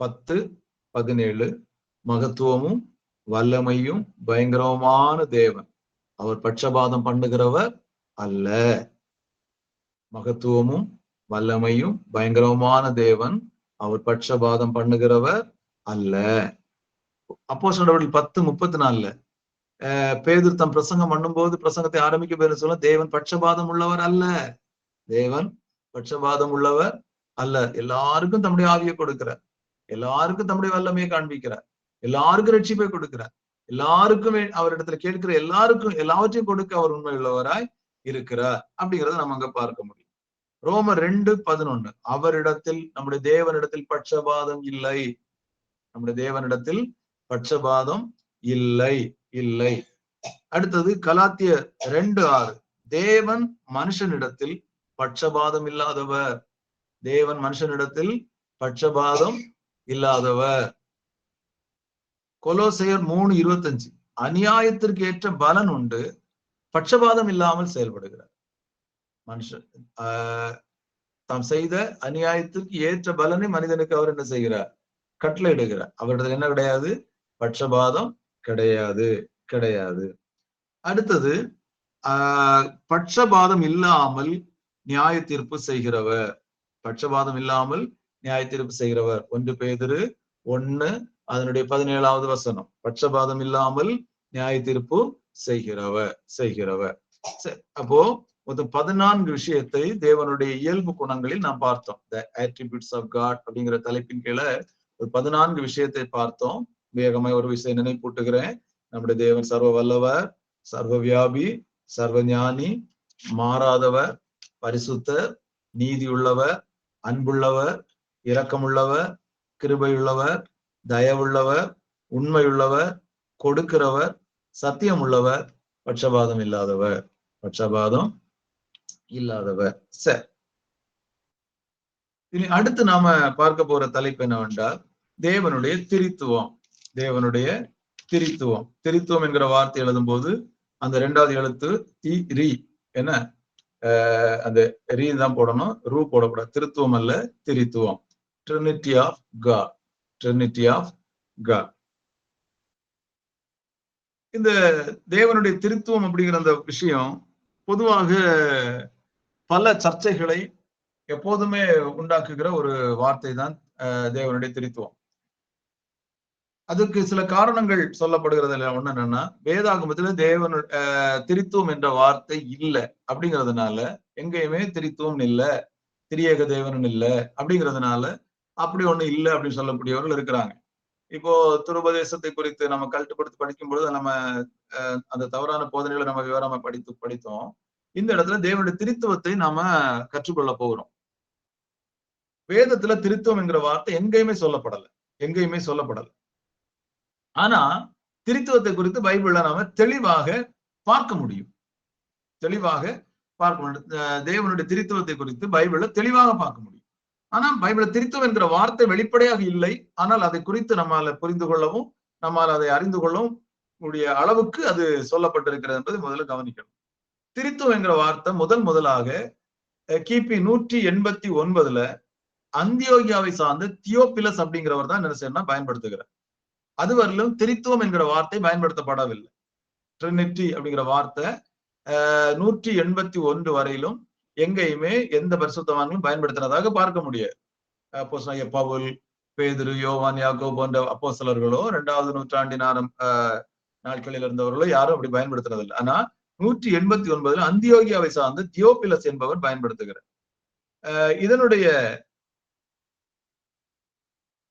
10:17 மகத்துவமும் வல்லமையும் பயங்கரமான தேவன், அவர் பட்சபாதம் பண்ணுகிறவர் அல்ல. மகத்துவமும் வல்லமையும் பயங்கரமான தேவன், அவர் பட்சபாதம் பண்ணுகிறவர் அல்ல. அப்போஸ்தலர்கள் 10:34 பேதுரு தம் பிரசங்கம் பண்ணும்போது பிரசங்கத்தை ஆரம்பிக்க பேரு சொல்ல தேவன் பட்சபாதம் உள்ளவர் அல்ல. தேவன் பட்சபாதம் உள்ளவர் அல்ல. எல்லாருக்கும் தம்முடைய ஆவியை கொடுக்கிறார், எல்லாருக்கும் தம்முடைய வல்லமையை காண்பிக்கிறார், எல்லாருக்கும் ரட்சிப்பை கொடுக்கிறார், எல்லாருக்குமே அவரிடத்துல கேட்கிற எல்லாருக்கும் எல்லாவற்றையும் கொடுக்க அவர் உண்மை உள்ளவராய் இருக்கிறார். அப்படிங்கிறத நம்ம அங்க பார்க்க முடியும். ரோமர் 2:11 அவரிடத்தில் நம்முடைய தேவனிடத்தில் பட்சபாதம் இல்லை. நம்முடைய தேவனிடத்தில் பட்சபாதம் இல்லை. அடுத்தது கலாத்தியர் 2:6 தேவன் மனுஷனிடத்தில் பட்சபாதம் இல்லாதவர். தேவன் மனுஷனிடத்தில் பட்சபாதம் இல்லாதவர். கொலோசையர் 3:25 அநியாயத்திற்கு ஏற்ற பலன் உண்டு, பட்சபாதம் இல்லாமல் செயல்படுகிறார். மனுஷன் தாம் செய்த அநியாயத்திற்கு ஏற்ற பலனை மனிதனுக்கு அவர் என்ன செய்கிறார்? கட்டளையிடுகிறார். அவரிடத்தில் என்ன கிடையாது? பட்சபாதம் கிடையாது. அடுத்தது பட்சபாதம் இல்லாமல் நியாய தீர்ப்பு செய்கிறவர். பட்சபாதம் இல்லாமல் நியாய தீர்ப்பு செய்கிறவர் 1 பேதுரு 1 அதனுடைய 17வது வசனம். பட்சபாதம் இல்லாமல் நியாய தீர்ப்பு செய்கிறவர். அப்போ மொத்தம் 14 விஷயத்தை தேவனுடைய இயல்பு குணங்களில் நாம் பார்த்தோம். த அட்ரிபியூட்ஸ் ஆஃப் காட் அப்படிங்கிற தலைப்பின் கீழே ஒரு 14 விஷயத்தை பார்த்தோம். வேகமாக ஒரு விஷயம் நினைப்பூட்டுகிறேன். நம்முடைய தேவன் சர்வ வல்லவர், சர்வ வியாபி, சர்வ ஞானி, மாறாதவர், பரிசுத்தர், நீதி உள்ளவர், அன்புள்ளவர், இரக்கமுள்ளவர், கிருபையுள்ளவர், தயவுள்ளவர், உண்மையுள்ளவர், கொடுக்கிறவர், சத்தியம் உள்ளவர், பட்சபாதம் இல்லாதவர். சரி, இனி அடுத்து நாம பார்க்க போற தலைப்பு என்னவென்றால் தேவனுடைய திரித்துவம். திரித்துவம் என்கிற வார்த்தை எழுதும் போது அந்த 2வது எழுத்து ரி என்ன அந்த ரீ தான் போடணும், ரூ போடக்கூடாது. திருத்துவம் அல்ல, திரித்துவம். Trinity of God. இந்த தேவனுடைய திருத்துவம் அப்படிங்கிற அந்த விஷயம் பொதுவாக பல சர்ச்சைகளை எப்போதுமே உண்டாக்குகிற ஒரு வார்த்தை தான் தேவனுடைய திருத்துவம். அதுக்கு சில காரணங்கள் சொல்லப்படுகிறது இல்லை. ஒண்ணு என்னன்னா, வேதாகமத்துல தேவன் திரித்துவம் என்ற வார்த்தை இல்லை அப்படிங்கிறதுனால எங்கேயுமே திரித்துவம் இல்ல, திரியேக தேவன் இல்ல அப்படிங்கிறதுனால அப்படி ஒண்ணு இல்லை அப்படின்னு சொல்லக்கூடியவர்கள் இருக்கிறாங்க. இப்போ துருபதேசத்தை குறித்து நம்ம கல்ட்டுப்படுத்தி படிக்கும் பொழுது நம்ம அந்த தவறான போதனைகளை நம்ம விவரமா படித்தோம். இந்த இடத்துல தேவனுடைய திரித்துவத்தை நாம கற்றுக்கொள்ள போகிறோம். வேதத்துல திருத்துவம் என்கிற வார்த்தை எங்கேயுமே சொல்லப்படல. ஆனா திருத்துவத்தை குறித்து பைபிள்ல நாம தெளிவாக பார்க்க முடியும். தேவனுடைய திருத்துவத்தை குறித்து பைபிள்ல தெளிவாக பார்க்க முடியும். ஆனா பைபிள்ல திருத்துவம் என்கிற வார்த்தை வெளிப்படையாக இல்லை. ஆனால் அதை குறித்து நம்மால புரிந்து கொள்ளவும், நம்மால் அதை அறிந்து கொள்ளவும் கூடிய அளவுக்கு அது சொல்லப்பட்டிருக்கிறது என்பதை முதல்ல கவனிக்கணும். திருத்துவம் என்கிற வார்த்தை முதலாக கிபி 189 அந்தியோகியாவை சார்ந்த தியோபிலஸ் அப்படிங்கிறவர் தான் என்ன செய்யணும் பயன்படுத்துகிறார். அதுவரையிலும் திரித்துவம் என்கிற வார்த்தை பயன்படுத்தப்படவில்லை. ட்ரினிட்டி அப்படிங்கிற வார்த்தை 181 வரையிலும் எங்கேயுமே எந்த பரிசுத்தவான்களும் பயன்படுத்தினதாக பார்க்க முடியாது. அப்போஸ்தலனாகிய பவுல், பேதுரு, யோவான், யாக்கோபு போன்ற அப்போஸ்தலர்களோ 2வது நூற்றாண்டின் நாட்களில் இருந்தவர்களோ யாரும் அப்படி பயன்படுத்துறதில்லை. ஆனா 189 அந்தியோகியாவை சார்ந்த தியோபிலஸ் என்பவர் பயன்படுத்துகிறார். இதனுடைய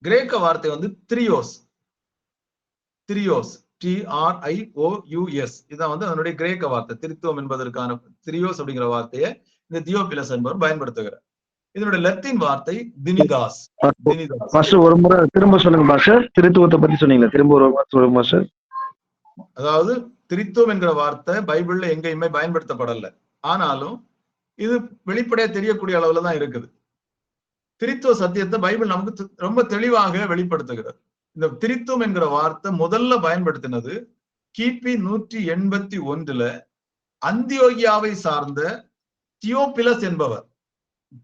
கிரேக்க வார்த்தை வந்து திரியோஸ், TRIOUS. இதான் வந்து அதனுடைய கிரேக்க வார்த்தை. திருத்துவம் என்பதற்கான திரியோஸ் அப்படிங்கிற வார்த்தையை இந்த தியோபிலஸ் என்பவர் பயன்படுத்துகிறார். இதனுடைய லத்தீன் வார்த்தை தினிதாஸ். ஒரு முறை திரும்ப சொல்லுங்க பாஸ்டர். திருத்துவத்தை பத்தி சொன்னீங்களா? திரும்ப ஒரு சொல்லுங்க பாஸ்டர். அதாவது திருத்துவம் என்கிற வார்த்தை பைபிள்ல எங்கேயுமே பயன்படுத்தப்படல. ஆனாலும் இது வெளிப்படையா தெரியக்கூடிய அளவுல தான் இருக்குது. திரித்துவ சத்தியத்தை பைபிள் நமக்கு ரொம்ப தெளிவாக வெளிப்படுத்துகிறது. இந்த திரித்துவம் என்கிற வார்த்தை முதல்ல பயன்படுத்தினது கிபி 181 அந்தியோகியாவை சார்ந்த தியோபிலஸ் என்பவர்.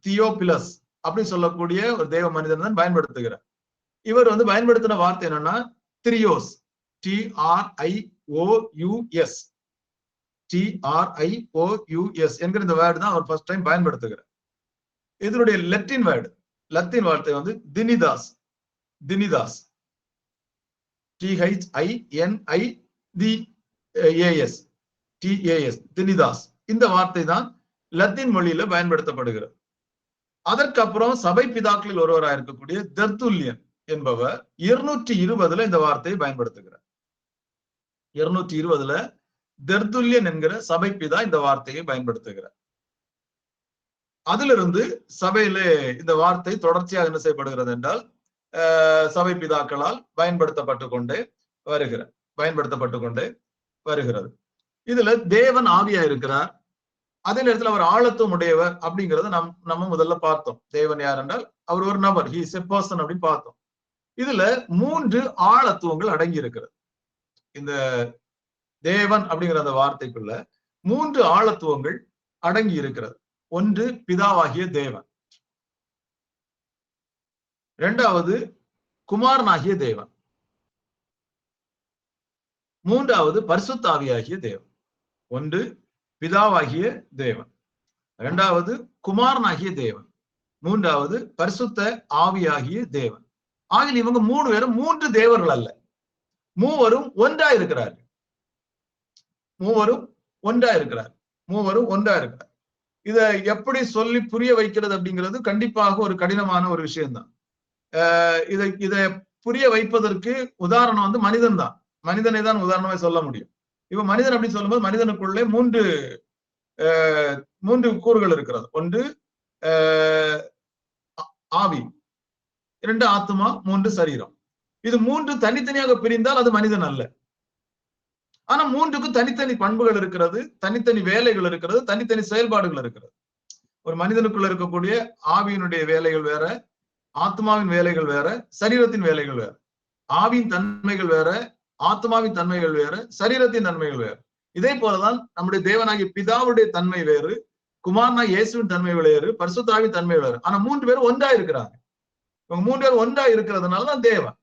தியோபிலஸ் அப்படி சொல்லக்கூடிய ஒரு தேவ மனிதன் தான் பயன்படுத்துகிறார். இவர் வந்து பயன்படுத்தின வார்த்தை என்னன்னா திரியோஸ், TRIOUS என்கிற இந்த வேர்டு தான் அவர் ஃபர்ஸ்ட் டைம் பயன்படுத்துகிறார். இதனுடைய லத்தீன் வார்த்தை வந்து தினிதாஸ், THINIDAS, தினிதாஸ். இந்த வார்த்தை தான் லத்தீன் மொழியில பயன்படுத்தப்படுகிறது. அதற்கப்புறம் சபை பிதாக்களில் ஒருவராக இருக்கக்கூடிய தெர்துல்லியன் என்பவர் 220 இந்த வார்த்தையை பயன்படுத்துகிறார். 220 தெர்துல்லியன் என்கிற சபை பிதா இந்த வார்த்தையை பயன்படுத்துகிறார். அதிலிருந்து சபையிலே இந்த வார்த்தை தொடர்ச்சியாக என்ன செய்யப்படுகிறது என்றால் சபை பிதாக்களால் பயன்படுத்தப்பட்டு கொண்டே வருகிறது. இதுல தேவன் ஆவியா இருக்கிறார். அதே நேரத்தில் அவர் ஆழத்துவம் உடையவர் அப்படிங்கறத நம்ம முதல்ல பார்த்தோம். தேவன் யார் என்றால் அவர் ஒரு நபர், ஹி இஸ் எ பர்சன் அப்படின்னு பார்த்தோம். இதுல 3 ஆழத்துவங்கள் அடங்கி இருக்கிறது. இந்த தேவன் அப்படிங்கிற அந்த வார்த்தைக்குள்ள 3 ஆழத்துவங்கள் அடங்கி இருக்கிறது. ஒன்று பிதாவாகிய தேவன், 2வது குமாரனாகிய தேவன், 3வது பரிசுத்த ஆவியாகிய தேவன். ஒன்று பிதாவாகிய தேவன், 2வது குமாரனாகிய தேவன், 3வது பரிசுத்த ஆவியாகிய தேவன். ஆகிய இவங்க 3 பேரும் 3 தேவர்கள் அல்ல, மூவரும் ஒன்றா இருக்கிறார்கள். இதை எப்படி சொல்லி புரிய வைக்கிறது அப்படிங்கிறது கண்டிப்பாக ஒரு கடினமான ஒரு விஷயம்தான். இதை புரிய வைப்பதற்கு உதாரணம் வந்து மனிதன் தான். மனிதனை தான் உதாரணமா சொல்ல முடியும். இப்ப மனிதன் அப்படின்னு சொல்லும்போது மனிதனுக்குள்ளே 3 கூறுகள் இருக்கிறது. ஒன்று ஆவி, 2 ஆத்மா, 3 சரீரம். இது 3 தனித்தனியாக பிரிந்தால் அது மனிதன் அல்ல. ஆனா 3க்கும் தனித்தனி பண்புகள் இருக்கிறது, தனித்தனி வேலைகள் இருக்கிறது, தனித்தனி செயல்பாடுகள் இருக்கிறது. ஒரு மனிதனுக்குள்ள இருக்கக்கூடிய ஆவியினுடைய வேலைகள் வேற, ஆத்மாவின் வேலைகள் வேற, சரீரத்தின் வேலைகள் வேற. ஆவியின் தன்மைகள் வேற, ஆத்மாவின் தன்மைகள் வேற, சரீரத்தின் தன்மைகள் வேறு. இதே போலதான் நம்முடைய தேவனாகிய பிதாவுடைய தன்மை வேறு, குமாரனாகிய இயேசுவின் தன்மை வேறு, பரிசுத்தாவின் தன்மை வேறு. ஆனா 3 பேரும் ஒன்றா இருக்கிறாங்க. இவங்க 3 பேரும் ஒன்றா இருக்கிறதுனாலதான் தேவன்.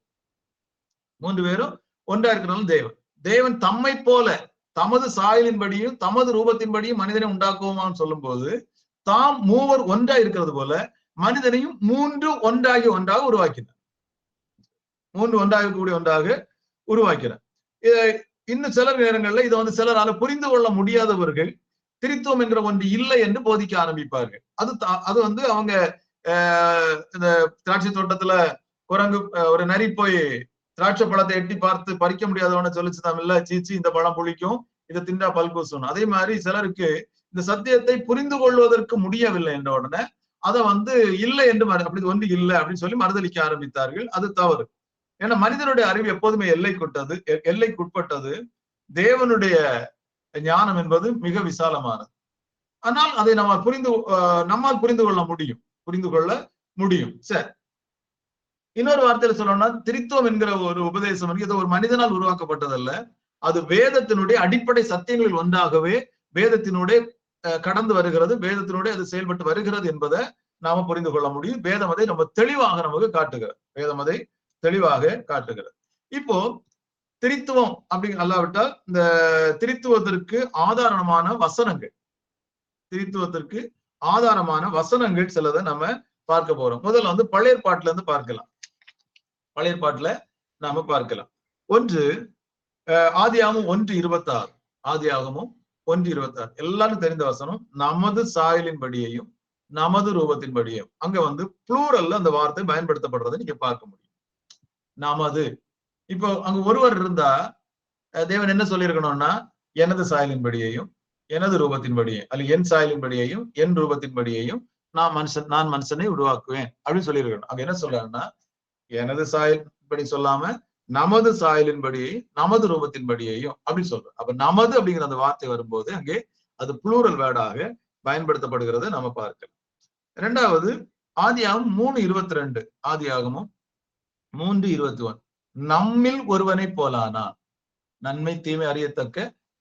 3 பேரும் ஒன்றா இருக்கிறதுனால தேவன். தேவன் தம்மை போல தமது சாயலின்படியும் தமது ரூபத்தின்படியும் மனிதனை உண்டாக்குவோமான்னு சொல்லும் போது தாம் மூவர் ஒன்றா இருக்கிறது போல மனிதனையும் 3 ஒன்றாக உருவாக்கினார். மூன்று ஒன்றாக கூடிய ஒன்றாக உருவாக்கிறார். இதை இன்னும் சில நேரங்கள்ல இதை வந்து சிலரால புரிந்து கொள்ள முடியாதவர்கள் திரித்துவம் என்கிற ஒன்று இல்லை என்று போதிக்க ஆரம்பிப்பார்கள். அது வந்து அவங்க இந்த திராட்சை தோட்டத்துல குரங்கு ஒரு நரி போய் திராட்சை பழத்தை எட்டி பார்த்து பறிக்க முடியாதவன சொல்லிச்சுதான் இல்ல, சீச்சி இந்த பழம் புளிக்கும், இதை திண்டா பல்கூசணும். அதே மாதிரி சிலருக்கு இந்த சத்தியத்தை புரிந்து கொள்வதற்கு முடியவில்லை என்ற உடனே அதை வந்து இல்லை என்று அப்படி ஒன்று இல்லை அப்படின்னு சொல்லி மறுதளிக்க ஆரம்பித்தார்கள். அது தவறு. ஏன்னா மனிதனுடைய அறிவு எப்போதுமே எல்லைக்குட்பட்டது. தேவனுடைய ஞானம் என்பது மிக விசாலமானது. ஆனால் அதை நம்மால் புரிந்து கொள்ள முடியும். சரி, இன்னொரு வார்த்தையில சொல்லணும்னா திரித்துவம் என்கிற ஒரு உபதேசம் இது ஒரு மனிதனால் உருவாக்கப்பட்டதல்ல. அது வேதத்தினுடைய அடிப்படை சத்தியங்களில் ஒன்றாகவே வேதத்தினுடைய கடந்து வருகிறது, வேதத்தினுடைய அது செயல்பட்டு வருகிறது என்பதை நாம புரிந்து கொள்ள முடியும். வேதம் அதை நம்ம தெளிவாக நமக்கு காட்டுகிறது. இப்போ திரித்துவம் அப்படி அல்லாவிட்டால் இந்த திரித்துவத்திற்கு ஆதாரமான வசனங்கள் சிலதை நம்ம பார்க்க போறோம். முதல்ல வந்து பழைய ஏற்பாட்டுல இருந்து பார்க்கலாம். பழைய ஏற்பாட்டுல நாம பார்க்கலாம். ஒன்று ஆதியாகமம் 1:26. ஆதியாகமம் 1:26 எல்லாரும் தெரிந்த வசனம். நமது சாயலின்படியையும் நமது ரூபத்தின்படியும். அங்க வந்து ப்ளூரல்ல அந்த வார்த்தை பயன்படுத்தப்படுறதை நீங்க பார்க்க முடியும். நமது. இப்போ அங்க ஒருவர் இருந்தா தேவன் என்ன சொல்லியிருக்கணும்னா, எனது சாயலின்படியையும் எனது ரூபத்தின்படியும், அல்ல என் சாயலின்படியையும் என் ரூபத்தின்படியையும் நான் மனுஷனை உருவாக்குவேன் அப்படின்னு சொல்லியிருக்கணும். அங்க என்ன சொல்றாருன்னா, எனது சாயலின்படி சொல்லாம நமது சாயலின்படி நமது ரூபத்தின்படியையும் அப்படின்னு சொல்றோம். அப்ப நமது அப்படிங்கிற அந்த வார்த்தை வரும்போது அங்கே அது ப்ளூரல் வேர்டாக பயன்படுத்தப்படுகிறத நம்ம பார்க்கலாம். இரண்டாவது ஆதியாகமம் 3:22. ஆதியாகமம் 3:21. நம்மில் ஒருவனை போலானான், நன்மை தீமை அறியத்தக்க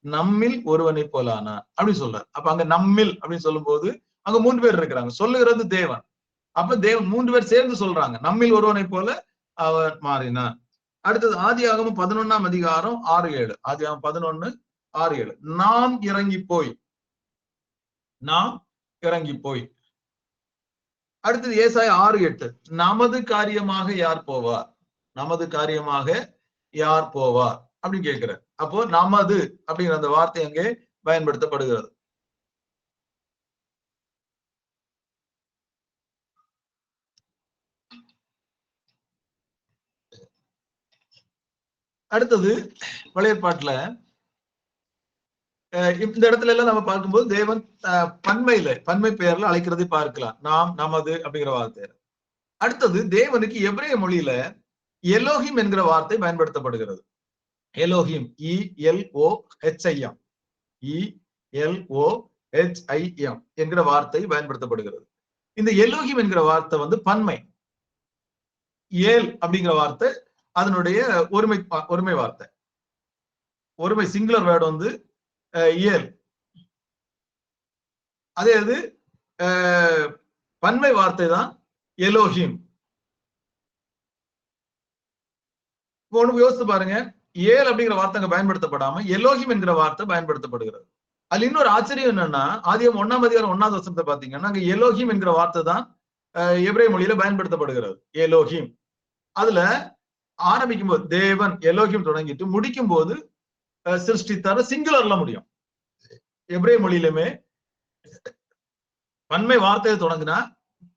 நம்மில் ஒருவனை போலானான் அப்படின்னு சொல்றாரு. அப்ப அங்க நம்மில் அப்படின்னு சொல்லும் போது அங்க 3 பேர் இருக்கிறாங்க. சொல்லுகிறது தேவன். அப்ப தேவன் 3 பேர் சேர்ந்து சொல்றாங்க, நம்மில் ஒருவனை போல அவர் மாறினான். அடுத்தது ஆதியாகமம் 11ஆம் அதிகாரம் 6-7. ஆதியாகமம் 11:6-7. நாம் இறங்கி போய். அடுத்தது ஏசாயா 6:8. நமது காரியமாக யார் போவார் அப்படின்னு கேட்கிறார். அப்போ நமது அப்படிங்கிற அந்த வார்த்தை அங்கே பயன்படுத்தப்படுகிறது. அடுத்தது பழைய ஏற்பாட்டுல இந்த இடத்துல எல்லாம் நம்ம பார்க்கும்போது தேவன் பன்மை பெயர்ல அழைக்கிறதை பார்க்கலாம். நாம், நமது அப்படிங்கிற வார்த்தை. அடுத்தது தேவனுக்கு எபிரேய மொழியில எலோஹிம் என்கிற வார்த்தை பயன்படுத்தப்படுகிறது. எலோஹிம், ELOHIM, ELOHIM என்கிற வார்த்தை பயன்படுத்தப்படுகிறது. இந்த எலோஹிம் என்கிற வார்த்தை வந்து பன்மை. ஏல் அப்படிங்கிற வார்த்தை அதனுடைய ஒருமை வார்த்தை. ஒருமை சிங்குலர் வேர்டு வந்து ஏல். அதே அது பன்மை வார்த்தை தான் எலோஹிம். ஒண்ணு யோசித்து பாருங்க, ஏல் அப்படிங்கிற வார்த்தை அங்க பயன்படுத்தப்படாம எலோஹிம் என்கிற வார்த்தை பயன்படுத்தப்படுகிறது. அதுல இன்னொரு ஆச்சரியம் என்னன்னா, ஆதியாகமம் 1ஆம் அதிகாரம் 1வது வசனத்தை பாத்தீங்கன்னா அங்க எலோஹிம் என்கிற வார்த்தை தான் எபிரேய மொழியில பயன்படுத்தப்படுகிறது. எலோஹிம். அதுல ஆரம்பிக்கும் போது தேவன் எலோஹிம் தொடங்கிட்டு முடிக்கும் போது சிருஷ்டித்தார சிங்குலர்ல முடியும். எபிரேய மொழியிலுமே பன்மை வார்த்தையை தொடங்கினா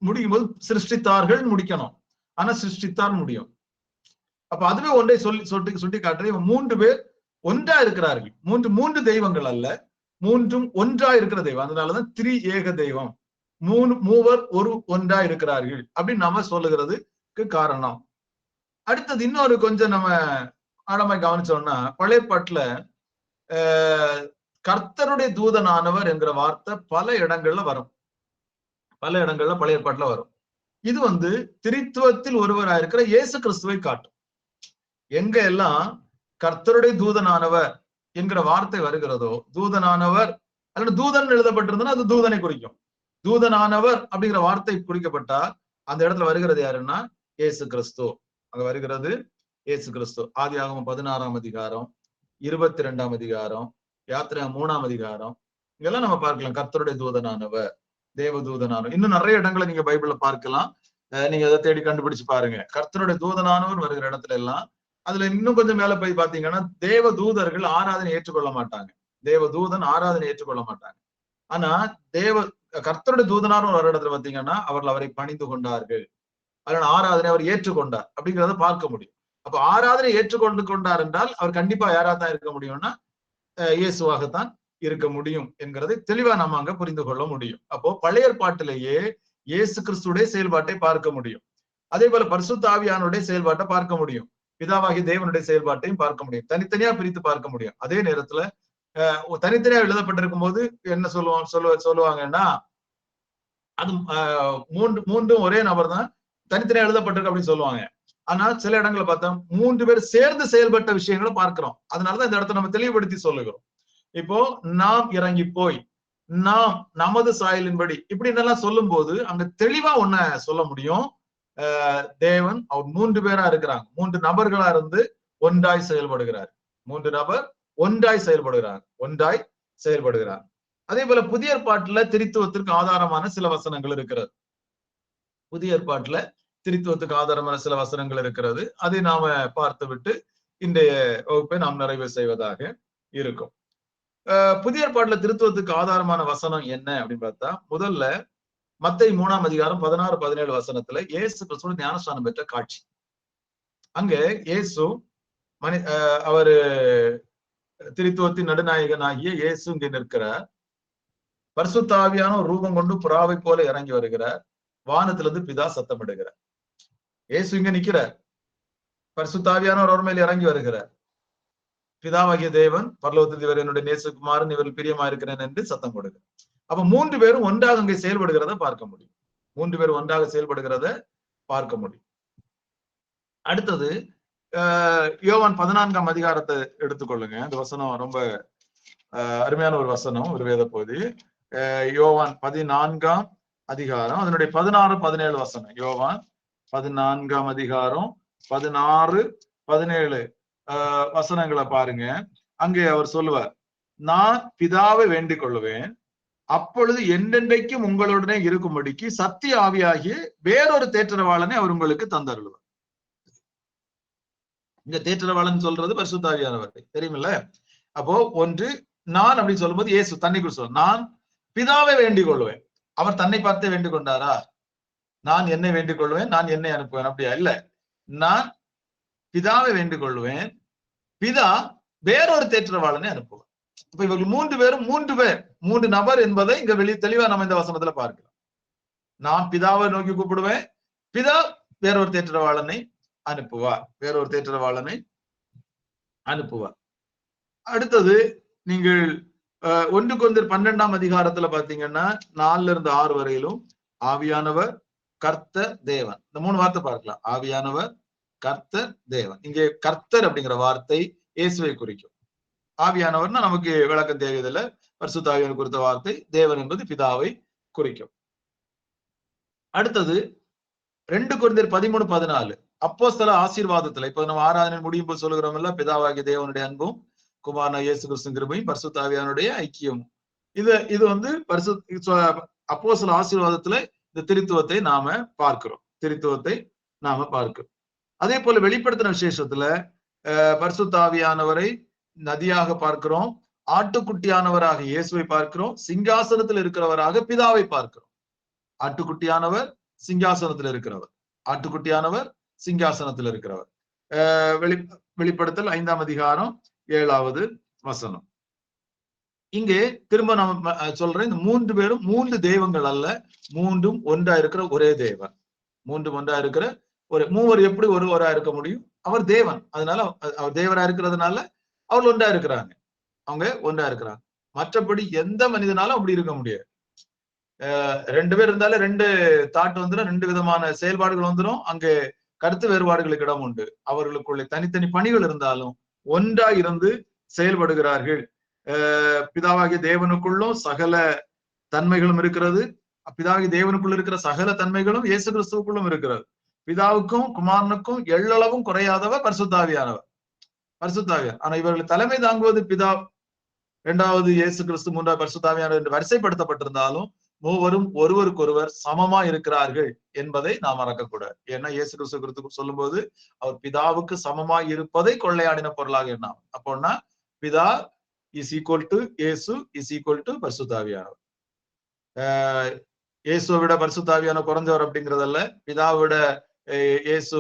முடிக்கும் போது சிருஷ்டித்தார்கள் முடிக்கணும், ஆனா சிருஷ்டித்தார் முடியும். அப்ப அதுவே ஒன்றை சுட்டி காட்டுறது. 3 பேர் ஒன்றா இருக்கிறார்கள். மூன்று தெய்வங்கள் அல்ல, மூன்றும் ஒன்றா இருக்கிற தெய்வம். அதனாலதான் ஏக தெய்வம், மூவர் ஒன்றா இருக்கிறார்கள் அப்படின்னு நாம சொல்லுகிறதுக்கு காரணம். அடுத்தது இன்னொரு கொஞ்சம் நம்ம ஆழமா கவனிச்சோம்னா, பழைய ஏற்பாட்டுல கர்த்தருடைய தூதனானவர் என்கிற வார்த்தை பல இடங்கள்ல பழைய ஏற்பாட்டுல வரும். இது வந்து திரித்துவத்தில் ஒருவராக இருக்கிற இயேசு கிறிஸ்துவை காட்டும். எங்க எல்லாம் கர்த்தருடைய தூதனானவர் என்கிற வார்த்தை வருகிறதோ, தூதனானவர் அல்லது தூதன் எழுதப்பட்டிருந்தனா அது தூதனை குறிக்கும். தூதனானவர் அப்படிங்கிற வார்த்தை குறிக்கப்பட்டா அந்த இடத்துல வருகிறது யாருன்னா இயேசு கிறிஸ்து. அங்க வருகிறது இயேசு கிறிஸ்து. ஆதியாகமம் 16ஆம் அதிகாரம், 22ஆம் அதிகாரம், யாத்திராகமம் 3ஆம் அதிகாரம், இதெல்லாம் நம்ம பார்க்கலாம். கர்த்தருடைய தூதனானவர், தேவ தூதனானவர். இன்னும் நிறைய இடங்களை நீங்க பைபிள்ல பார்க்கலாம். நீங்க அதை தேடி கண்டுபிடிச்சு பாருங்க. கர்த்தருடைய தூதனானவர் வருகிற இடத்துல எல்லாம் அதுல இன்னும் கொஞ்சம் மேல போய் பாத்தீங்கன்னா தேவ தூதர்கள் ஆராதனை ஏற்றுக்கொள்ள மாட்டாங்க. தேவ தூதன் ஆராதனை ஏற்றுக்கொள்ள மாட்டாங்க. ஆனா தேவ கர்த்தருடைய தூதனாரும் வர இடத்துல பாத்தீங்கன்னா அவர்கள் அவரை பணிந்து கொண்டார்கள். அதனால ஆராதனை அவர் ஏற்றுக்கொண்டார் அப்படிங்கிறத பார்க்க முடியும். அப்ப ஆராதனை கொண்டார் என்றால் அவர் கண்டிப்பா யாரா தான் இருக்க முடியும்னா இயேசுவாகத்தான் இருக்க முடியும் என்கிறதை தெளிவா நம்ம அங்க புரிந்து கொள்ள முடியும். அப்போ பழைய ஏற்பாட்டிலேயே இயேசு கிறிஸ்துடைய செயல்பாட்டை பார்க்க முடியும். அதே போல பரிசுத்த ஆவியானுடைய செயல்பாட்டை பார்க்க முடியும். பிதாவாகி தேவனுடைய செயல்பாட்டையும் பார்க்க முடியும். தனித்தனியா பிரித்து பார்க்க முடியும். அதே நேரத்துல தனித்தனியா எழுதப்பட்டிருக்கும் போது என்ன சொல்லுவாங்கன்னா அது மூன்றும் ஒரே நபர் தான் தனித்தனியா எழுதப்பட்டிருக்கு அப்படின்னு சொல்லுவாங்க. ஆனா சில இடங்களை பார்த்தா 3 பேர் சேர்ந்து செயல்பட்ட விஷயங்களை பார்க்கிறோம். அதனாலதான் இந்த இடத்த நம்ம தெளிவுபடுத்தி சொல்லுகிறோம். இப்போ நாம் இறங்கி போய் நாம் நமது சாயலின்படி இப்படின்னெல்லாம் சொல்லும் போது அங்க தெளிவா ஒன்ன சொல்ல முடியும். தேவன் அவர் 3 பேரா இருக்கிறாங்க. 3 நபர்களா இருந்து ஒன்றாய் செயல்படுகிறார். 3 நபர் ஒன்றாய் செயல்படுகிறார். அதே போல புதிய ஏற்பாட்டுல திரித்துவத்திற்கு ஆதாரமான சில வசனங்கள் இருக்கிறது. புதிய ஏற்பாட்டுல திரித்துவத்துக்கு ஆதாரமான சில வசனங்கள் இருக்கிறது. அதை நாம பார்த்து விட்டு இன்றைய வகுப்பை நாம் நிறைவு செய்வதாக இருக்கும். புதிய ஏற்பாட்டுல திருத்துவத்துக்கு ஆதாரமான வசனம் என்ன அப்படின்னு பார்த்தா, முதல்ல மத்தேயு 3ஆம் அதிகாரம் 16, 17 வசனத்துல இயேசு கிறிஸ்து ஞானஸ்நானம் பெற்ற காட்சி. அங்க இயேசு அவரு திரித்துவத்தின் நடுநாயகனாகிய இயேசு இங்க நிற்கிறார். பரிசுத்த ஆவியான ஒரு ரூபம் கொண்டு புறாவை போல இறங்கி வருகிறார். வானத்திலிருந்து பிதா சத்தமிடுகிறார். இயேசு இங்க நிக்கிறார். பரிசுத்த ஆவியானவர் அவர் மேல் இறங்கி வருகிறார். பிதாவாகிய தேவன் பரலோகத்தில் இவர் என்னுடைய நேசகுமாரன், இவர்கள் பிரியமா இருக்கிறேன் என்று சத்தம் கொடுக்கிறார். அப்ப 3 பேரும் ஒன்றாக அங்கே செயல்படுகிறத பார்க்க முடியும். 3 பேரும் ஒன்றாக செயல்படுகிறத பார்க்க முடியும். அடுத்தது யோவான் 14ஆம் அதிகாரத்தை எடுத்துக்கொள்ளுங்க. இந்த வசனம் ரொம்ப அருமையான ஒரு வசனம், ஒரு வேத பகுதி. யோவான் 14ஆம் அதிகாரம் அதனுடைய 16, 17 வசனம். யோவான் 14ஆம் அதிகாரம் 16, 17 வசனங்களை பாருங்க. அங்கே அவர் சொல்லுவார், நான் பிதாவை வேண்டிக் கொள்ளுவேன், அப்பொழுது என்றென்றைக்கும் உங்களுடனே இருக்கும்படிக்கு சத்திய ஆவியாகிய வேறொரு தேற்றரவாளனை அவர் உங்களுக்கு தந்தருள்வார். இங்க தேற்றரவாளன் சொல்றது பரிசுத்த ஆவியானவரை தெரியுமில்ல. அப்போ ஒன்று நான் அப்படின்னு சொல்லும்போது இயேசு தன்னைக்குள் சொல்ல, நான் பிதாவை வேண்டிக் கொள்வேன். அவர் தன்னை பார்த்தே வேண்டிக் கொண்டாரா? நான் என்னை வேண்டிக் கொள்வேன், நான் என்னை அனுப்புவேன், அப்படியா? இல்ல, நான் பிதாவை வேண்டிக் கொள்வேன், பிதா வேறொரு தேற்றரவாளனை அனுப்புவார். இப்ப இவர்கள் 3 பேரும் 3 நபர் என்பதை இங்க தெளிவா நம்ம இந்த வசனத்துல பார்க்கலாம். நான் பிதாவை நோக்கி கூப்பிடுவேன், பிதா வேறொரு தேற்றரவாளனை அனுப்புவார். அடுத்தது நீங்கள் 1 கொரிந்தியர் 12ஆம் அதிகாரத்துல பாத்தீங்கன்னா 4 இருந்து 6 வரையிலும் ஆவியானவர், கர்த்தர், தேவன், இந்த 3 வார்த்தை பார்க்கலாம். ஆவியானவர், கர்த்தர், தேவன். இங்கே கர்த்தர் அப்படிங்கிற வார்த்தை இயேசுவை குறிக்கும். ஆவியானவர்னா நமக்கு விளக்கம் தேவையில்லை. பரிசுத்த ஆவியானவர் குறித்த வார்த்தை. தேவன் என்பது பிதாவை குறிக்கும். அடுத்தது 2 கொரிந்தியர் 13, 14 அப்போஸ்தல ஆசீர்வாதத்துல, இப்ப நம்ம ஆராதனை முடியும் போது சொல்லுகிறோம் இல்ல, பிதாவாகிய தேவனுடைய அன்பும் குமாரனா இயேசு கிறிஸ்து கிருபையும் பரிசுத்த ஆவியானுடைய ஐக்கியமும். இது வந்து அப்போஸ்தல ஆசீர்வாதத்துல இந்த திரித்துவத்தை நாம பார்க்கிறோம். அதே போல வெளிப்படுத்தின விசேஷத்துல பரிசுத்த ஆவியானவரை நதியாக பார்க்கிறோம், ஆட்டுக்குட்டியானவராக இயேசுவை பார்க்கிறோம், சிங்காசனத்தில் இருக்கிறவராக பிதாவை பார்க்கிறோம். ஆட்டுக்குட்டியானவர் சிங்காசனத்தில் இருக்கிறவர். வெளிப்படுத்தல் 5ஆம் அதிகாரம் 7வது வசனம். இங்கே திரும்ப நம்ம சொல்றேன், இந்த 3 பேரும் 3 தெய்வங்கள் அல்ல, 3ம் ஒன்றா இருக்கிற ஒரே தேவன். 3ம் ஒன்றா இருக்கிற மூவர் எப்படி ஒருவரா இருக்க முடியும்? அவர் தேவன். அதனால அவர் தேவரா இருக்கிறதுனால அவர் ஒன்றா இருக்கிறாங்க. மற்றபடி எந்த மனிதனாலும் அப்படி இருக்க முடியாது. 2 பேர் இருந்தாலும் 2 தாட் வந்துடும், 2 விதமான செயல்பாடுகள் வந்துடும். அங்கே கருத்து வேறுபாடுகளுக்கு இடம் உண்டு. அவர்களுக்குள்ளே தனித்தனி பணிகள் இருந்தாலும் ஒன்றா இருந்து செயல்படுகிறார்கள். பிதாவாகிய தேவனுக்குள்ளும் சகல தன்மைகளும் இருக்கிறது. பிதாவாகிய தேவனுக்குள்ள இருக்கிற சகல தன்மைகளும் இயேசு கிறிஸ்துவுக்குள்ளும் இருக்கிறது. பிதாவுக்கும் குமாரனுக்கும் எள்ளளவும் குறையாதவர் பரிசுத்தாவியானவர். ஆனா இவர்கள் தலைமை தாங்குவது பிதா, 2வது இயேசு கிறிஸ்து, 3வது பரிசுத்தாவியானவர் என்று வரிசைப்படுத்தப்பட்டிருந்தாலும் மூவரும் ஒருவருக்கொருவர் சமமா இருக்கிறார்கள் என்பதை நாம் மறக்கக்கூடாது. ஏன்னா இயேசு கிறிஸ்து குறித்து சொல்லும் போது அவர் பிதாவுக்கு சமமாய் இருப்பதை கொள்ளையாடின பொருளாக எண்ணாம். அப்போன்னா பிதா இஸ் ஈக்குவல் டு இயேசு இஸ் ஈக்குவல் டு பரிசுத்தாவியானவர். இயேசுவை விட பரிசுத்தாவியான குறைஞ்சவர் அப்படிங்கிறதல்ல, பிதாவிட இயேசு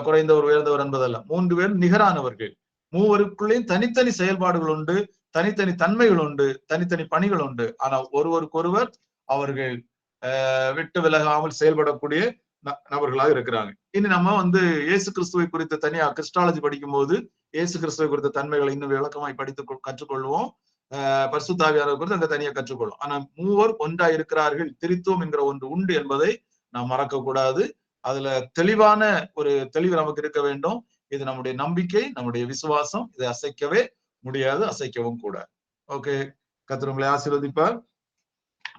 குறைந்தவர் உயர்ந்தவர் என்பதல்ல. 3 பேர் நிகரானவர்கள். மூவருக்குள்ளேயும் தனித்தனி செயல்பாடுகள் உண்டு, தனித்தனி தன்மைகள் உண்டு, தனித்தனி பணிகள் உண்டு. ஆனா ஒருவருக்கொருவர் அவர்கள் விட்டு விலகாமல் செயல்படக்கூடிய நபர்களாக இருக்கிறாங்க. இனி நம்ம இயேசு கிறிஸ்துவை குறித்த தனியா கிறிஸ்டாலஜி படிக்கும் போது இயேசு கிறிஸ்துவை குறித்த தன்மைகளை இன்னும் விளக்கமாய் படித்து கற்றுக்கொள்வோம். பரிசுத்தாவியானவர் குறித்து அங்க தனியா கற்றுக்கொள்ளும். ஆனா மூவர் ஒன்றா இருக்கிறார்கள், திரித்துவம் என்கிற ஒன்று உண்டு என்பதை நாம் மறக்க கூடாது. அதுல தெளிவான ஒரு தெளிவு நமக்கு இருக்க வேண்டும். இது நம்முடைய நம்பிக்கை, நம்முடைய விசுவாசம். இதை அசைக்கவே முடியாது, அசைக்கவும் கூடாது. ஓகே, கர்த்தர் உங்களை ஆசீர்வதிப்பார்.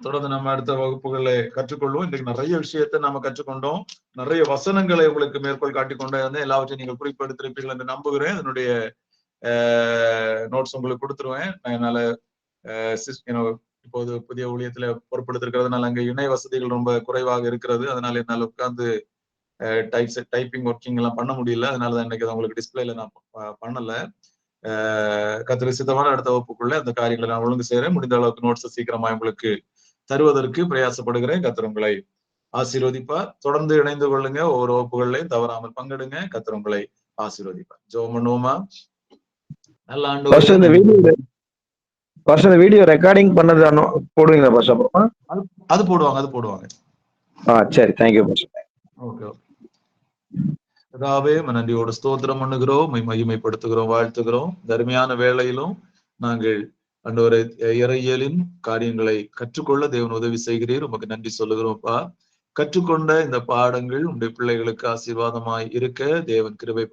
தொடர்ந்து நம்ம அடுத்த வகுப்புகளை கற்றுக்கொள்வோம். இன்றைக்கு நிறைய விஷயத்தை நாம கற்றுக்கொண்டோம், நிறைய வசனங்களை உங்களுக்கு மேற்கோள் காட்டிக்கொண்டே வந்து எல்லாவற்றையும் நீங்கள் குறிப்பெடுத்திருப்பீர்கள் என்று நம்புகிறேன். அதனுடைய நோட்ஸ் உங்களுக்கு கொடுத்துருவேன். என்னால இப்போது புதிய ஊழியத்துல பொறுப்படுத்திருக்கிறதுனால அங்க இணைய வசதிகள் ரொம்ப குறைவாக இருக்கிறது. அதனால என்னால உட்கார்ந்து டைப்பிங் ஒர்க்கிங் எல்லாம் பண்ண முடியல. அதனாலதான் இன்னைக்கு உங்களுக்கு டிஸ்பிளேல நான் பண்ணல. கர்த்தர் சித்தமான அடுத்த வகுப்புக்குள்ள அந்த காரியங்களை நான் ஒழுங்கு செய்யறேன். முடிந்த அளவுக்கு நோட்ஸ் சீக்கிரமா உங்களுக்கு தருவதற்கு பிரயாசப்படுகிறேன். கர்த்தர் உங்களை ஆசீர்வதிப்பார். தொடர்ந்து இணைந்து கொள்ளுங்க. ஒவ்வொரு வகுப்புகளையும் தவறாமல் பங்கெடுங்க. கர்த்தர் உங்களை ஆசீர்வதிப்பார். ஜெபம் பண்ணுவோமா? நல்ல ஆண்டு வீடியோ ரெக்கார்டிங் பண்ணது போடுவீங்களா பாஷா? அது போடுவாங்க. சரி, தேங்க்யூ பாஷா. ஓகே. கர்த்தாவே, நன்றியோடு ஸ்தோத்திரம் பண்ணுகிறோம், மகிமைப்படுத்துகிறோம், வாழ்த்துகிறோம். தர்மையான வேளையிலும் நாங்கள் ஆண்டவரே இறையியலின் காரியங்களை கற்றுக்கொள்ள தேவன் உதவி செய்கிறீர். உமக்கு நன்றி சொல்லுகிறோம்ப்பா. கற்றுக்கொண்ட இந்த பாடங்கள் உங்களுடைய பிள்ளைகளுக்கு ஆசீர்வாதமாய் இருக்க தேவன் கிருபை